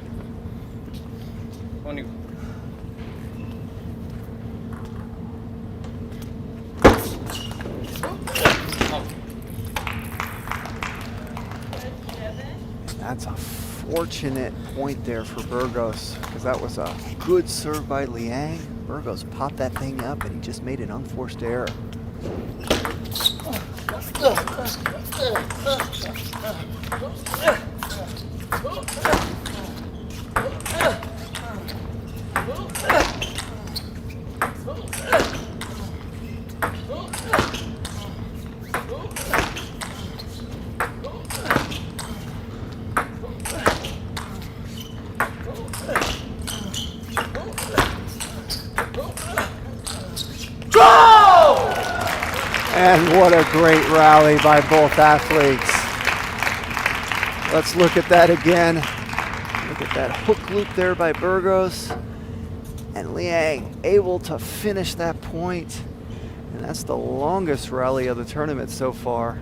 That's a fortunate point there for Burgos, because that was a good serve by Liang. Burgos popped that thing up and he just made an unforced error. And what a great rally by both athletes. Let's look at that again. Look at that hook loop there by Burgos. And Liang able to finish that point. And that's the longest rally of the tournament so far.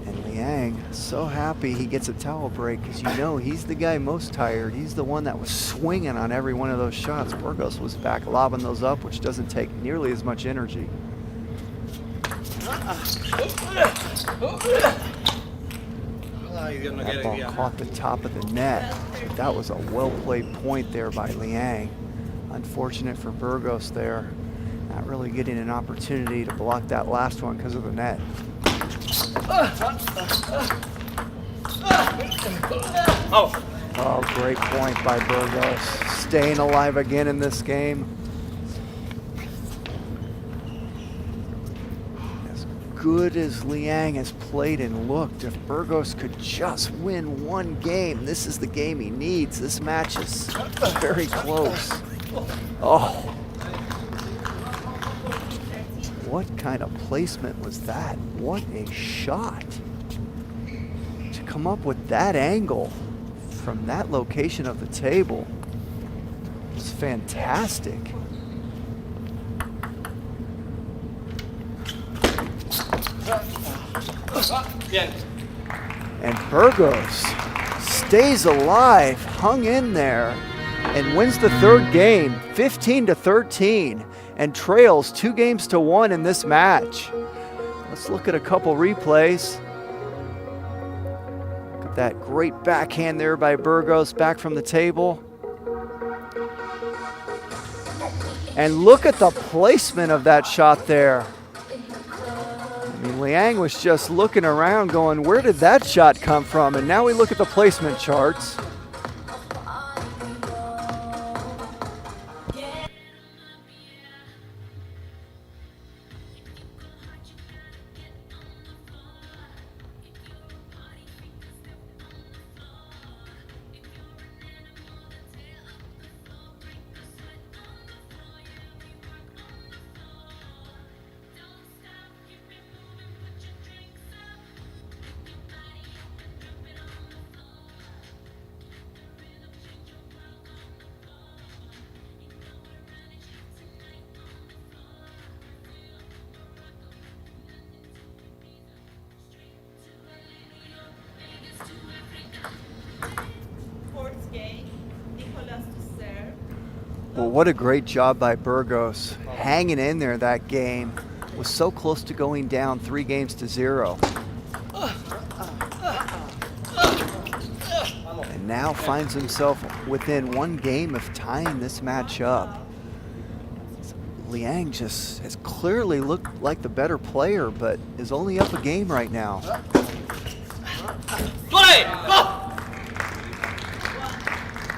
And Liang, so happy he gets a towel break, because you know he's the guy most tired. He's the one that was swinging on every one of those shots. Burgos was back lobbing those up, which doesn't take nearly as much energy. That ball caught the top of the net. That was a well-played point there by Liang. Unfortunate for Burgos there. Not really getting an opportunity to block that last one because of the net. Oh, great point by Burgos. Staying alive again in this game. As good as Liang has played and looked, if Burgos could just win one game, this is the game he needs. This match is very close. Oh. What kind of placement was that? What a shot. To come up with that angle from that location of the table was fantastic. And Burgos stays alive, hung in there, and wins the third game, 15-13, and trails 2-1 in this match. Let's look at a couple replays. Look at that great backhand there by Burgos, back from the table. And look at the placement of that shot there. I mean, Liang was just looking around going, where did that shot come from? And now we look at the placement charts. Well, what a great job by Burgos, hanging in there that game. Was so close to going down 3-0. And now finds himself within 1 game of tying this match up. Liang just has clearly looked like the better player, but is only up a game right now.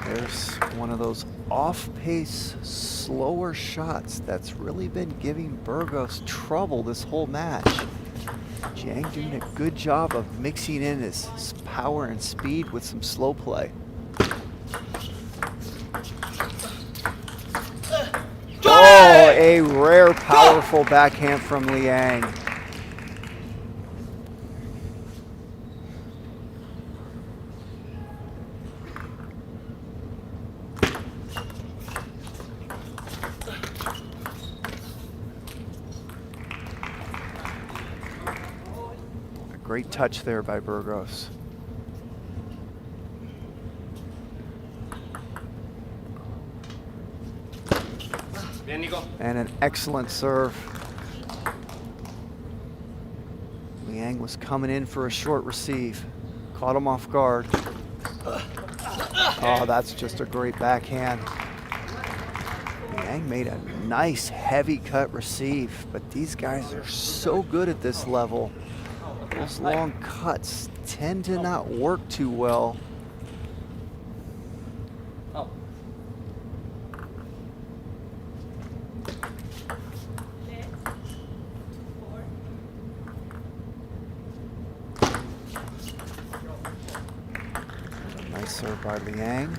There's one of those off-pace, slower shots that's really been giving Burgos trouble this whole match. Jiang doing a good job of mixing in his power and speed with some slow play. Oh, a rare, powerful backhand from Liang. Great touch there by Burgos. And an excellent serve. Liang was coming in for a short receive. Caught him off guard. Oh, that's just a great backhand. Liang made a nice heavy cut receive, but these guys are so good at this level. Those long cuts tend to not work too well. Nice serve by Liang.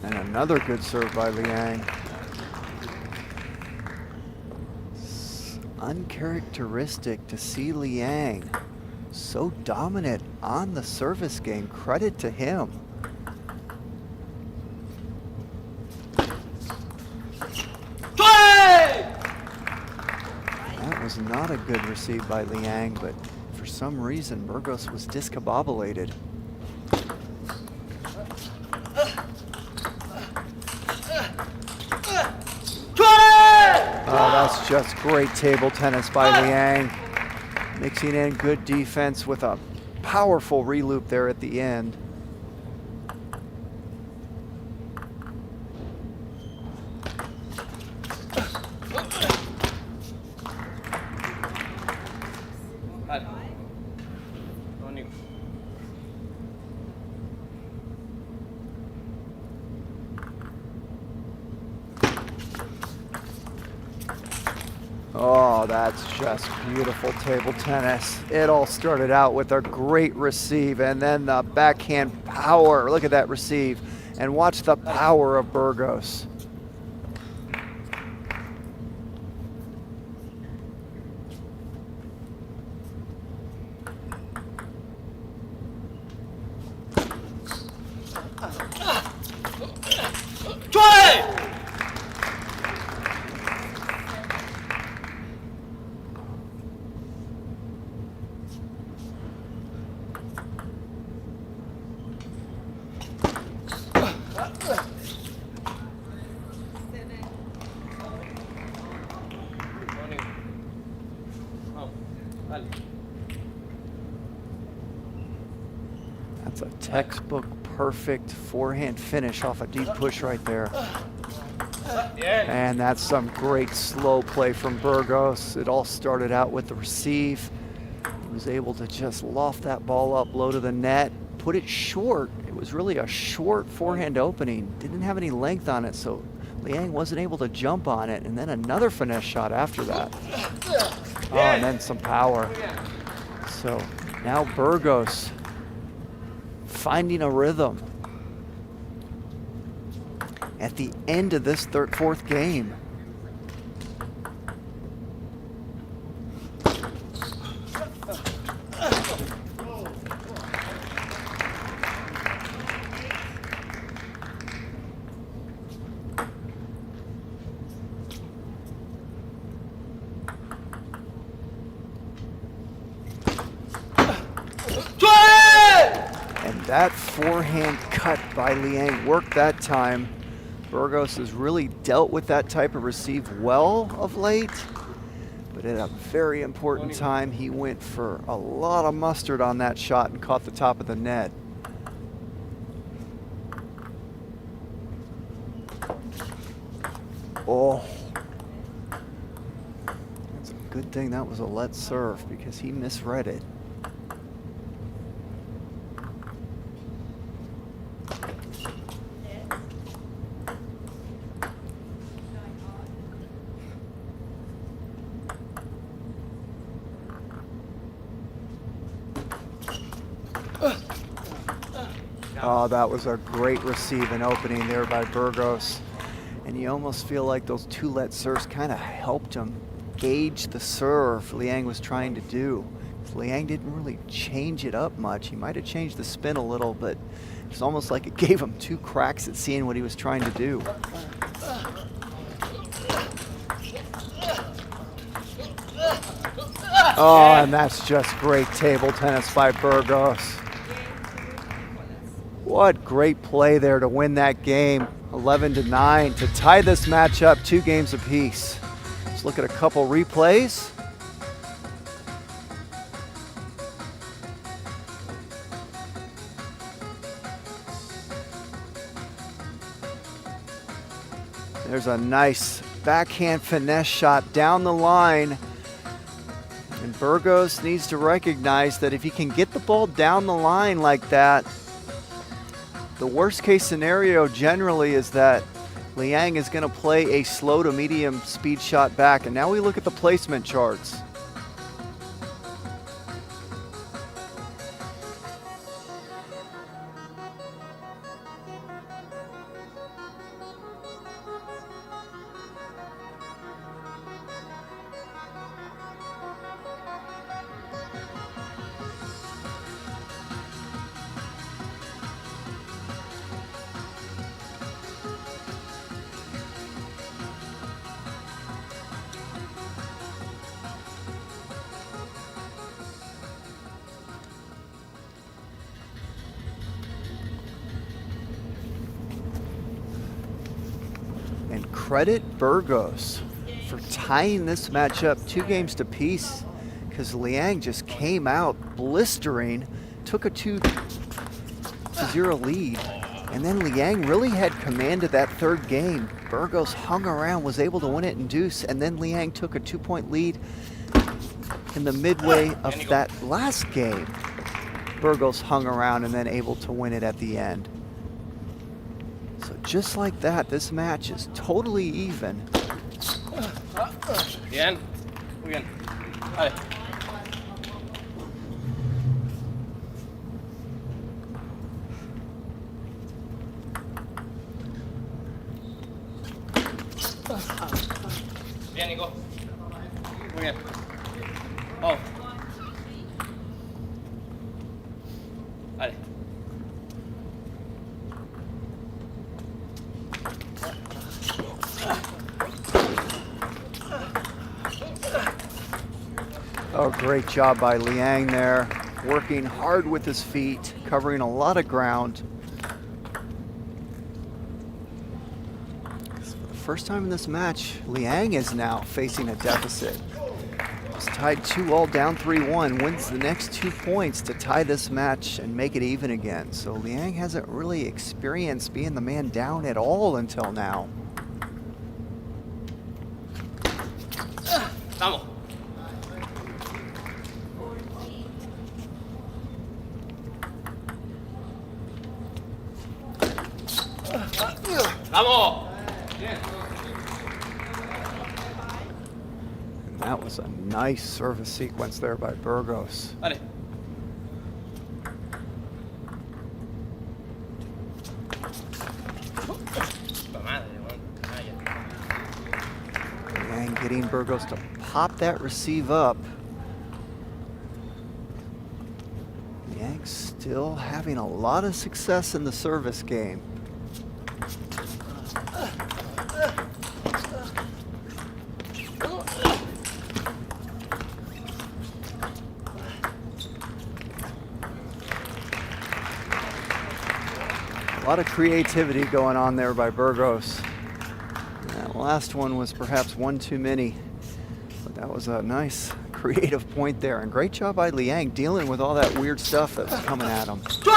And another good serve by Liang. It's uncharacteristic to see Liang so dominant on the service game. Credit to him. That was not a good receive by Liang, but for some reason Burgos was discombobulated. Oh, that's just great table tennis by Liang. Mixing in good defense with a powerful reloop there at the end. Oh, that's just beautiful table tennis. It all started out with a great receive and then the backhand power. Look at that receive and watch the power of Burgos. That's a textbook perfect forehand finish off a deep push right there. And that's some great slow play from Burgos. It all started out with the receive. He was able to just loft that ball up low to the net, put it short. It was really a short forehand opening. Didn't have any length on it, so Liang wasn't able to jump on it. And then another finesse shot after that. Oh, and then some power. So now Burgos finding a rhythm at the end of this fourth game. And that forehand cut by Liang worked that time. Burgos has really dealt with that type of receive well of late, but at a very important time, he went for a lot of mustard on that shot and caught the top of the net. Oh, that's a good thing that was a let serve because he misread it. Oh, that was a great receive and opening there by Burgos. And you almost feel like those two let serves kind of helped him gauge the serve Liang was trying to do. Liang didn't really change it up much. He might have changed the spin a little, but it's almost like it gave him two cracks at seeing what he was trying to do. Oh, and that's just great table tennis by Burgos. What great play there to win that game, 11-9, to tie this match up 2 games apiece. Let's look at a couple replays. There's a nice backhand finesse shot down the line. And Burgos needs to recognize that if he can get the ball down the line like that, the worst case scenario generally is that Liang is going to play a slow to medium speed shot back. And now we look at the placement charts. And credit Burgos for tying this matchup 2 games to piece, because Liang just came out blistering, took a 2-0 lead, and then Liang really had command of that third game. Burgos hung around, was able to win it in deuce, and then Liang took a 2-point lead in the midway of that last game. Burgos hung around and then able to win it at the end. So just like that, this match is totally even. Bien. Muy bien. Vale. Bien, Nico. Muy bien. Oh. Vale. Oh, great job by Liang there. Working hard with his feet, covering a lot of ground. For the first time in this match, Liang is now facing a deficit. tied 2-all, down 3-1, wins the next 2 points to tie this match and make it even again. So Liang hasn't really experienced being the man down at all until now. Vamos. Vamos. And that was a nice service sequence there by Burgos. Vale. Liang getting Burgos to pop that receive up. Liang still having a lot of success in the service game. A lot of creativity going on there by Burgos. That last one was perhaps one too many, but that was a nice creative point there. And great job by Liang dealing with all that weird stuff that was coming at him. Go!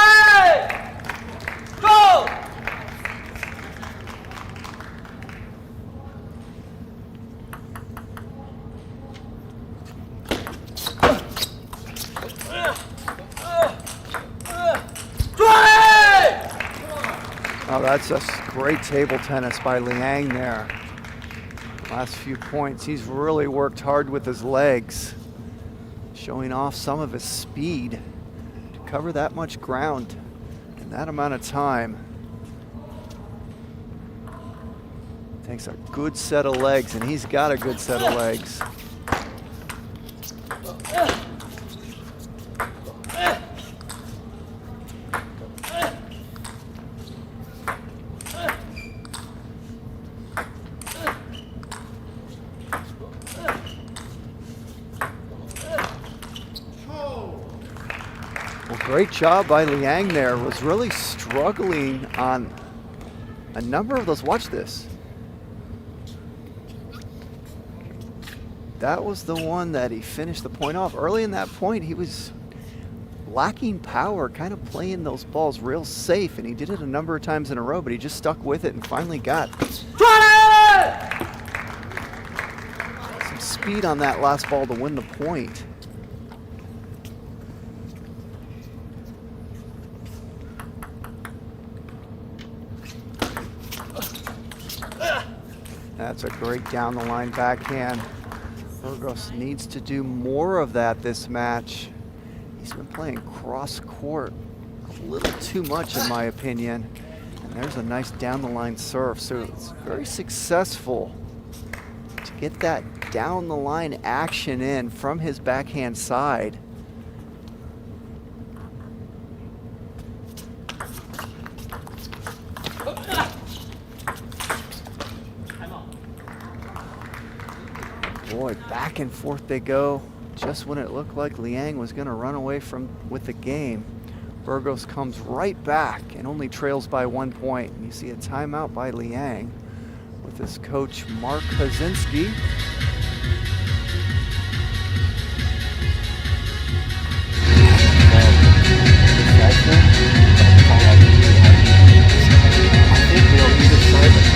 Oh, that's just great table tennis by Liang there. Last few points, he's really worked hard with his legs, showing off some of his speed to cover that much ground in that amount of time. Takes a good set of legs, and he's got a good set of legs. Great job by Liang there. Was really struggling on a number of those. Watch this. That was the one that he finished the point off. Early in that point, he was lacking power, kind of playing those balls real safe, and he did it a number of times in a row, but he just stuck with it and finally got some speed on that last ball to win the point. That's a great down the line backhand. Burgos needs to do more of that this match. He's been playing cross court a little too much in my opinion. And there's a nice down the line serve. So it's very successful to get that down the line action in from his backhand side. Boy, back and forth they go. Just when it looked like Liang was going to run away with the game, Burgos comes right back and only trails by 1 point. And you see a timeout by Liang with his coach Mark Hazinski.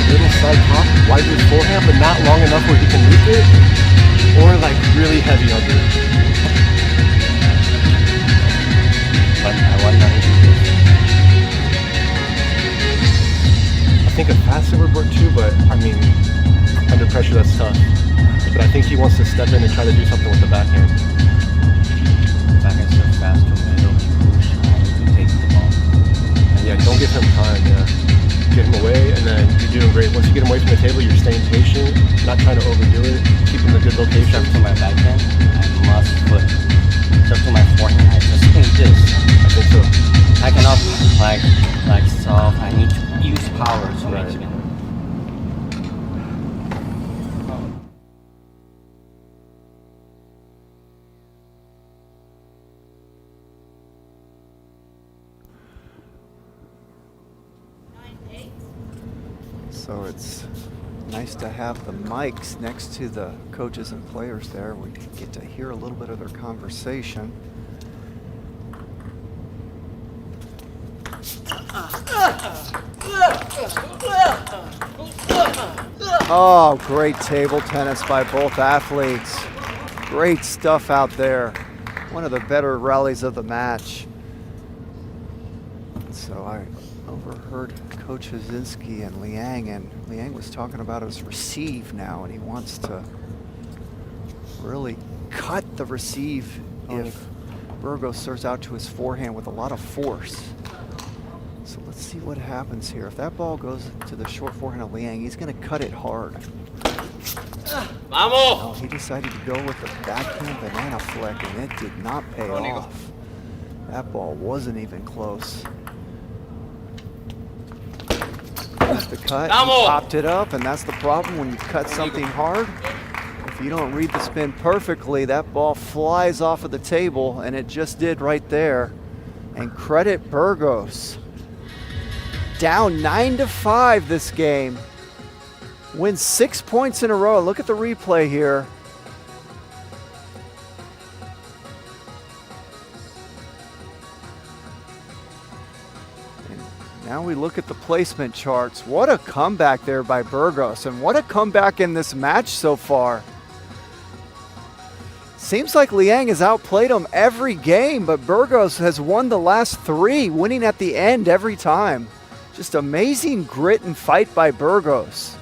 Little side top, wide with forehand, but not long enough where he can loop it, or like really heavy under it. I think a fast server work too, but I mean, under pressure that's tough. But I think he wants to step in and try to do something with the backhand. Backhand serve fast to middle, push, to take the ball. And yeah, don't give him time, yeah. Get him away, and then you're doing great. Once you get him away from the table, you're staying patient, not trying to overdo it, keep him in a good location. Serve to my backhand, I must put. Serve to my forehand, I just think this. I think so. I cannot like soft. I need to use power to make it. So it's Nice to have the mics next to the coaches and players there. We get to hear a little bit of their conversation. Oh, great table tennis by both athletes. Great stuff out there. One of the better rallies of the match. So I overheard Coach Hazinski and Liang, and Liang was talking about his receive now, and he wants to really cut the receive if Burgos starts out to his forehand with a lot of force. So let's see what happens here. If that ball goes to the short forehand of Liang, he's going to cut it hard. Oh, he decided to go with the backhand banana flick, and it did not pay off. That ball wasn't even close. That's the cut. He popped it up, and that's the problem when you cut something hard. If you don't read the spin perfectly, that ball flies off of the table, and it just did right there. And credit Burgos. Down 9-5 this game. Wins 6 points in a row. Look at the replay here. And now we look at the placement charts. What a comeback there by Burgos, and what a comeback in this match so far. Seems like Liang has outplayed him every game, but Burgos has won the last 3, winning at the end every time. Just amazing grit and fight by Burgos.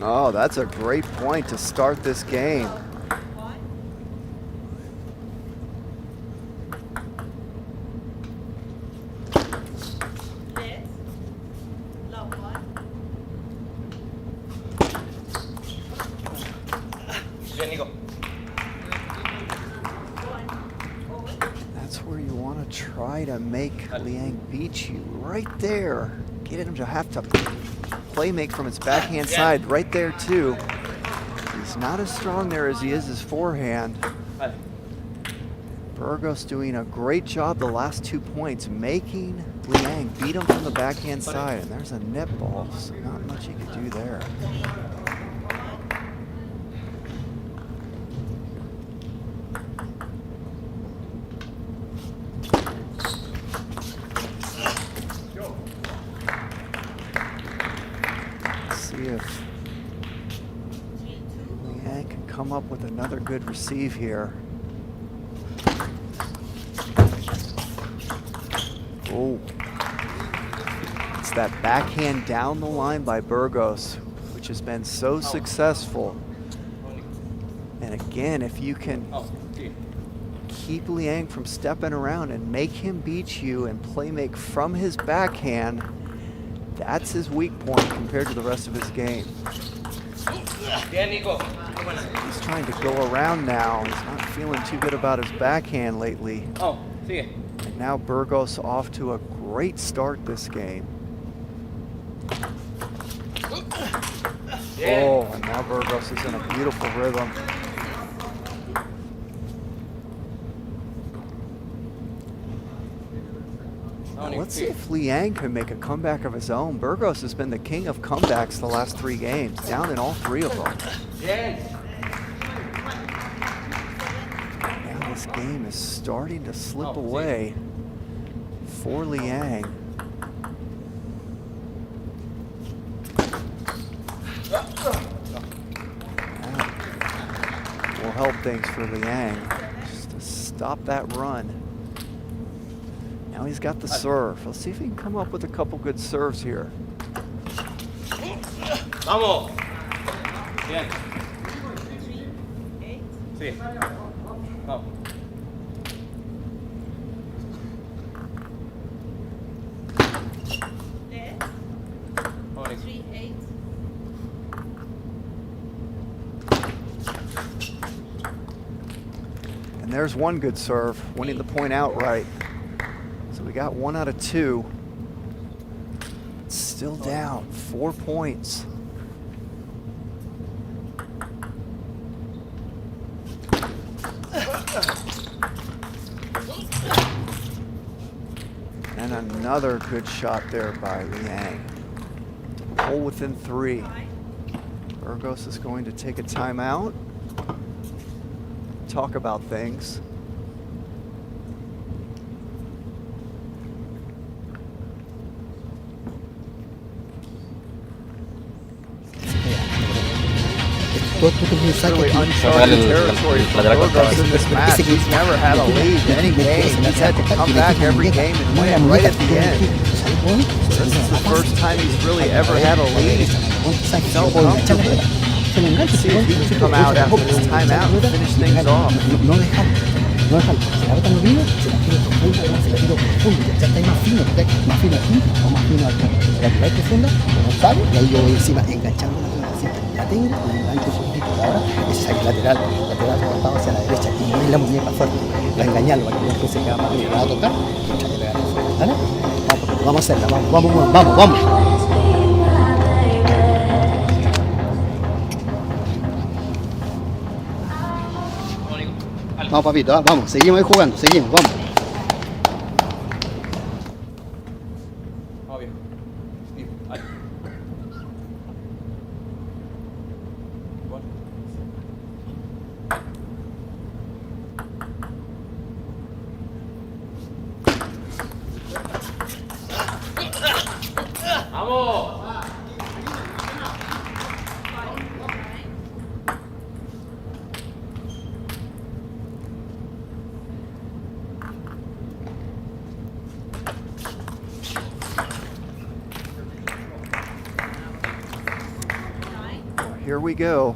Oh, that's a great point to start this game. That's where you want to try to make Liang beat you, right there. Get him to have to play make from his backhand side right there too. He's not as strong there as he is his forehand. Burgos doing a great job the last 2 points, making Liang beat him from the backhand side. And there's a net ball, so not much he could do there. If Liang can come up with another good receive here. Oh, it's that backhand down the line by Burgos, which has been so successful. And again, if you can keep Liang from stepping around and make him beat you and play make from his backhand, that's his weak point compared to the rest of his game. He's trying to go around now. He's not feeling too good about his backhand lately. And now Burgos off to a great start this game. Oh, and now Burgos is in a beautiful rhythm. Let's see if Liang can make a comeback of his own. Burgos has been the king of comebacks the last 3 games, down in all 3 of them. Now this game is starting to slip away for Liang. That will help things for Liang. Just a stop that run. Now he's got the serve. Let's see if he can come up with a couple good serves here. Vamos. Bien. Sí. Vamos. And there's one good serve, winning the point outright. So we got 1 out of 2. Still down 4 points. And another good shot there by Liang. Pull within 3. Burgos is going to take a timeout. Talk about things. Really uncharted territory for Burgos in this match. He's never had a lead in any game. He's had to come back every game and win right at the end. So this is the first time he's really ever had a lead. Felt comfortable. Let's see if he can come out after this timeout and finish things off. No dejarlo, se la bota en arriba, se la tiro profunda, no se la tiro profundo, ya está ahí más fino aquí o más fino acá. La que va profunda, como sabe, y ahí yo voy encima enganchando la técnica, la engancho un poquito. Ahora es saque lateral cortado hacia la derecha, y no es la muñeca fuerte, la engañarlo para que después se queda más bien, la va a tocar, y echarle a pegar fuerte, ¿vale? Vamos a hacerla, vamos. Vamos, papito, vamos, seguimos ahí jugando, vamos. Vamos bien. Ahí. Vamos. Here we go.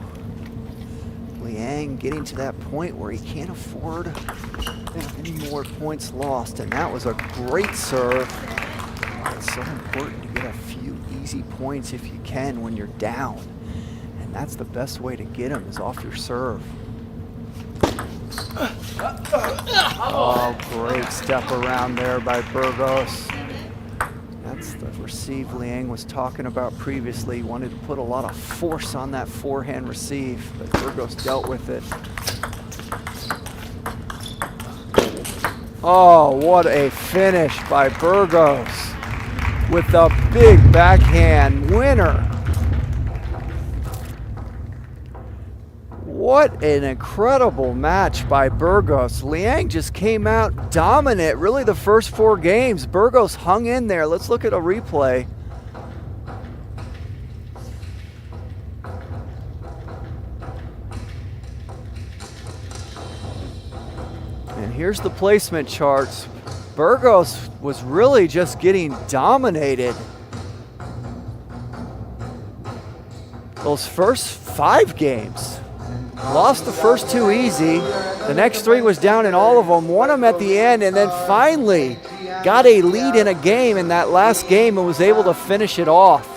Liang getting to that point where he can't afford any more points lost, and that was a great serve. It's so important to get a few easy points if you can when you're down, and that's the best way to get them is off your serve. Oh, great step around there by Burgos. That's the receive Liang was talking about previously. He wanted to put a lot of force on that forehand receive, but Burgos dealt with it. Oh, what a finish by Burgos with a big backhand winner. What an incredible match by Burgos. Liang just came out dominant, really the first 4 games. Burgos hung in there. Let's look at a replay. And here's the placement charts. Burgos was really just getting dominated. Those first 5 games. Lost the first 2 easy. The next 3 was down in all of them. Won them at the end, and then finally got a lead in a game in that last game and was able to finish it off.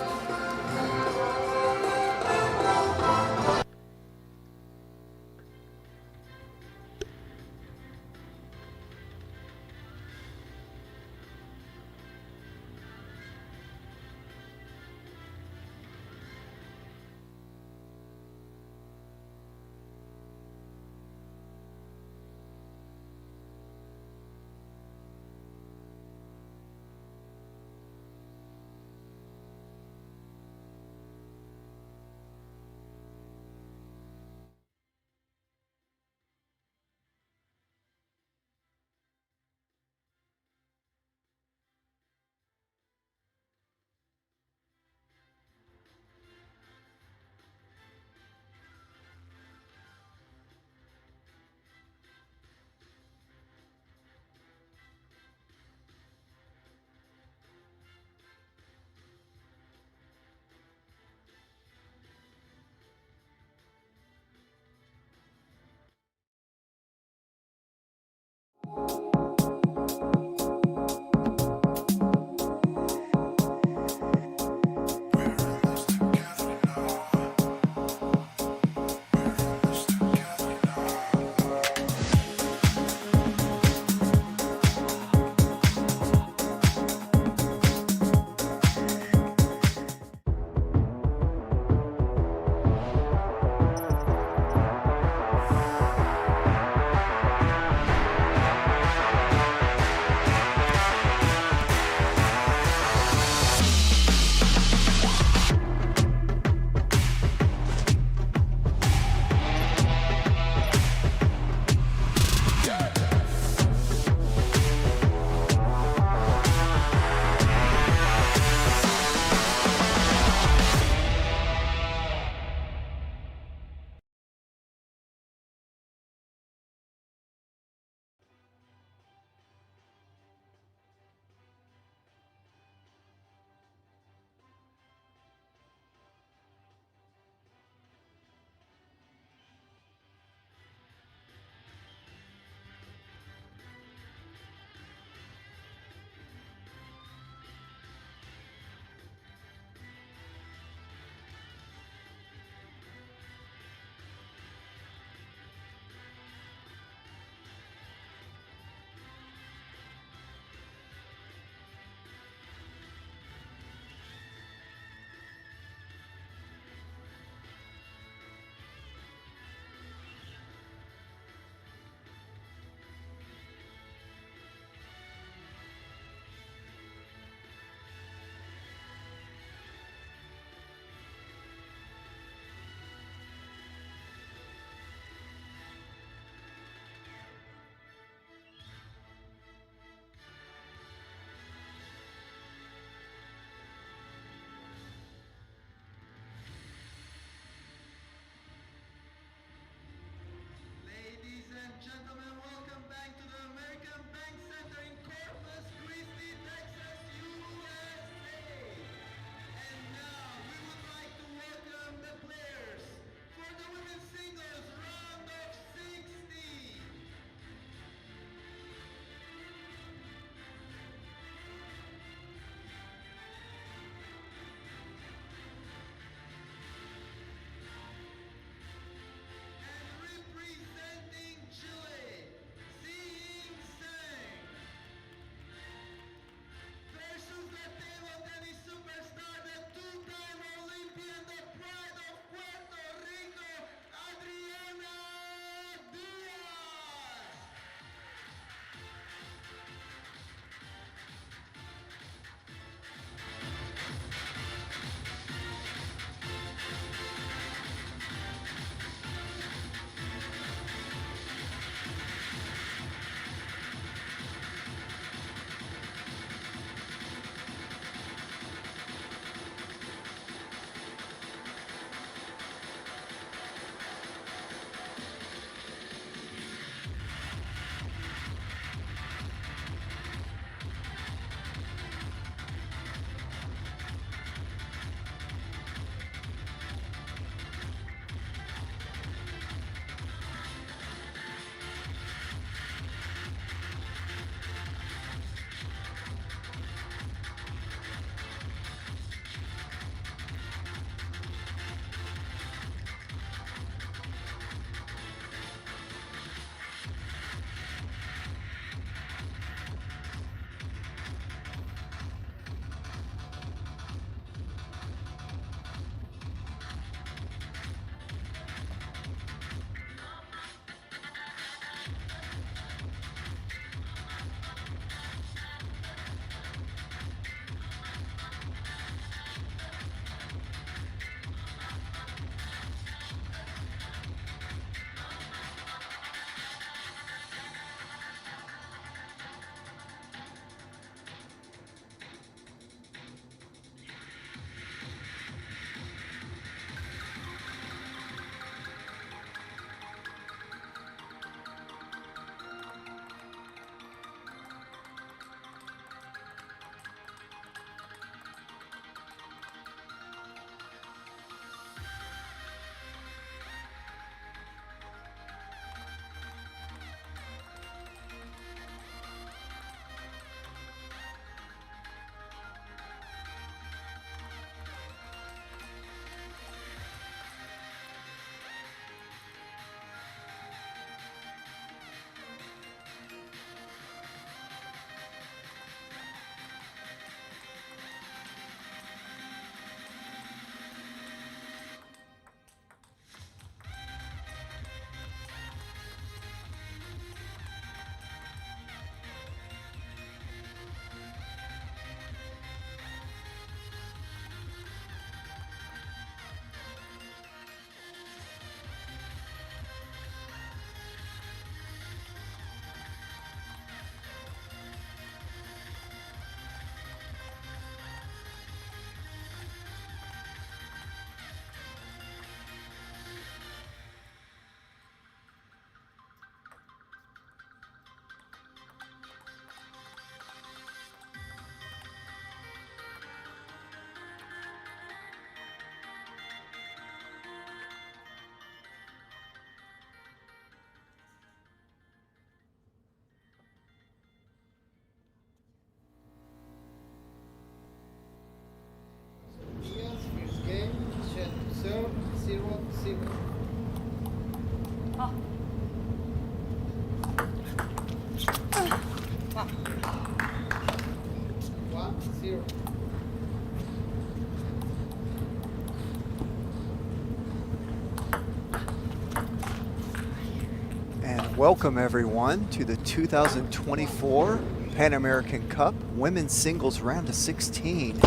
Welcome everyone to the 2024 Pan American Cup Women's Singles Round of 16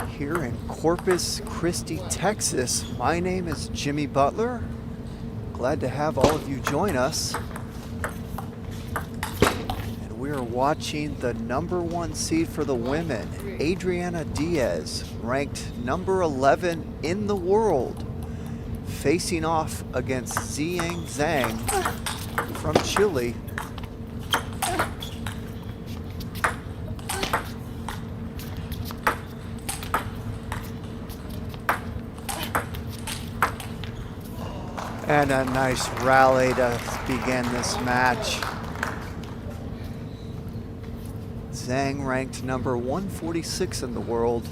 here in Corpus Christi, Texas. My name is Jimmy Butler. Glad to have all of you join us. And we are watching the #1 seed for the women, Adriana Diaz, ranked number 11 in the world, facing off against Ziyang Zhang from Chile. And a nice rally to begin this match. Zhang ranked number 146 in the world.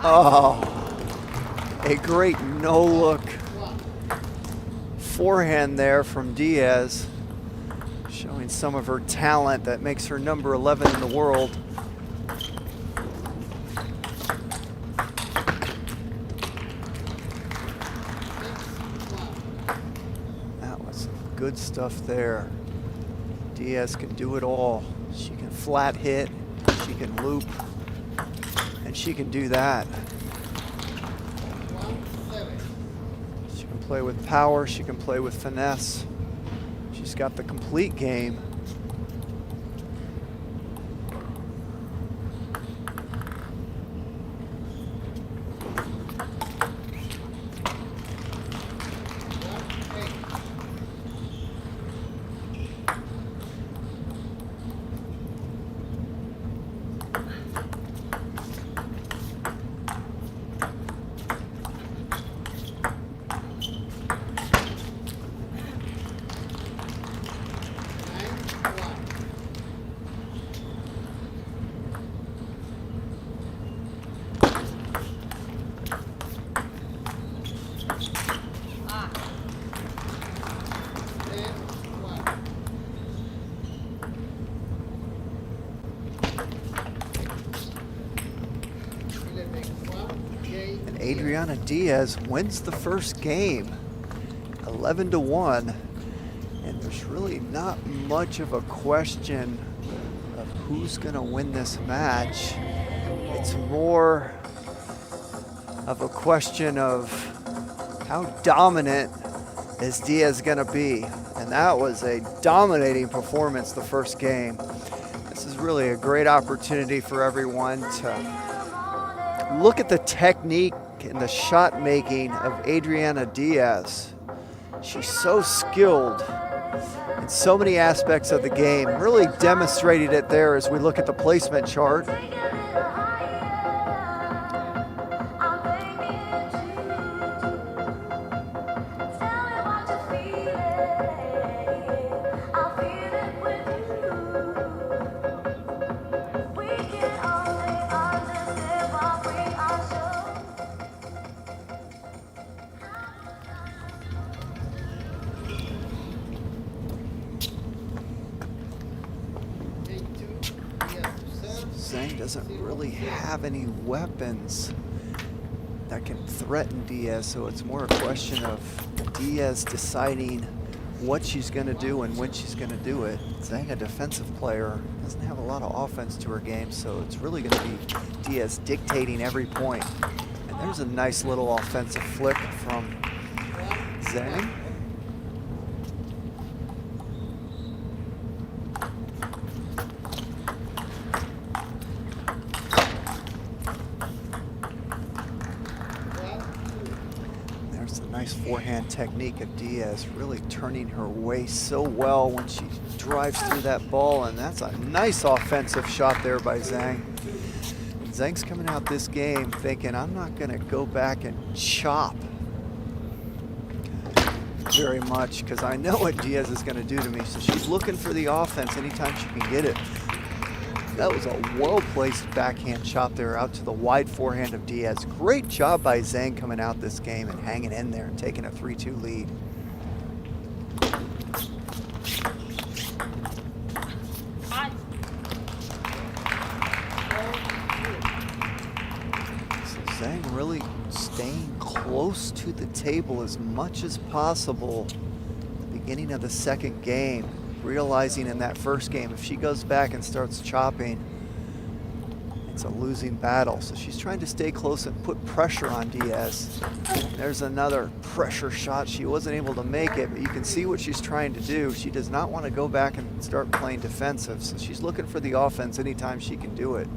Oh, a great no-look forehand there from Diaz, showing some of her talent that makes her number 11 in the world. That was good stuff there. Diaz can do it all. She can flat hit, she can loop, and she can do that. She can play with power, she can play with finesse. She's got the complete game. Adriana Diaz wins the first game, 11-1, and there's really not much of a question of who's going to win this match. It's more of a question of how dominant is Diaz going to be, and that was a dominating performance the first game. This is really a great opportunity for everyone to look at the technique and the shot making of Adriana Diaz. She's so skilled in so many aspects of the game. Really demonstrated it there as we look at the placement chart. Zhang doesn't really have any weapons that can threaten Diaz, so it's more a question of Diaz deciding what she's going to do and when she's going to do it. Zhang, a defensive player, doesn't have a lot of offense to her game, so it's really going to be Diaz dictating every point. And there's a nice little offensive flick from Zhang. Nice forehand technique of Diaz, really turning her waist so well when she drives through that ball, and that's a nice offensive shot there by Zhang. And Zhang's coming out this game thinking, I'm not going to go back and chop very much because I know what Diaz is going to do to me, so she's looking for the offense anytime she can get it. That was a well-placed backhand shot there out to the wide forehand of Diaz. Great job by Zhang coming out this game and hanging in there and taking a 3-2 lead. Zhang really staying close to the table as much as possible at the beginning of the second game, realizing in that first game, if she goes back and starts chopping, it's a losing battle. So she's trying to stay close and put pressure on Diaz. There's another pressure shot. She wasn't able to make it, but you can see what she's trying to do. She does not want to go back and start playing defensive, so she's looking for the offense anytime she can do it.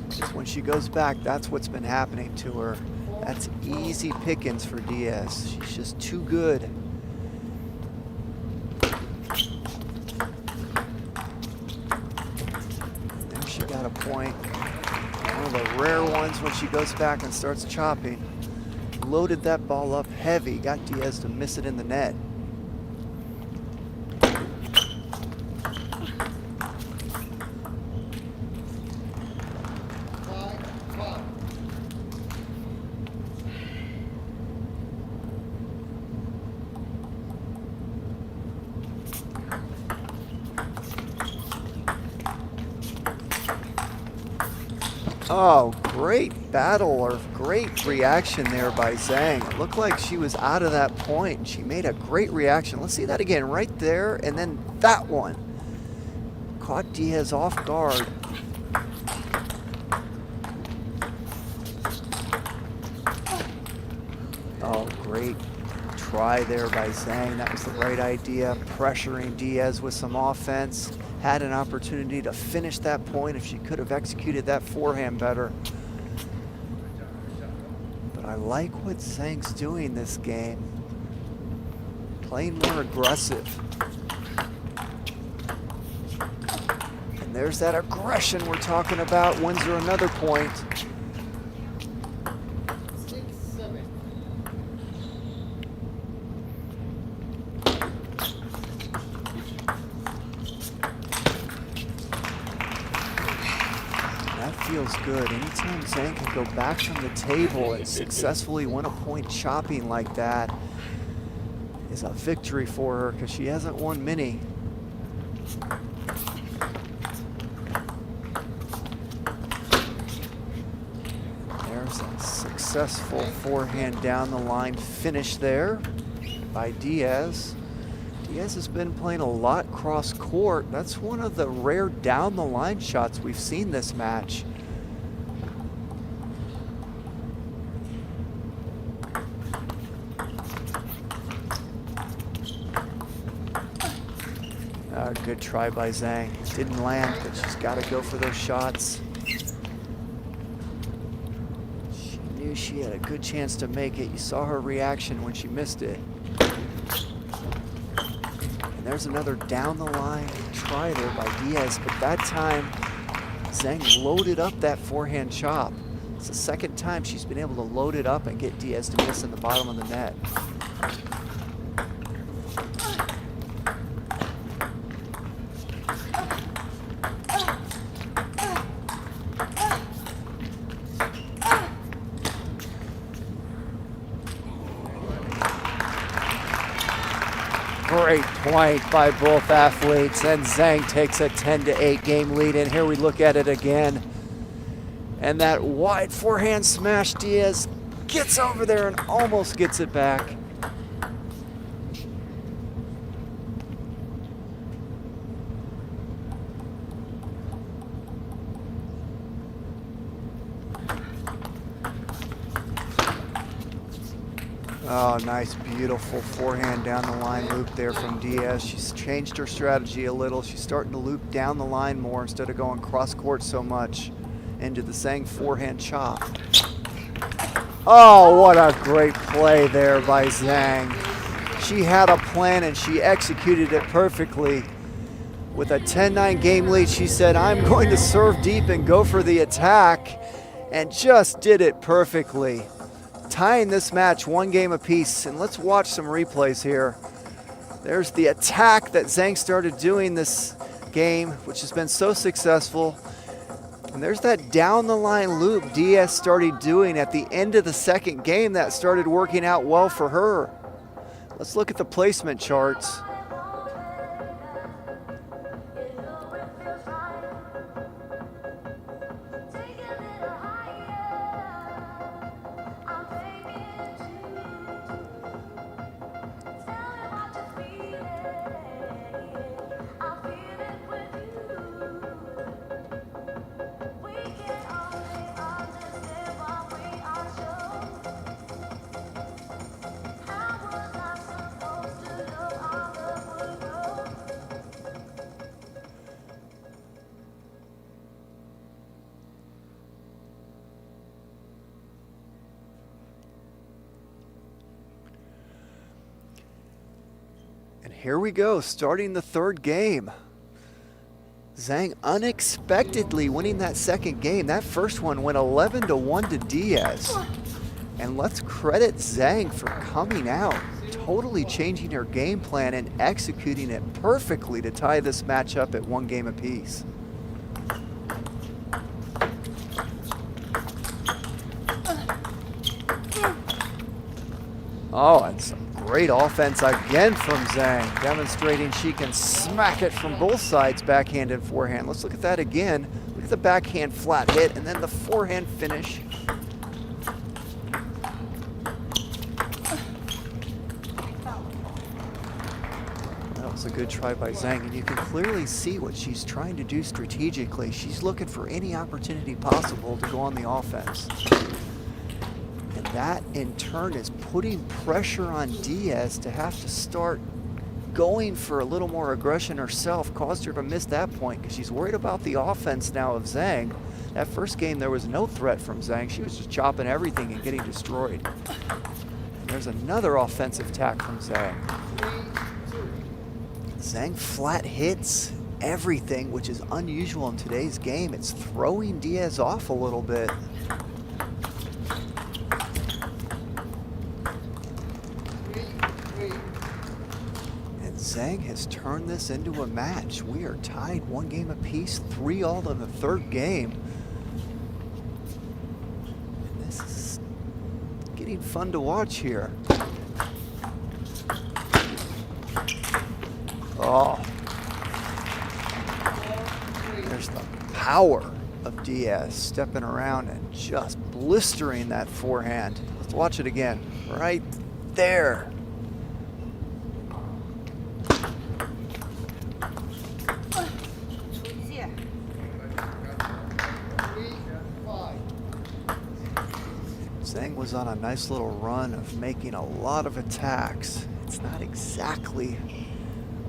Just when she goes back, that's what's been happening to her. That's easy pickings for Diaz. She's just too good. Got a point. One of the rare ones when she goes back and starts chopping. Loaded that ball up heavy, got Diaz to miss it in the net. Oh, great battle or great reaction there by Zhang. It looked like she was out of that point. She made a great reaction. Let's see that again right there, and then that one. Caught Diaz off guard. Oh, great try there by Zhang. That was the right idea, pressuring Diaz with some offense. Had an opportunity to finish that point if she could have executed that forehand better. But I like what Zhang's doing this game. Playing more aggressive. And there's that aggression we're talking about. Wins her another point. Feels good. Anytime Zhang can go back from the table and successfully win a point chopping like that is a victory for her, because she hasn't won many. There's a successful forehand down the line finish there by Diaz. Diaz has been playing a lot cross court. That's one of the rare down the line shots we've seen this match. Good try by Zhang. Didn't land, but she's got to go for those shots. She knew she had a good chance to make it. You saw her reaction when she missed it. And there's another down the line try there by Diaz, but that time Zhang loaded up that forehand chop. It's the second time she's been able to load it up and get Diaz to miss in the bottom of the net. Great point by both athletes, and Zhang takes a 10-8 game lead. And here we look at it again. And that wide forehand smash, Diaz gets over there and almost gets it back. Oh, nice, beautiful forehand down the line loop there from Diaz. She's changed her strategy a little. She's starting to loop down the line more instead of going cross court so much into the Zhang forehand chop. Oh, what a great play there by Zhang. She had a plan and she executed it perfectly. With a 10-9 game lead, she said, I'm going to serve deep and go for the attack, and just did it perfectly. Tying this match 1 game apiece, and let's watch some replays here. There's the attack that Zhang started doing this game, which has been so successful. And there's that down the line loop Diaz started doing at the end of the second game that started working out well for her. Let's look at the placement charts. Here we go, starting the third game. Zhang unexpectedly winning that second game. That first one went 11-1 to Diaz. And let's credit Zhang for coming out, totally changing her game plan and executing it perfectly to tie this match up at 1 game apiece. Oh, and some great offense again from Zhang, demonstrating she can smack it from both sides, backhand and forehand. Let's look at that again. Look at the backhand flat hit and then the forehand finish. That was a good try by Zhang, and you can clearly see what she's trying to do strategically. She's looking for any opportunity possible to go on the offense. And that, in turn, is putting pressure on Diaz to have to start going for a little more aggression herself. Caused her to miss that point because she's worried about the offense now of Zhang. That first game, there was no threat from Zhang. She was just chopping everything and getting destroyed. And there's another offensive attack from Zhang. Zhang flat hits everything, which is unusual in today's game. It's throwing Diaz off a little bit. Zhang has turned this into a match. We are tied 1 game apiece, 3-all in the third game. And this is getting fun to watch here. Oh. There's the power of Diaz stepping around and just blistering that forehand. Let's watch it again. Right there. Zhang was on a nice little run of making a lot of attacks. It's not exactly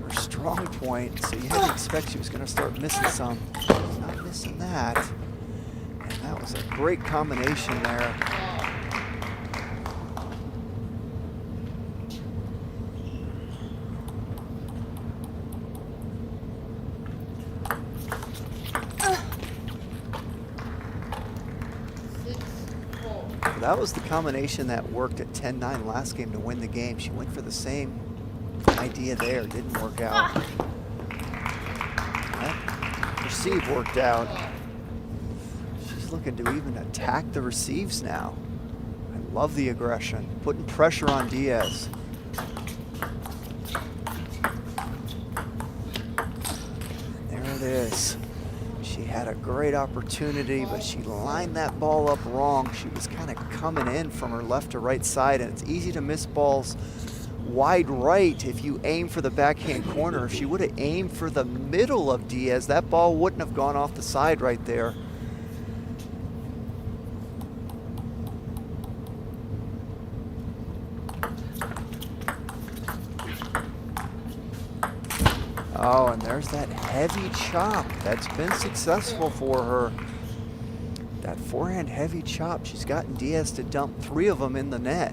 her strong point, so you had to expect she was going to start missing some. She's not missing that. And that was a great combination there. That was the combination that worked at 10-9 last game to win the game. She went for the same idea there, didn't work out. That receive worked out. She's looking to even attack the receives now. I love the aggression, putting pressure on Diaz. And there it is. She had a great opportunity, but she lined that ball up wrong. She was kind of coming in from her left to right side, and it's easy to miss balls wide right if you aim for the backhand corner. If she would have aimed for the middle of Diaz, that ball wouldn't have gone off the side right there. Oh, and there's that heavy chop that's been successful for her. That forehand heavy chop, she's gotten Diaz to dump 3 of them in the net.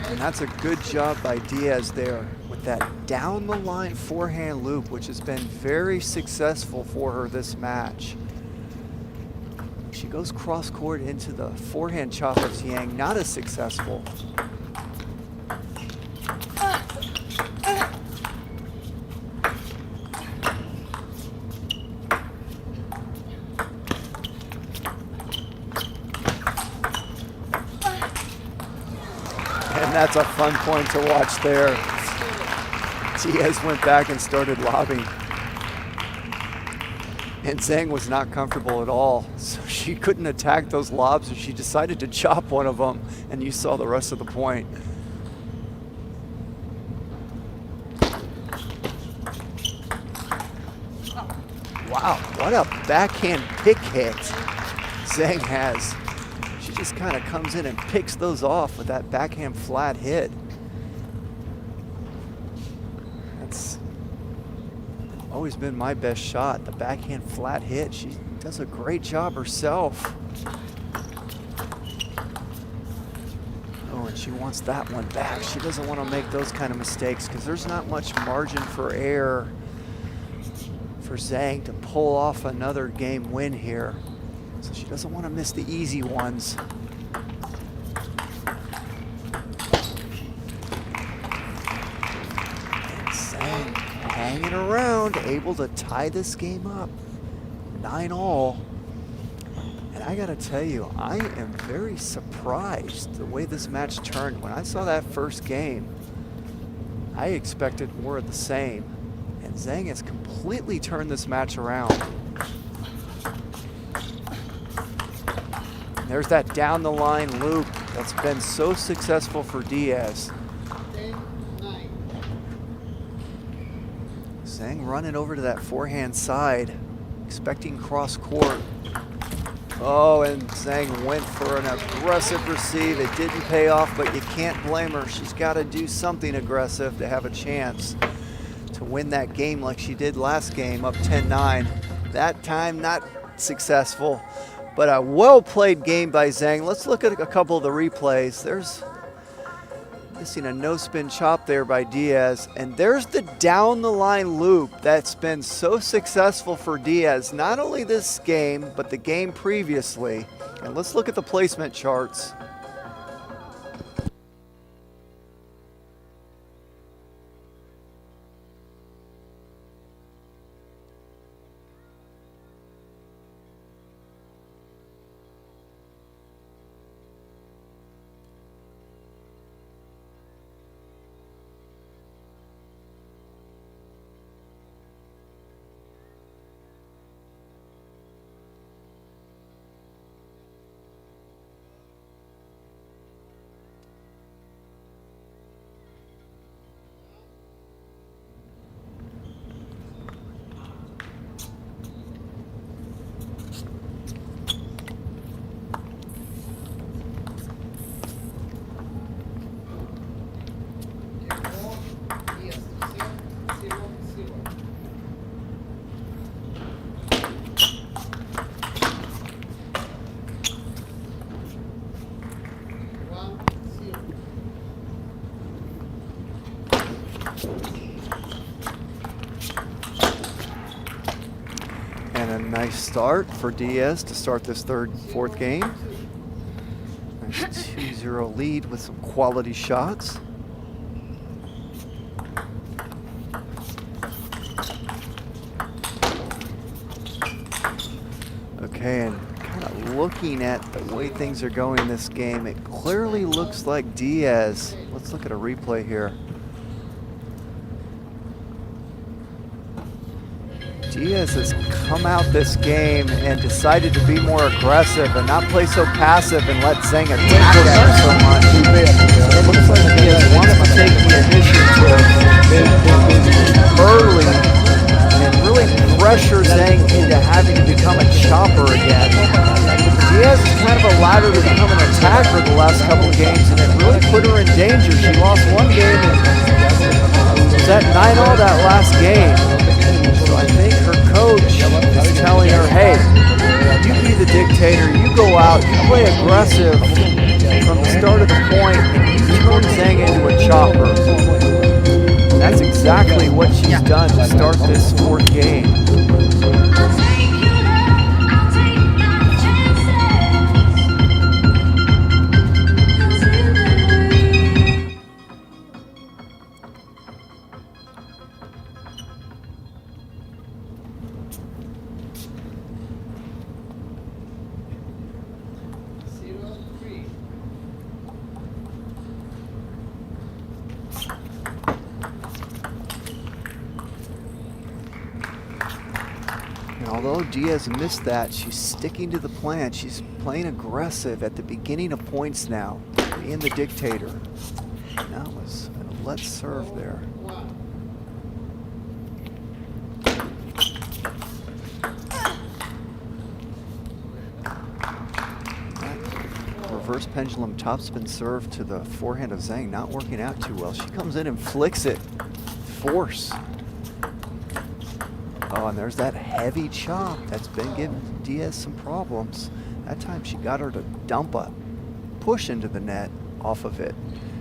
And that's a good job by Diaz there with that down the line forehand loop, which has been very successful for her this match. She goes cross court into the forehand chop of Zhang, not as successful. And that's a fun point to watch there. Diaz went back and started lobbing. And Zhang was not comfortable at all, so she couldn't attack those lobs, and she decided to chop one of them, and you saw the rest of the point. Wow, what a backhand pick hit Zhang has. She just kind of comes in and picks those off with that backhand flat hit. That's always been my best shot, the backhand flat hit. She does a great job herself. and she wants that one back. She doesn't want to make those kind of mistakes because there's not much margin for error for Zhang to pull off another game win here. So she doesn't want to miss the easy ones. And Zhang hanging around, able to tie this game up. 9-all. And I gotta tell you, I am very surprised the way this match turned. When I saw that first game, I expected more of the same. And Zhang has completely turned this match around. And there's that down the line loop that's been so successful for Diaz. Zhang running over to that forehand side, expecting cross court. Oh, and Zhang went for an aggressive receive. It didn't pay off, but you can't blame her. She's got to do something aggressive to have a chance to win that game like she did last game, up 10-9. That time not successful, but a well-played game by Zhang. Let's look at a couple of the replays. There's missing a no-spin chop there by Diaz, and there's the down-the-line loop that's been so successful for Diaz, not only this game, but the game previously. And let's look at the placement charts. And a nice start for Diaz to start this fourth game. Nice 2-0 lead with some quality shots. Okay, and kind of looking at the way things are going in this game, it clearly looks like Diaz. Let's look at a replay here. Diaz has come out this game and decided to be more aggressive and not play so passive and let Zhang attack at her so much. It looks like Diaz wants to take the initiative early and really pressure Zhang into having to become a chopper again. Diaz is kind of a ladder to become an attacker the last couple of games, and it really put her in danger. She lost one game and was at 9-all that last game. So I think her coach is telling her, hey, you be the dictator, you go out, you play aggressive from the start of the point, and you turn Zhang into a chopper. And that's exactly what she's done to start this fourth game. Although Diaz missed that, she's sticking to the plan. She's playing aggressive at the beginning of points now, being the dictator. That was a let's serve there. That reverse pendulum topspin serve to the forehand of Zhang not working out too well. She comes in and flicks it. Force. Oh, and there's that heavy chop that's been giving Diaz some problems. That time she got her to dump a push into the net. off of it.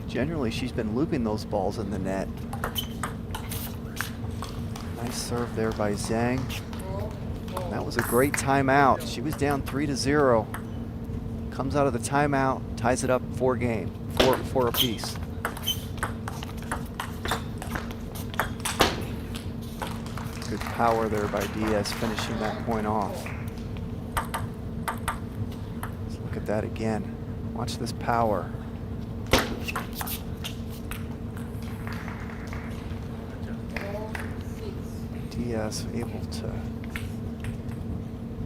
Generally, she's been looping those balls in the net. Nice serve there by Zhang. And that was a great timeout. She was down 3-0. Comes out of the timeout, ties it up 4 apiece. Good power there by Diaz, finishing that point off. Let's look at that again. Watch this power. Diaz able to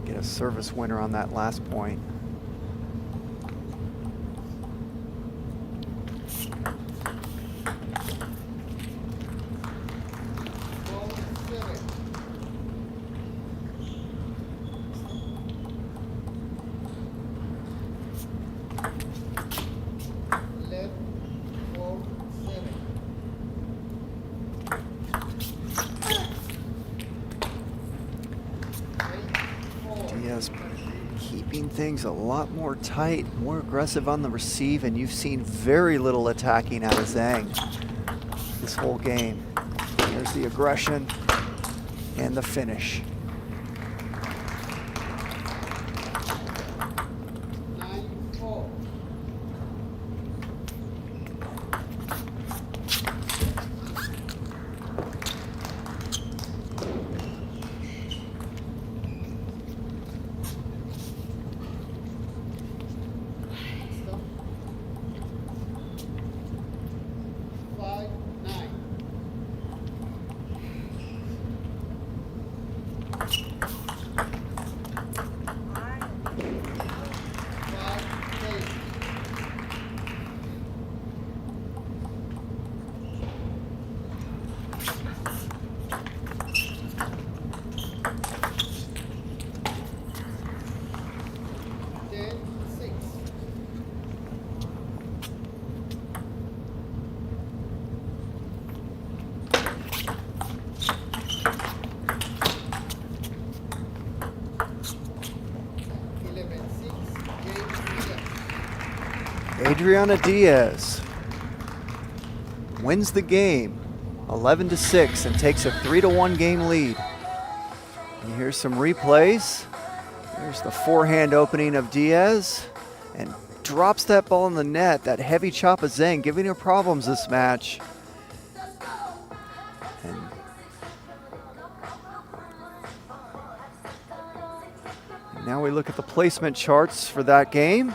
get a service winner on that last point. Diaz keeping things a lot more tight, more aggressive on the receive, and you've seen very little attacking out of Zhang this whole game. There's the aggression and the finish. Adriana Diaz wins the game 11-6 and takes a 3-1 game lead. And here's some replays. There's the forehand opening of Diaz and drops that ball in the net. That heavy chop of Zhang giving her problems this match. And now we look at the placement charts for that game.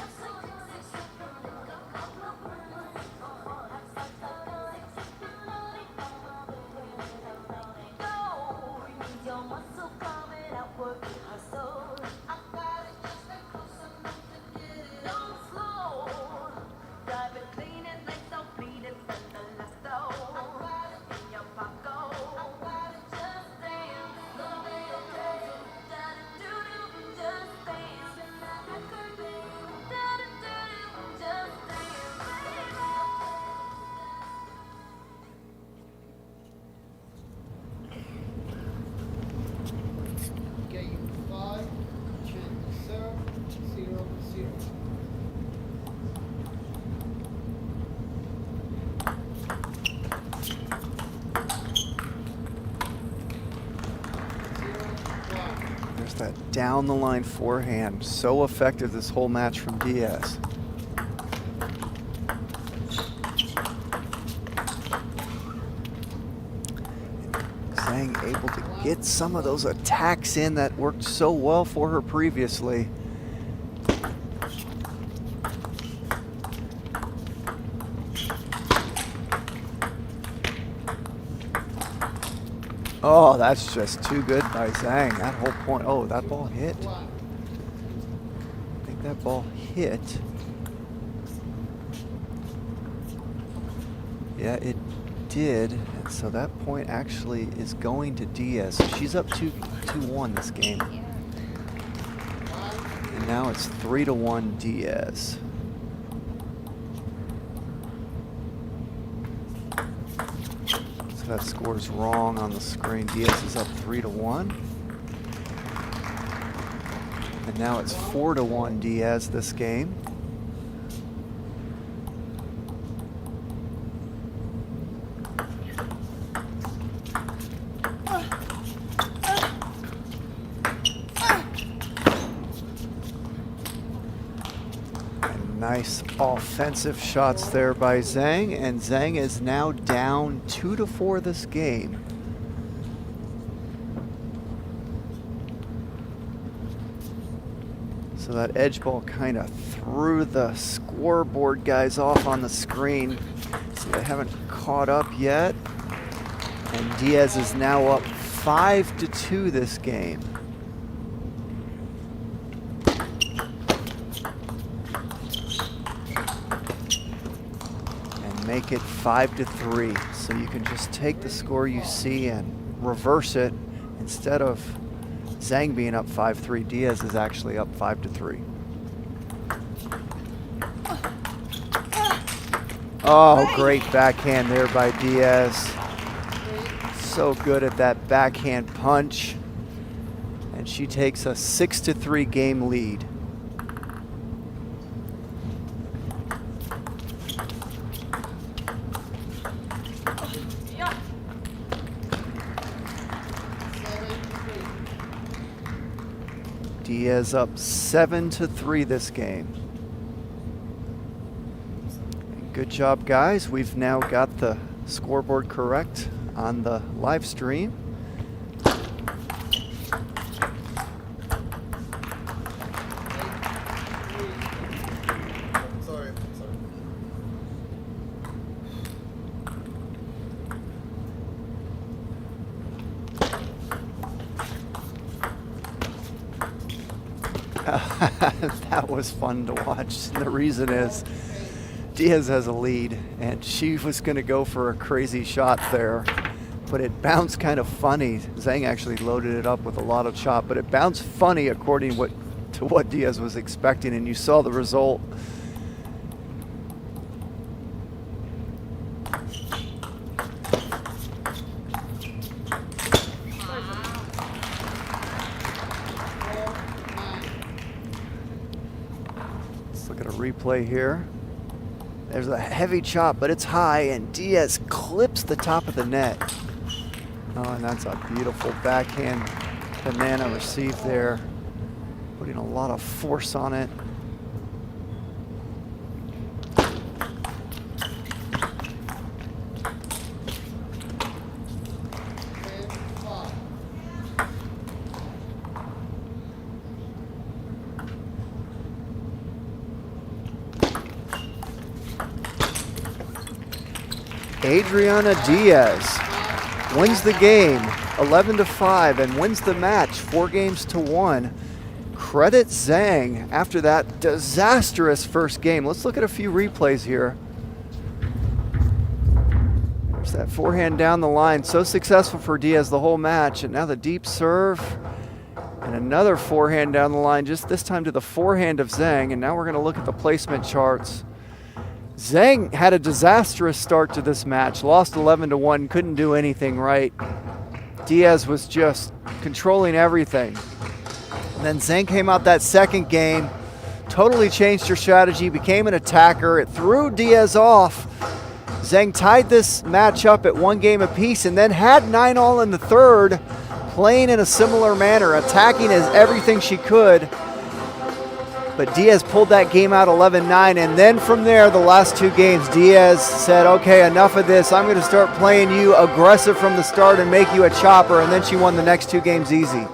That down the line forehand, so effective this whole match from Diaz. Zhang able to get some of those attacks in that worked so well for her previously. Oh, that's just too good by Zhang. That whole point. Oh, that ball hit. I think that ball hit. Yeah, it did. And so that point actually is going to Diaz. So she's up 2-1 this game. And now it's 3-1 Diaz. That score's wrong on the screen. Diaz is up 3-1. And now it's 4-1 Diaz this game. Nice offensive shots there by Zhang, and Zhang is now down 2-4 this game. So that edge ball kind of threw the scoreboard guys off on the screen. So they haven't caught up yet. And Diaz is now up 5-2 this game. And make it 5-3. So you can just take the score you see and reverse it. Instead of Zhang being up 5-3, Diaz is actually up 5-3. Oh, great backhand there by Diaz. So good at that backhand punch. And she takes a 6-3 game lead. Diaz up 7-3 this game. Good job, guys. We've now got the scoreboard correct on the live stream. Sorry. That was fun to watch. The reason is Diaz has a lead, and she was going to go for a crazy shot there, but it bounced kind of funny. Zhang actually loaded it up with a lot of chop, but it bounced funny according to what Diaz was expecting, and you saw the result. Let's look at a replay here. There's a heavy chop, but it's high, and Diaz clips the top of the net. Oh, and that's a beautiful backhand banana receive there. Putting a lot of force on it. Adriana Diaz wins the game 11-5 and wins the match 4-1. Credit Zhang after that disastrous first game. Let's look at a few replays here. There's that forehand down the line. So successful for Diaz the whole match, and now the deep serve and another forehand down the line, just this time to the forehand of Zhang. And now we're going to look at the placement charts. Zhang had a disastrous start to this match, lost 11-1, couldn't do anything right. Diaz was just controlling everything. And then Zhang came out that second game, totally changed her strategy, became an attacker. It threw Diaz off. Zhang tied this match up at 1 game apiece and then had 9-all in the third, playing in a similar manner, attacking as everything she could. But Diaz pulled that game out 11-9, and then from there, the last 2 games, Diaz said, okay, enough of this. I'm going to start playing you aggressive from the start and make you a chopper, and then she won the next 2 games easy.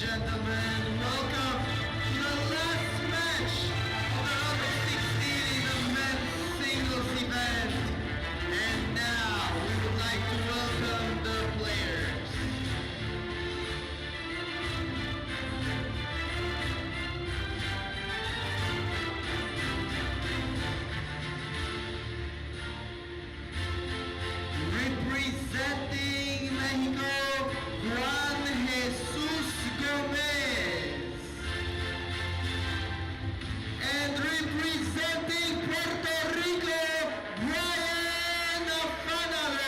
gentlemen, welcome to the last match of the round of 16 in the men's singles event. And now we would like to welcome the players. Representing Mexico, Juan Jesus Gomez. And representing Puerto Rico, Brian Afanador.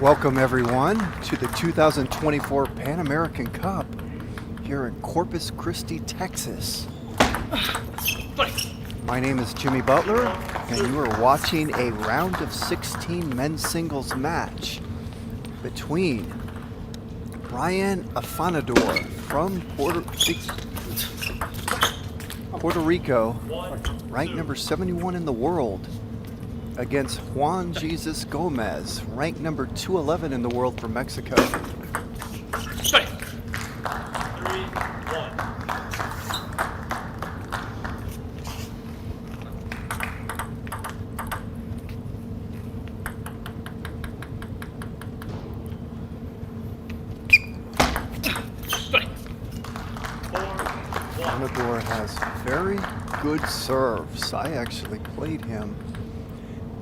Welcome everyone to the 2024 Pan American Cup here in Corpus Christi, Texas. My name is Jimmy Butler and you are watching a round of 16 men's singles match between Brian Afanador from Puerto Rico, ranked number 71 in the world, against Juan Jesus Gomez, ranked number 211 in the world from Mexico. Strike. 3-1. Afanador has very good serves. I actually played him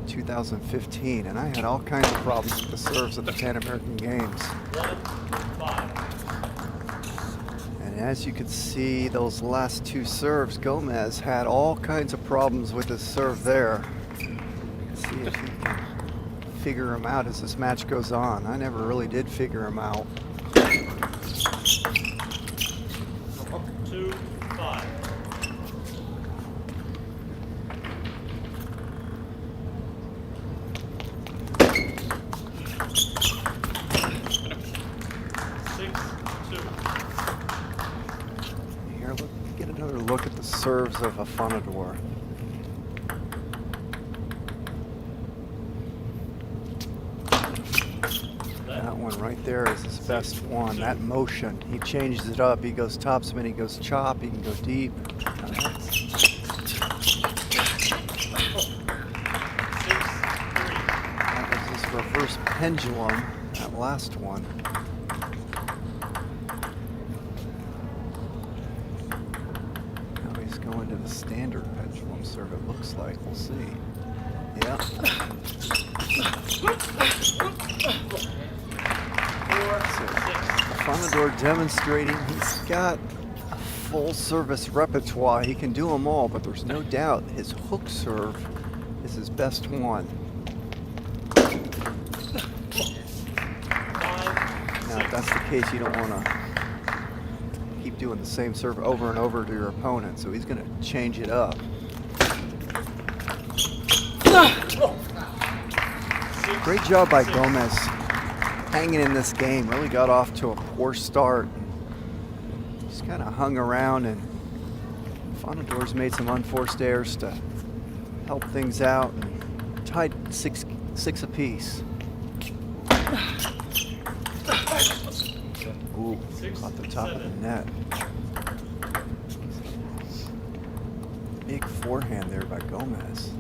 2015, and I had all kinds of problems with the serves at the Pan American Games. 1-5. And as you can see, those last two serves, Gomez had all kinds of problems with his serve there. Let's see if he can figure them out as this match goes on. I never really did figure them out. 2-5. Here, get another look at the serves of Afanador. That one right there is his best one. That motion, he changes it up. He goes topspin, he goes chop, he can go deep. That was his reverse pendulum, that last one. Now he's going to the standard pendulum serve, it looks like. We'll see. Yeah. Afanador demonstrating he's got a full service repertoire. He can do them all, but there's no doubt his hook serve is his best one. Now, if that's the case, you don't want to keep doing the same serve over and over to your opponent, so he's going to change it up. Great job by Gomez hanging in this game. Really got off to a poor start. Just kind of hung around, and Afanador's made some unforced errors to help things out and tied six apiece. Ooh, caught the top of the net. Big forehand there by Gomez.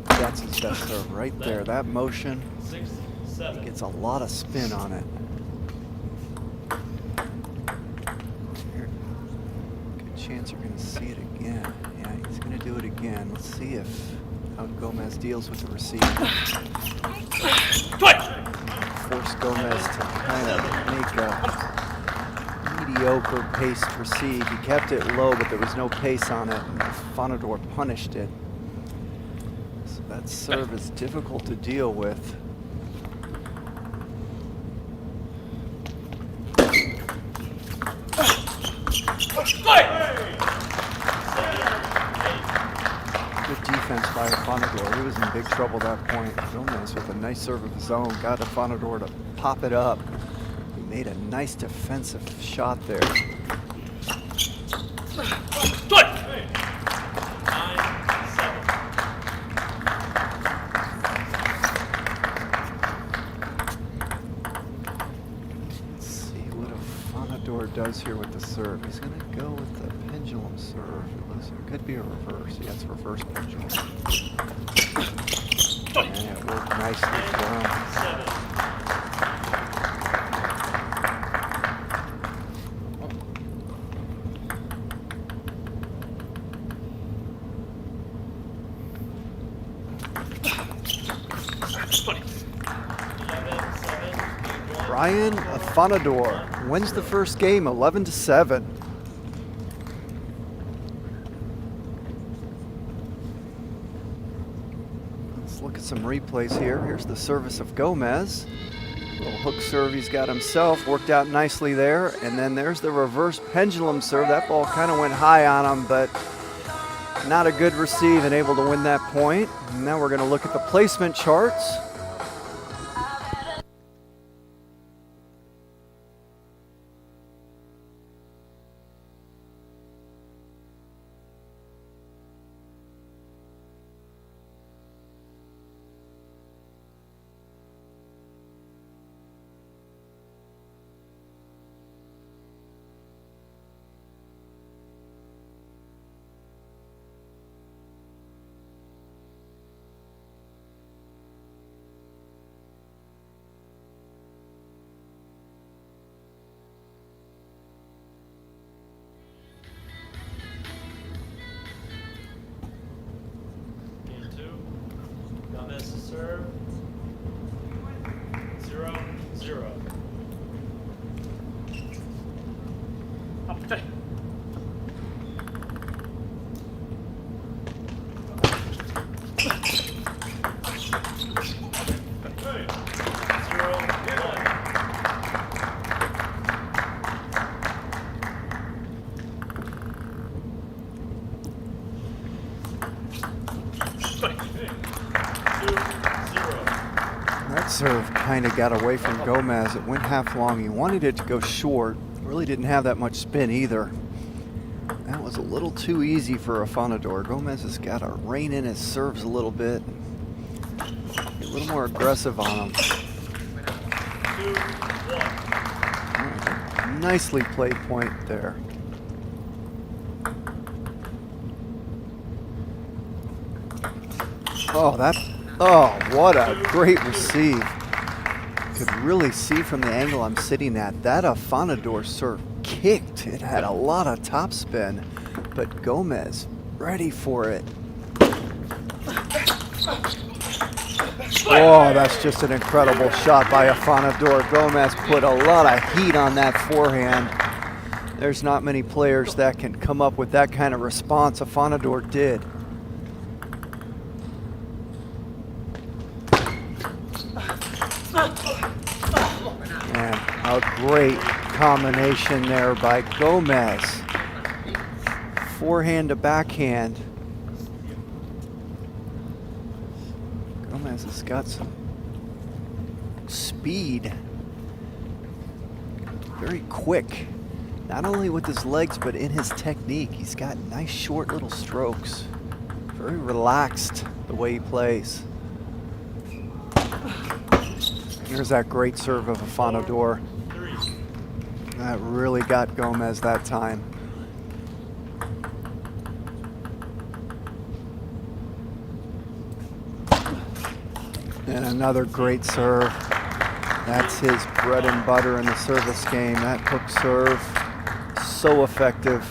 That's his best serve right there. That motion, he gets a lot of spin on it. Good chance you're going to see it again. Yeah, he's going to do it again. Let's see how Gomez deals with the receiver. Force Gomez to kind of make a mediocre paced receive. He kept it low, but there was no pace on it, and Afanador punished it. That serve is difficult to deal with. Good defense by Afanador. He was in big trouble at that point. Gomez with a nice serve of his own got Afanador to pop it up. He made a nice defensive shot there. Does here with the serve. He's going to go with the pendulum serve. It could be a reverse. Yeah, it's a reverse pendulum. And it worked nicely for him. Brian Afanador wins the first game 11-7. Let's look at some replays here. Here's the service of Gomez. Little hook serve he's got himself, worked out nicely there. And then there's the reverse pendulum serve. That ball kind of went high on him, but not a good receive and able to win that point. And now we're going to look at the placement charts. Serve. 0-0. Hey. 0-1. That serve kind of got away from Gomez. It went half long. He wanted it to go short. Really didn't have that much spin either. That was a little too easy for Afanador. Gomez has got to rein in his serves a little bit. Be a little more aggressive on him. 2-1. Nicely played point there. Oh, what a great receive. Could really see from the angle I'm sitting at. That Afanador serve kicked. It had a lot of topspin, but Gomez ready for it. Oh, that's just an incredible shot by Afanador. Gomez put a lot of heat on that forehand. There's not many players that can come up with that kind of response. Afanador did. And a great combination there by Gomez. Forehand to backhand. Gomez has got some speed. Very quick. Not only with his legs, but in his technique. He's got nice short little strokes. Very relaxed the way he plays. Here's that great serve of Afanador. That really got Gomez that time. And another great serve. That's his bread and butter in the service game. That hook serve, so effective.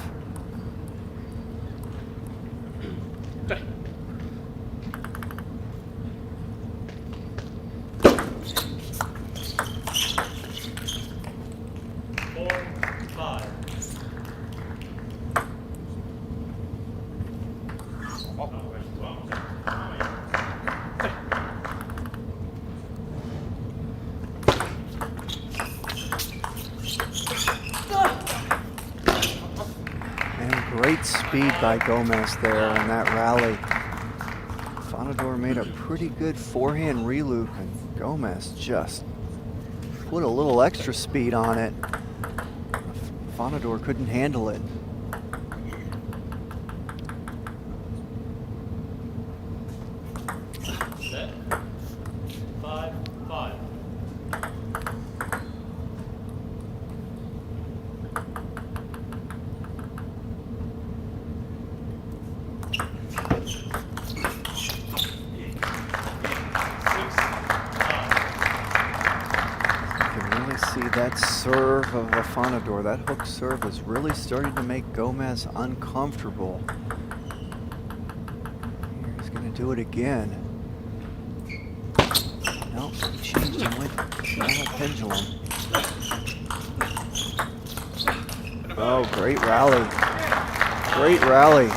Great speed by Gomez there in that rally. Afanador made a pretty good forehand reloop, and Gomez just put a little extra speed on it. Afanador couldn't handle it. Set. 5-5. That serve of Afanador, that hook serve is really starting to make Gomez uncomfortable. He's going to do it again. Nope, he changed and went normal pendulum. Oh, great rally. Great rally.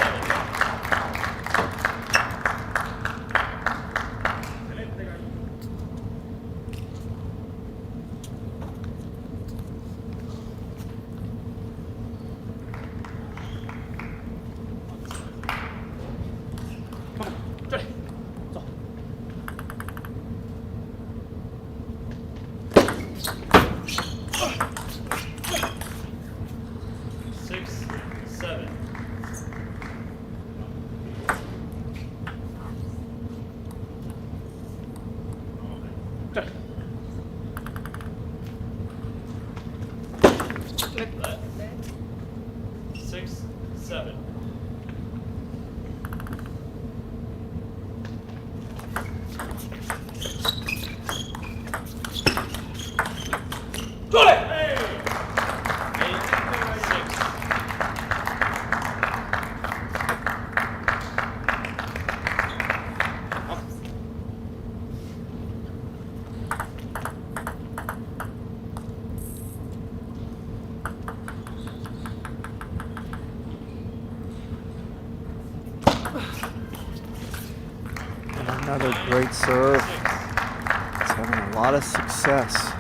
Another great serve. He's having a lot of success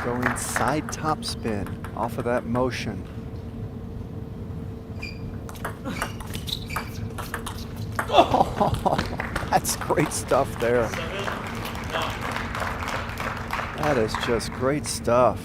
going side top spin off of that motion. Oh, that's great stuff there. That is just great stuff.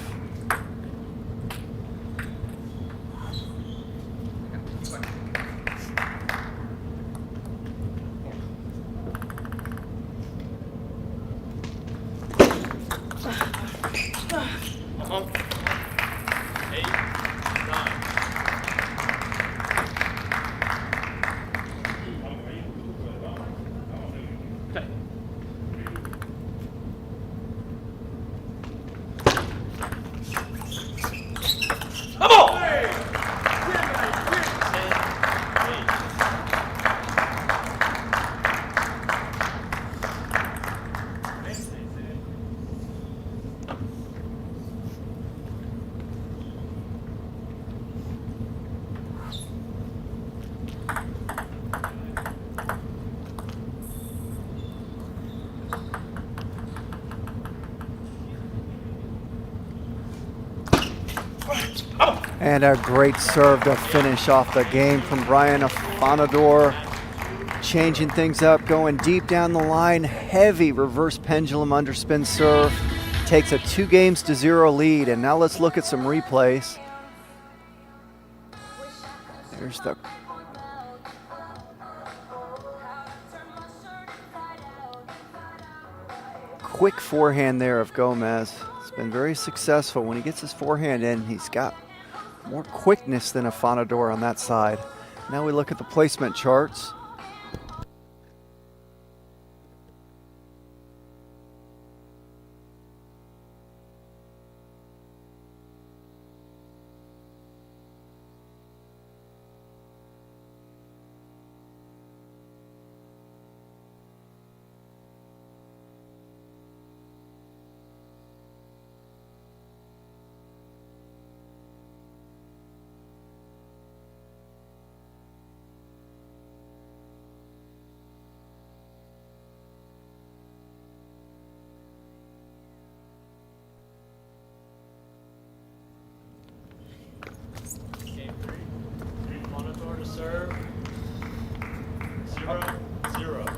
And a great serve to finish off the game from Brian Afanador. Changing things up, going deep down the line. Heavy reverse pendulum underspin serve. Takes a 2-0 lead. And now let's look at some replays. There's the quick forehand there of Gomez. It's been very successful. When he gets his forehand in, he's got more quickness than Afanador on that side. Now we look at the placement charts. Serve 0-0.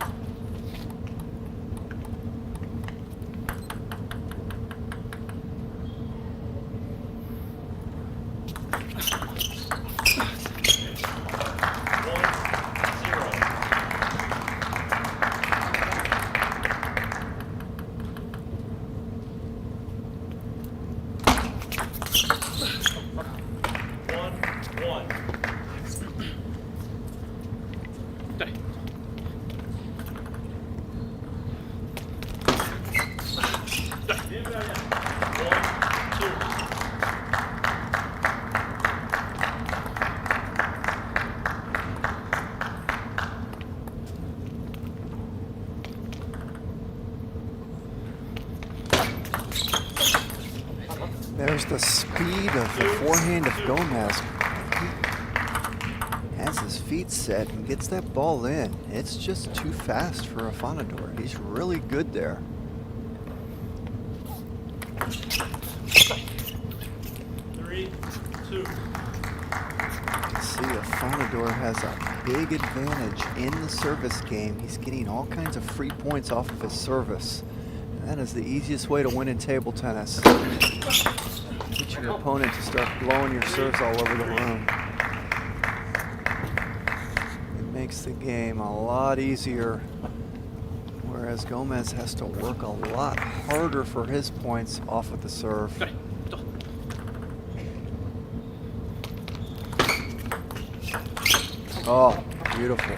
There's the speed of the forehand of Gomez. He has his feet set and gets that ball in. It's just too fast for Afanador. He's really good there. See, Afanador has a big advantage in the service game. He's getting all kinds of free points off of his service. And that is the easiest way to win in table tennis. Get your opponent to start blowing your serves all over the room. It makes the game a lot easier, whereas Gomez has to work a lot harder for his points off of the serve. Oh, beautiful.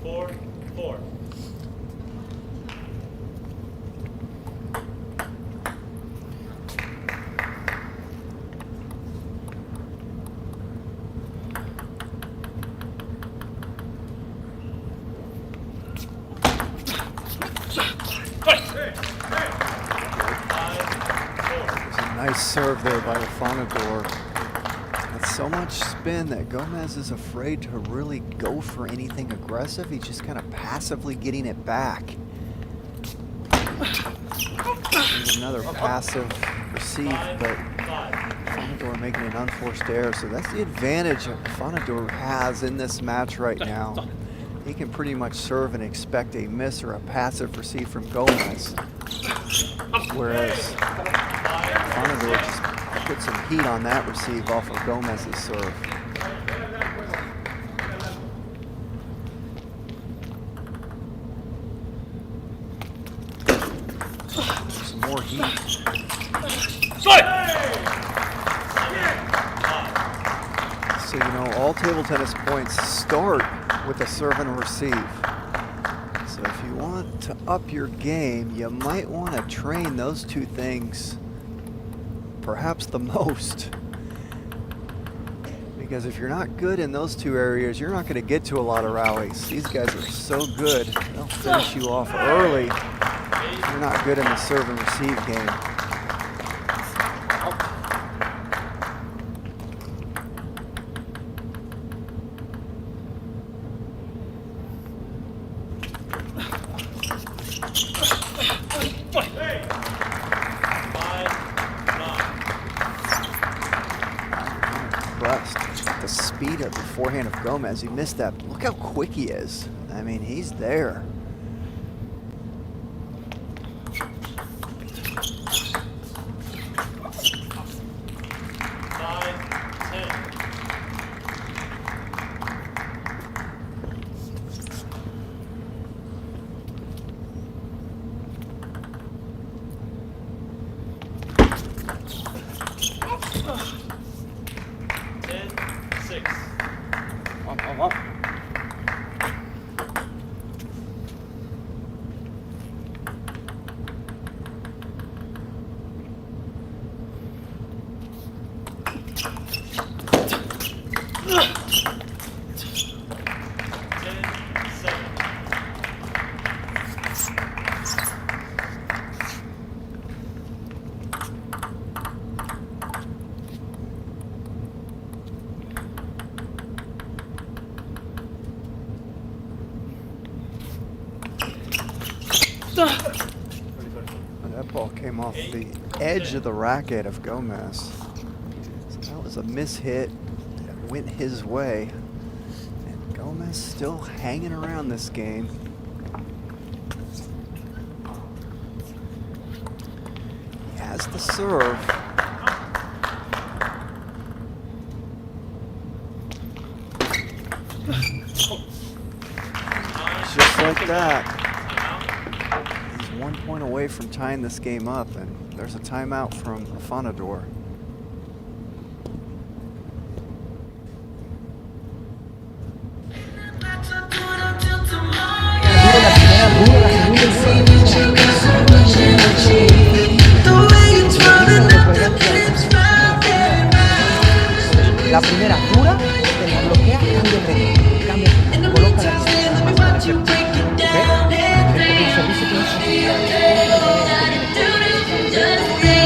4-3. Nice serve there by Afanador. It's so much spin that Gomez is afraid to really go for anything aggressive. He's just kind of passively getting it back. There's another passive receive, but Afanador making an unforced error. So that's the advantage that Afanador has in this match right now. He can pretty much serve and expect a miss or a passive receive from Gomez. Whereas Afanador just put some heat on that receive off of Gomez's serve. Some more heat. So, you know, all table tennis points start with a serve and a receive. So if you want to up your game, you might want to train those two things perhaps the most. Because if you're not good in those two areas, you're not going to get to a lot of rallies. These guys are so good, they'll finish you off early if you're not good in the serve and receive game. The speed of the forehand of Gomez. He missed that. Look how quick he is. I mean, he's there. That ball came off the edge of the racket of Gomez. So that was a mishit that went his way. And Gomez still hanging around this game. He has the serve. Just like that. 1 point away from tying this game up, and there's a timeout from Afanador. La primera dura, te la bloquea, cambia el ritmo, cambia, coloca la el servicio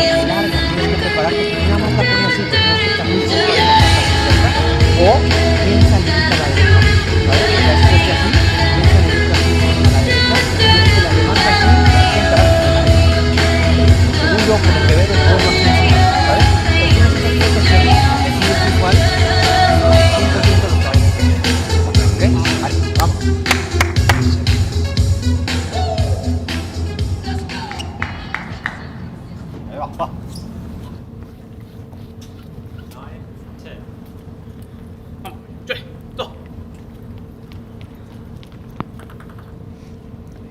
tiene larga, tienes que prepararte, nada más la pones así, tienes que estar muy cerca, o piensa en la derecha, ¿vale? La haces así, piensa en la derecha, tienes que la levanta así, según yo, como te ves, después lo haces así, ¿vale? Pues tienes que hacer eso, así es igual, 100% lo traes, ¿ok? Vale, vamos.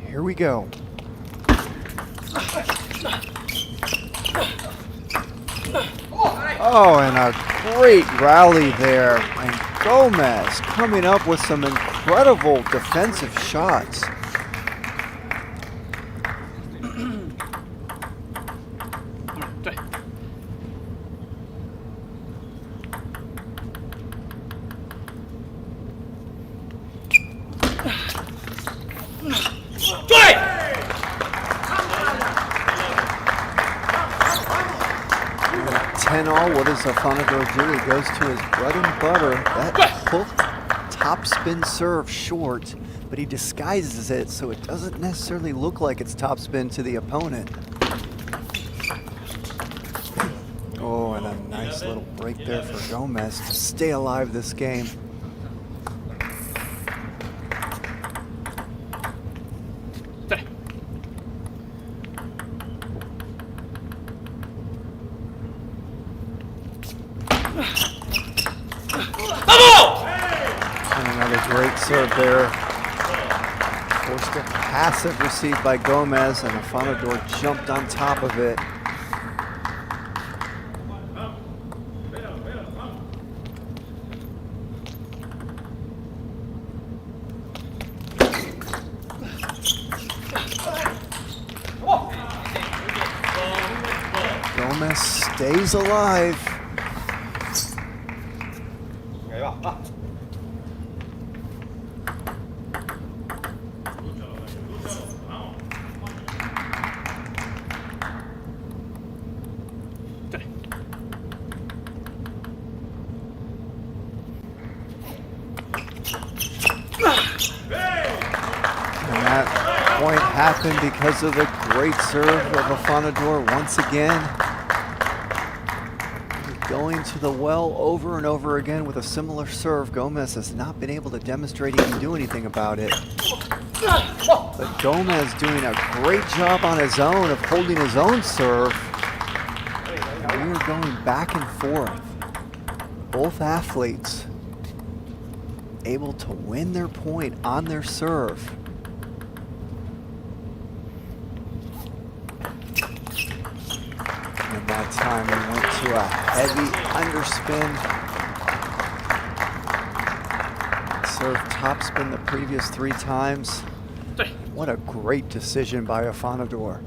Here we go. Oh, and a great rally there. And Gomez coming up with some incredible defensive shots. 10-all, what does Afanador do? He goes to his bread and butter, that hooked topspin serve short, but he disguises it so it doesn't necessarily look like it's topspin to the opponent. Oh, and a nice little break there for Gomez to stay alive this game. And another great serve there. Forced a passive receive by Gomez, and Afanador jumped on top of it. Gomez stays alive. And that point happened because of the great serve of Afanador once again. Going to the well over and over again with a similar serve. Gomez has not been able to demonstrate he can do anything about it. But Gomez doing a great job on his own of holding his own serve. And we are going back and forth. Both athletes able to win their point on their serve. And that time we went to a heavy underspin. Serve topspin the previous 3 times. What a great decision by Afanador.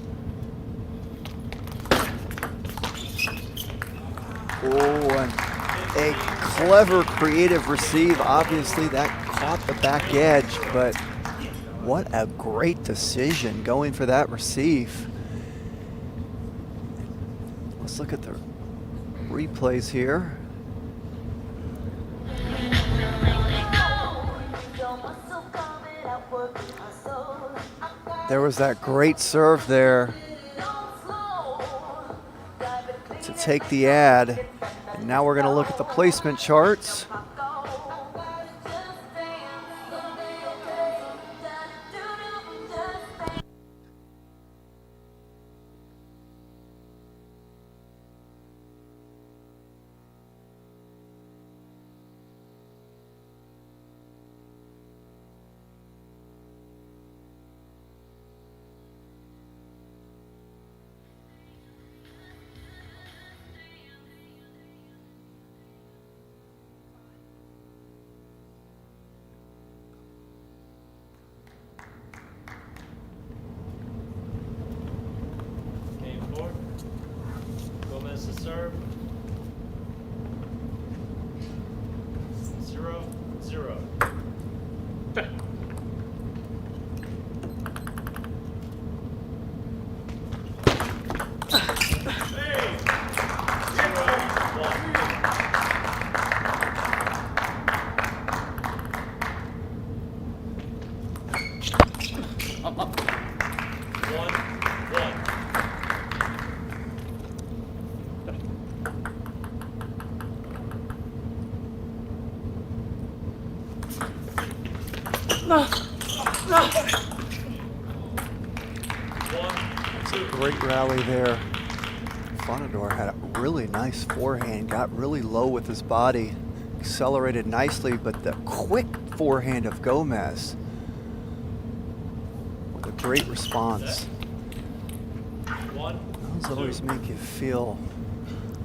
Oh, and a clever creative receive. Obviously that caught the back edge, but what a great decision going for that receive. Let's look at the replays here. There was that great serve there to take the ad. And now we're going to look at the placement charts. Game 4. Gomez to serve. 0-0. It's a great rally there. Afanador had a really nice forehand, got really low with his body, accelerated nicely, but the quick forehand of Gomez with a great response. Those always make you feel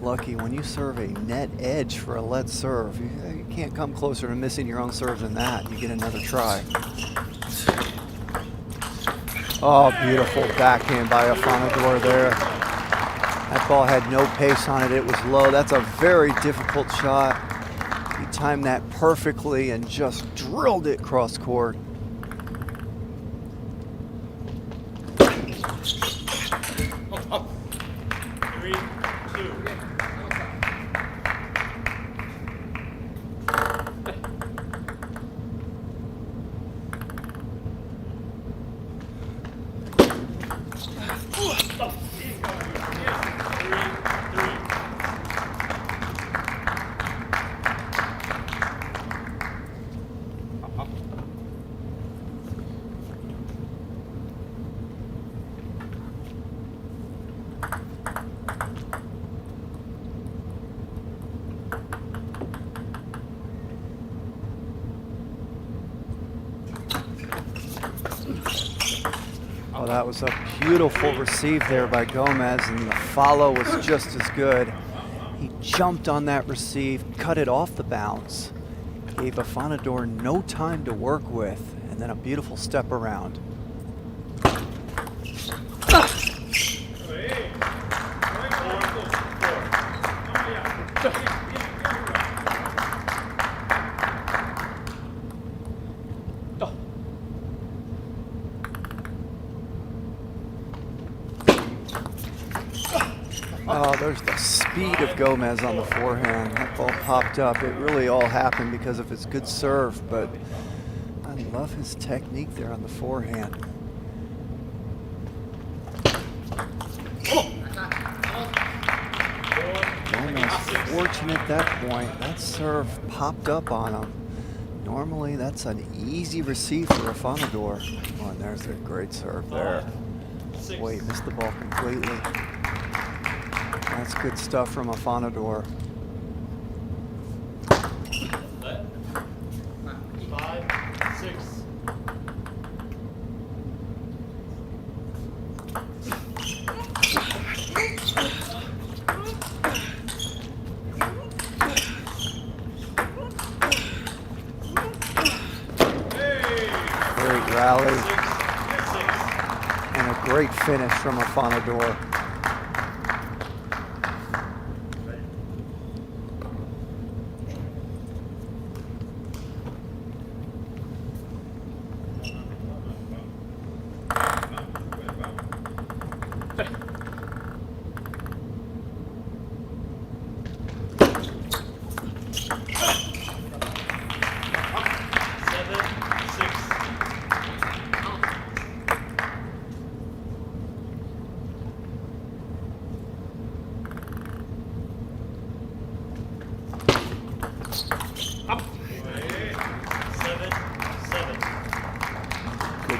lucky when you serve a net edge for a lead serve. You can't come closer to missing your own serve than that. You get another try. Oh, beautiful backhand by Afanador there. That ball had no pace on it. It was low. That's a very difficult shot. He timed that perfectly and just drilled it cross court. Oh, that was a beautiful receive there by Gomez, and the follow was just as good. He jumped on that receive, cut it off the bounce, gave Afanador no time to work with, and then a beautiful step around. Oh, there's the speed of Gomez on the forehand. That ball popped up. It really all happened because of his good serve, but I love his technique there on the forehand. Gomez fortunate at that point. That serve popped up on him. Normally, that's an easy receive for Afanador. Oh, and there's a great serve there. Boy, he missed the ball completely. That's good stuff from Afanador. 5, 6. Great rally. And a great finish from Afanador.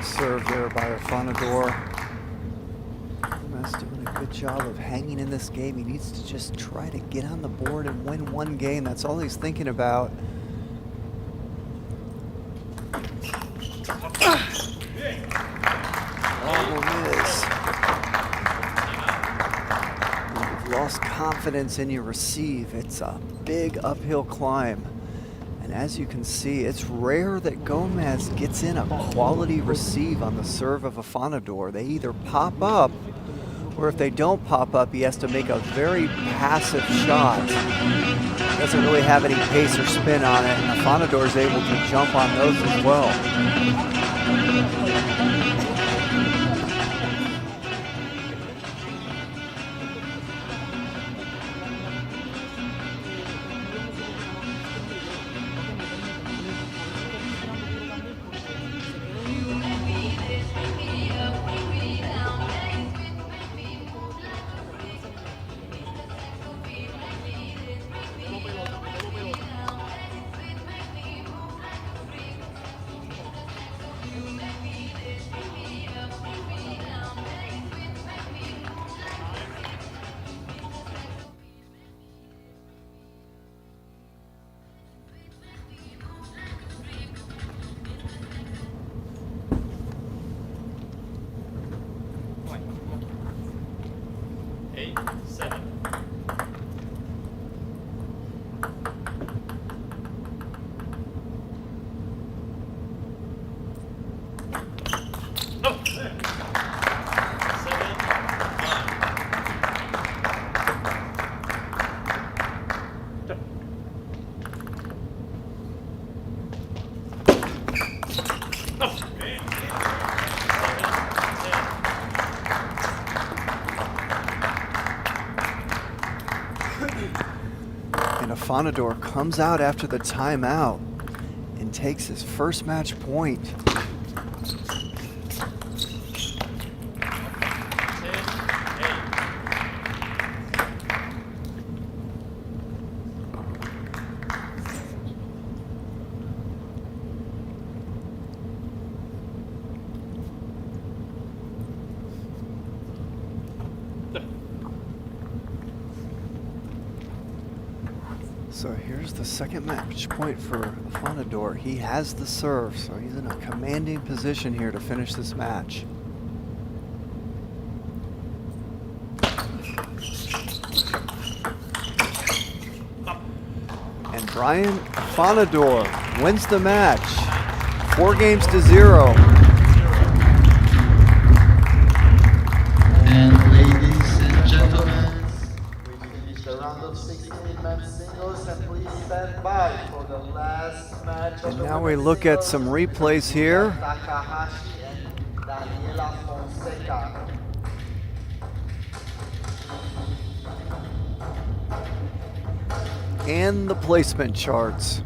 Serve there by Afanador. Gomez doing a good job of hanging in this game. He needs to just try to get on the board and win one game. That's all he's thinking about. Problem is, when you've lost confidence in your receive, it's a big uphill climb. And as you can see, it's rare that Gomez gets in a quality receive on the serve of Afanador. They either pop up, or if they don't pop up, he has to make a very passive shot. Doesn't really have any pace or spin on it, and Afanador is able to jump on those as well. Afanador comes out after the timeout and takes his first match point. So here's the second match point for Afanador. He has the serve, so he's in a commanding position here to finish this match. Brian Fonador wins the match, 4-0. And ladies and gentlemen, We finish the round of 16 men's singles, and please stand by for the last match of the Now we women's look at singles. some replays here. Takahashi and Daniela Fonseca. And the placement charts.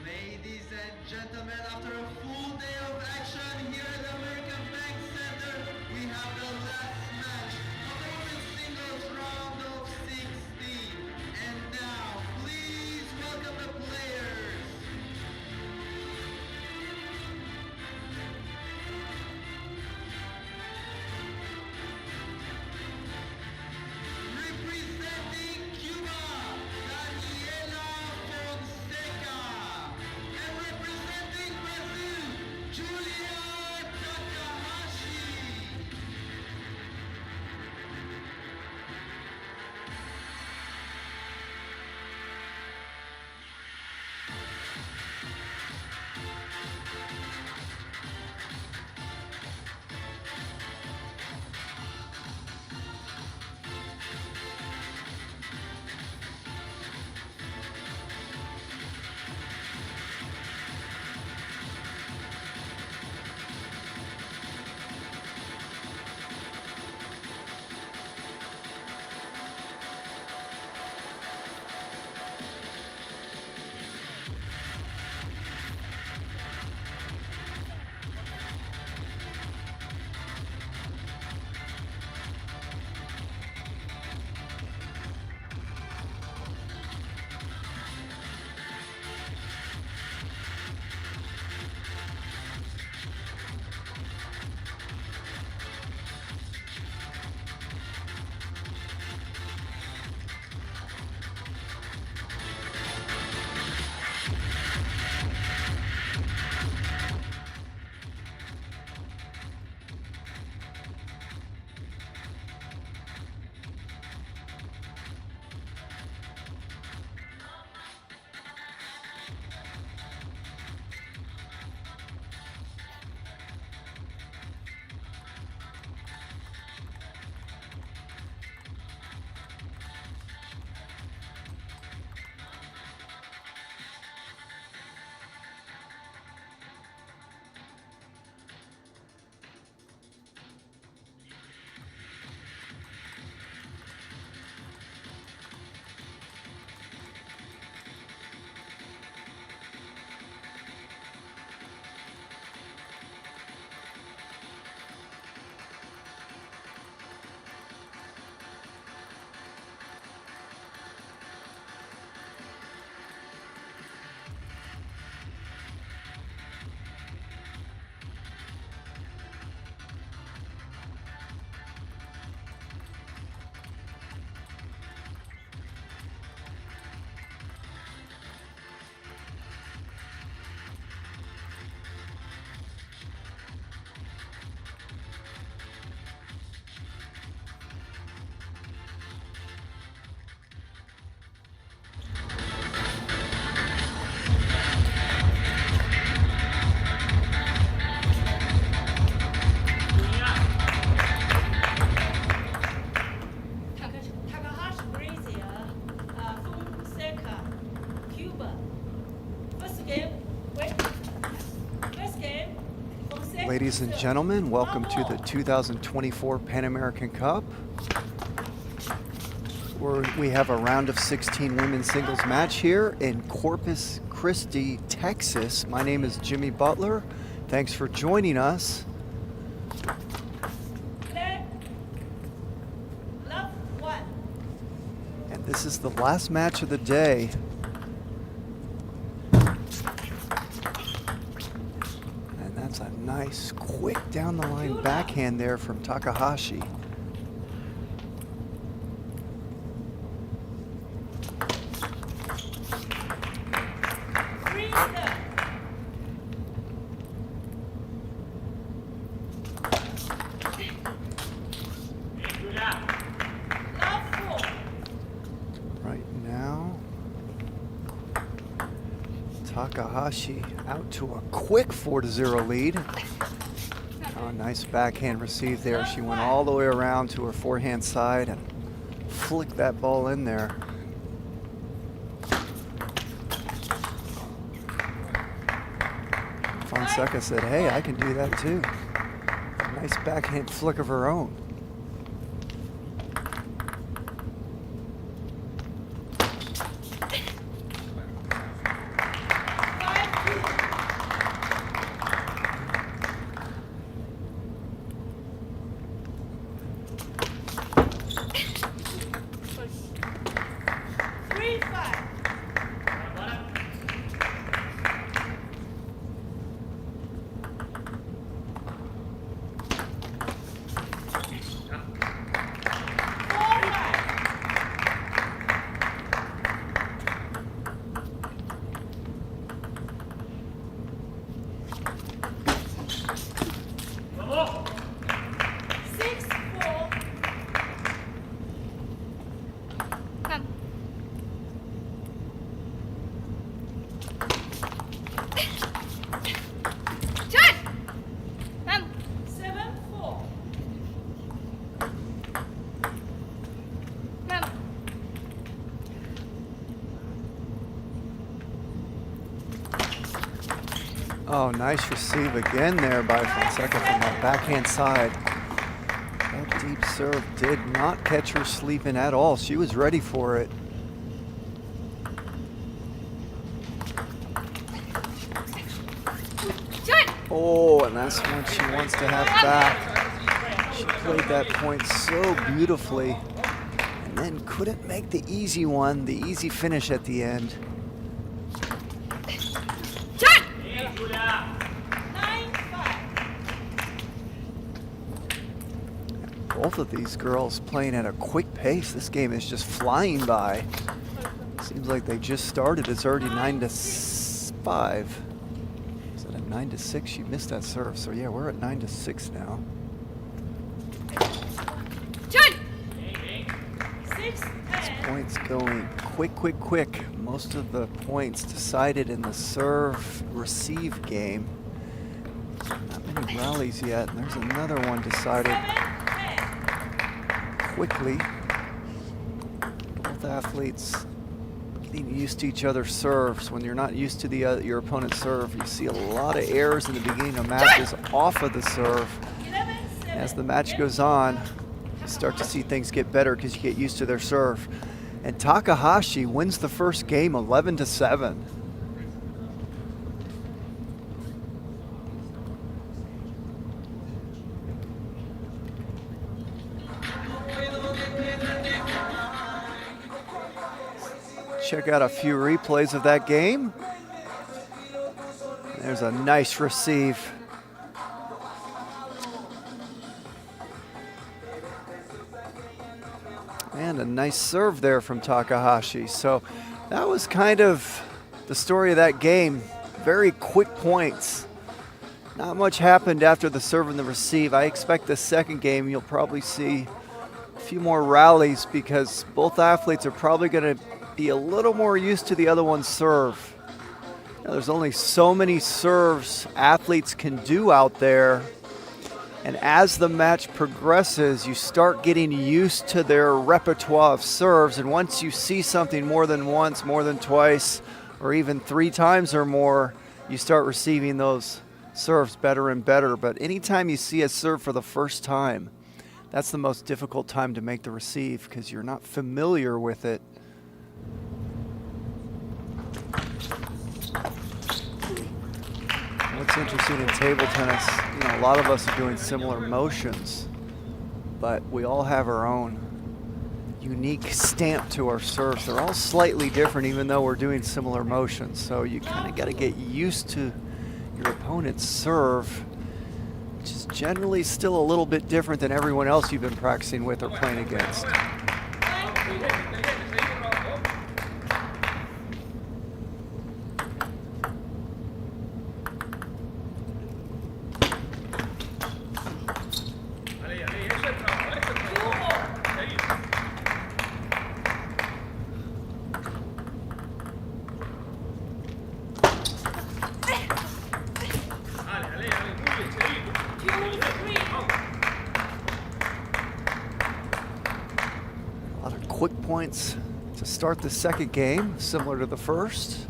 ladies and gentlemen, after a full day of action here at the American Bank Center, we have the last match of the women's singles round of 16. And now, please welcome the players. Representing Cuba, Daniela Fonseca. And representing Brazil, Julia Ladies and gentlemen, welcome to the 2024 Pan American Cup, where we have a round of 16 women's singles match here in Corpus Christi, Texas. My name is Jimmy Butler. Thanks for joining us. And this is the last match of the day. That's a nice, quick down the line backhand there from Takahashi. Right now, Takahashi out to a quick 4-0 lead. Oh, nice backhand receive there. She went all the way around to her forehand side and flicked that ball in there. Fonseca said, hey, I can do that too. Nice backhand flick of her own. Oh, nice receive again there by Fonseca from that backhand side. That deep serve did not catch her sleeping at all. She was ready for it. Oh, and that's what she wants to have back. She played that point so beautifully and then couldn't make the easy one, the easy finish at the end. Both of these girls playing at a quick pace. This game is just flying by. Seems like they just started. It's already 9-5. Is it a 9-6? She missed that serve. So yeah, we're at 9-6 now. This point's going quick. Most of the points decided in the serve-receive game. Not many rallies yet, and there's another one decided quickly. Both athletes getting used to each other's serves. When you're not used to your opponent's serve, you see a lot of errors in the beginning of matches off of the serve. As the match goes on, you start to see things get better because you get used to their serve. And Takahashi wins the first game 11-7. Check out a few replays of that game. There's a nice receive. And a nice serve there from Takahashi. So that was kind of the story of that game. Very quick points. Not much happened after the serve and the receive. I expect the second game you'll probably see a few more rallies because both athletes are probably going to be a little more used to the other one's serve. Now, there's only so many serves athletes can do out there. And as the match progresses, you start getting used to their repertoire of serves. And once you see something more than once, more than twice, or even 3 times or more, you start receiving those serves better and better, but anytime you see a serve for the first time, that's the most difficult time to make the receive because you're not familiar with it. What's interesting in table tennis, a lot of us are doing similar motions, but we all have our own unique stamp to our serves. They're all slightly different even though we're doing similar motions. So you kind of got to get used to your opponent's serve, which is generally still a little bit different than everyone else you've been practicing with or playing against. Quick points to start the second game, similar to the first.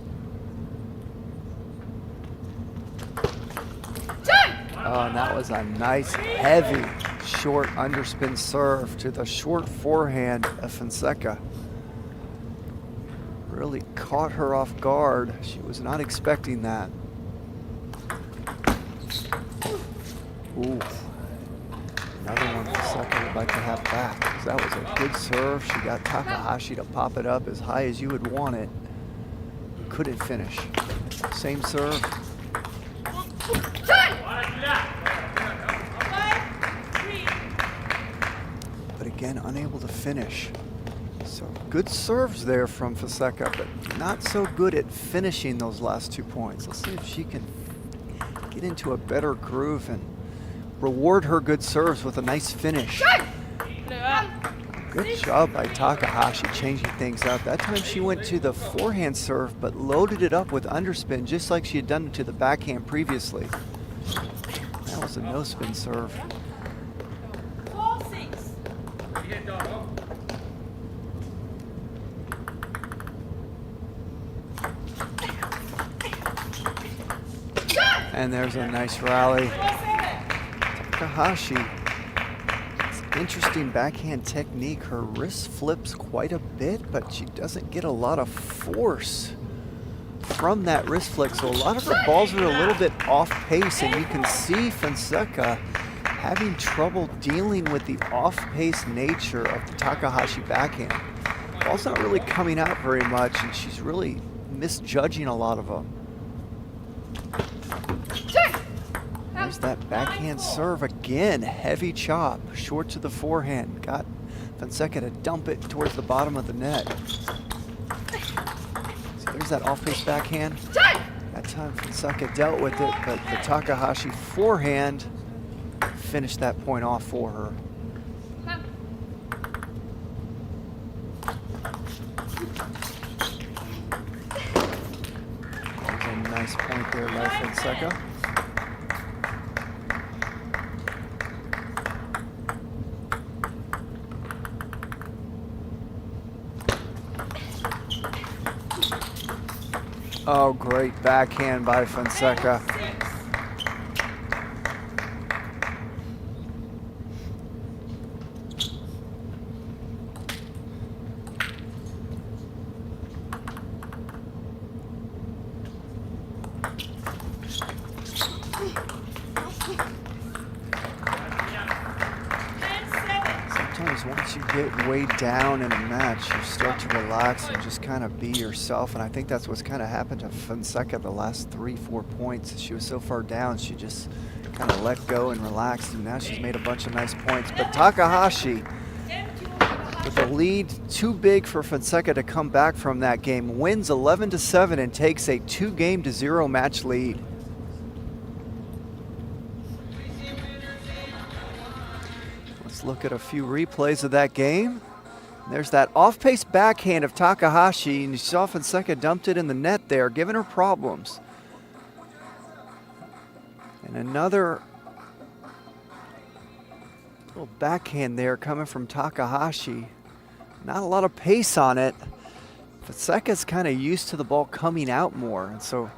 Oh, and that was a nice, heavy, short underspin serve to the short forehand of Fonseca. Really caught her off guard. She was not expecting that. Ooh. Another one Fonseca would like to have back, because that was a good serve. She got Takahashi to pop it up as high as you would want it. Couldn't finish. Same serve. But again, unable to finish. So good serves there from Fonseca, but not so good at finishing those last 2 points. Let's see if she can get into a better groove and reward her good serves with a nice finish. Good job by Takahashi changing things up. That time she went to the forehand serve but loaded it up with underspin just like she had done to the backhand previously. That was a no spin serve. And there's a nice rally. Takahashi, it's interesting backhand technique. Her wrist flips quite a bit, but she doesn't get a lot of force from that wrist flick. So a lot of her balls are a little bit off pace, and you can see Fonseca having trouble dealing with the off pace nature of the Takahashi backhand. Ball's not really coming out very much, and she's really misjudging a lot of them. There's that backhand serve again. Heavy chop, short to the forehand. Got Fonseca to dump it towards the bottom of the net. So there's that off-pace backhand. That time Fonseca dealt with it, but the Takahashi forehand finished that point off for her. There's a nice point there by Fonseca. Oh, great backhand by Fonseca. Sometimes once you get way down in a match, you start to relax and just kind of be yourself. And I think that's what's kind of happened to Fonseca the last 3-4 points. She was so far down, she just kind of let go and relaxed. And now she's made a bunch of nice points. But Takahashi, with a lead too big for Fonseca to come back from that game, wins 11-7 and takes a 2-0 match lead. Look at a few replays of that game. There's that off-pace backhand of Takahashi, and you saw Fonseca dumped it in the net there, giving her problems. And another little backhand there coming from Takahashi. Not a lot of pace on it. Fonseca's kind of used to the ball coming out more, and so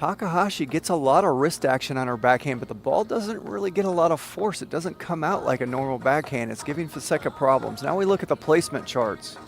Takahashi gets a lot of wrist action on her backhand, but the ball doesn't really get a lot of force. It doesn't come out like a normal backhand. It's giving Fonseca problems. Now we look at the placement charts.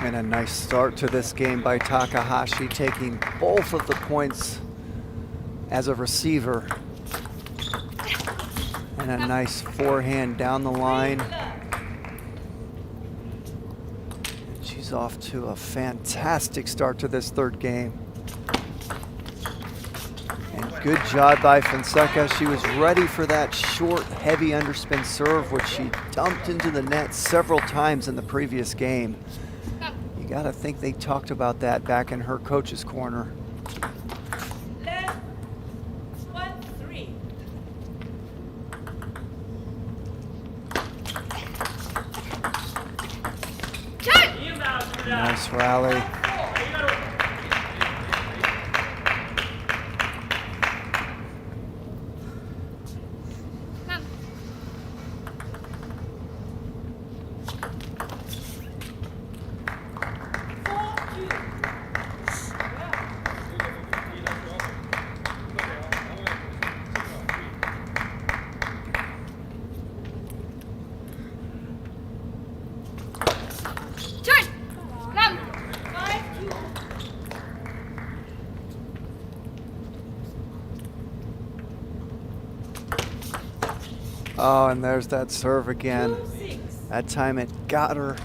And a nice start to this game by Takahashi, taking both of the points as a receiver. And a nice forehand down the line. She's off to a fantastic start to this third game. And good job by Fonseca. She was ready for that short, heavy underspin serve, which she dumped into the net several times in the previous game. You gotta think they talked about that back in her coach's corner. Nice rally. Oh, and there's that serve again. That time it got her.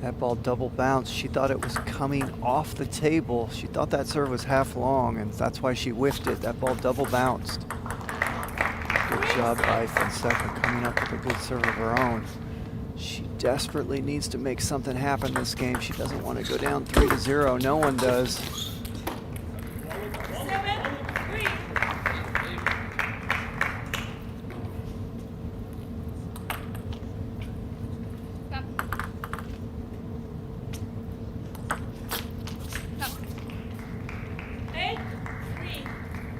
That ball double bounced. She thought it was coming off the table. She thought that serve was half long, and that's why she whiffed it. That ball double bounced. Good job by Fonseca coming up with a good serve of her own. She desperately needs to make something happen this game. She doesn't want to go down 3-0. No one does.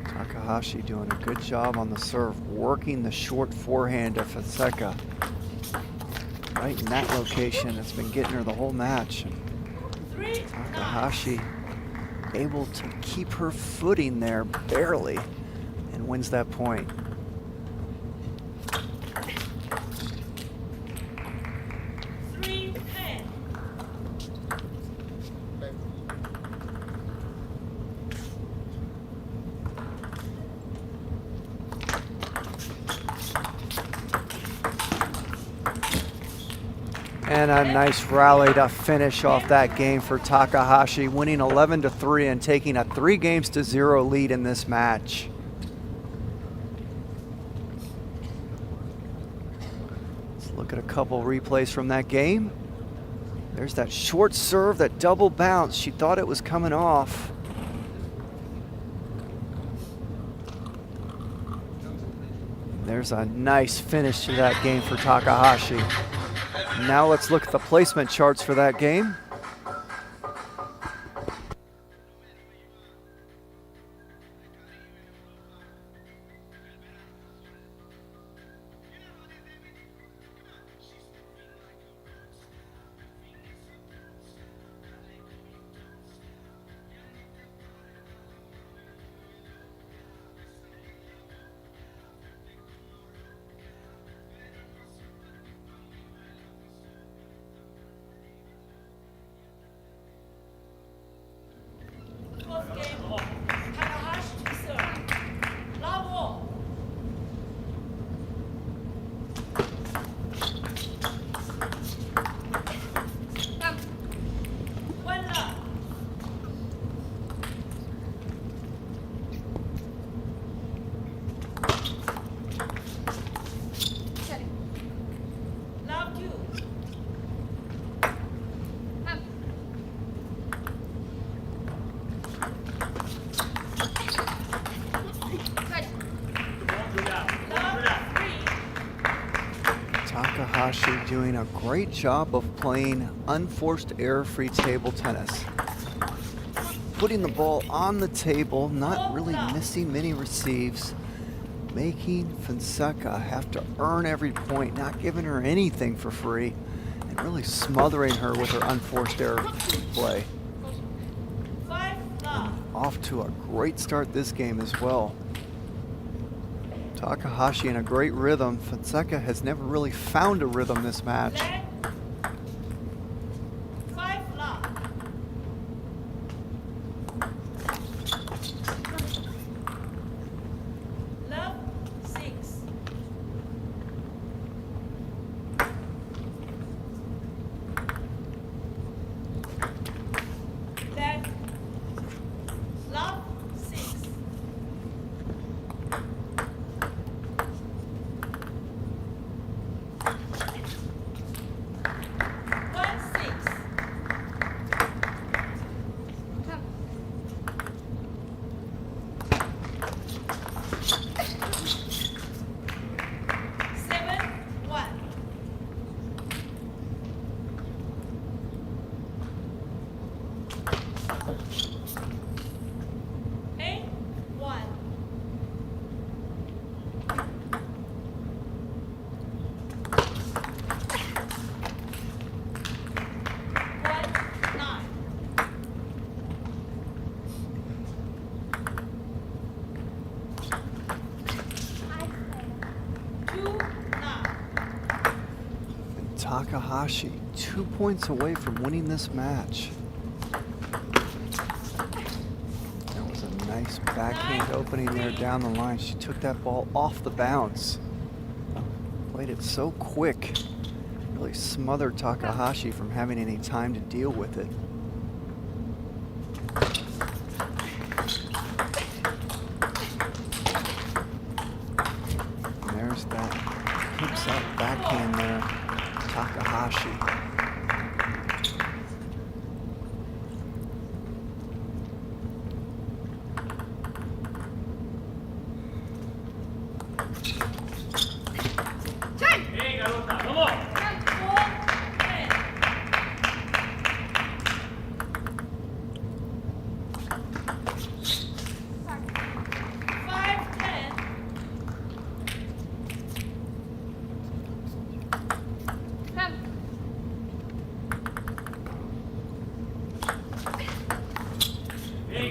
Takahashi doing a good job on the serve, working the short forehand of Fonseca. Right in that location, it's been getting her the whole match. And Takahashi able to keep her footing there barely and wins that point. And a nice rally to finish off that game for Takahashi, winning 11-3 and taking a 3-0 lead in this match. Let's look at a couple replays from that game. There's that short serve, that double bounce. She thought it was coming off. There's a nice finish to that game for Takahashi. Now let's look at the placement charts for that game. doing a great job of playing unforced error-free table tennis. Putting the ball on the table, not really missing many receives, making Fonseca have to earn every point, not giving her anything for free, and really smothering her with her unforced error play. And off to a great start this game as well. Takahashi in a great rhythm. Fonseca has never really found a rhythm this match. Takahashi 2 points away from winning this match. That was a nice backhand opening there down the line. She took that ball off the bounce. Played it so quick. Really smothered Takahashi from having any time to deal with it. And there's that hooks up backhand there. Takahashi.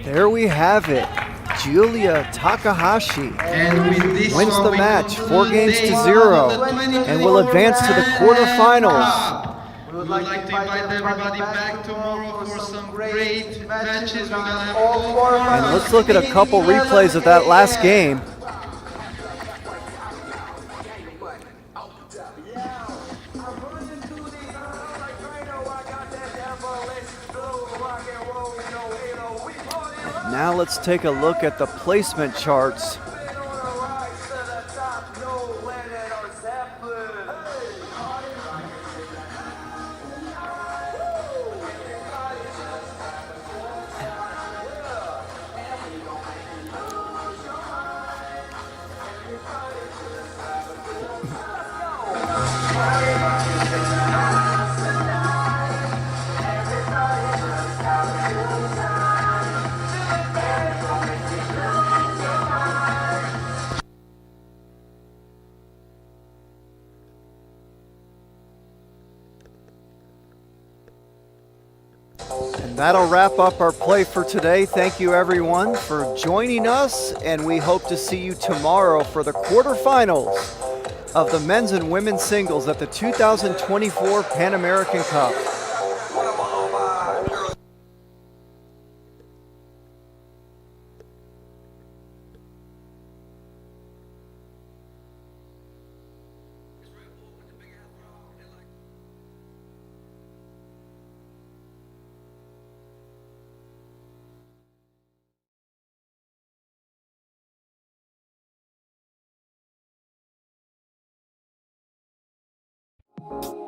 There we have it. Julia Takahashi wins the match 4-0 and will advance to the quarterfinals. We would like to invite everybody back tomorrow for some great matches. We're gonna have all four. And let's look at a couple replays of that last game. Now let's take a look at the placement charts. And that'll wrap up our play for today. Thank you everyone for joining us, and we hope to see you tomorrow for the quarterfinals of the men's and women's singles at the 2024 Pan American Cup. You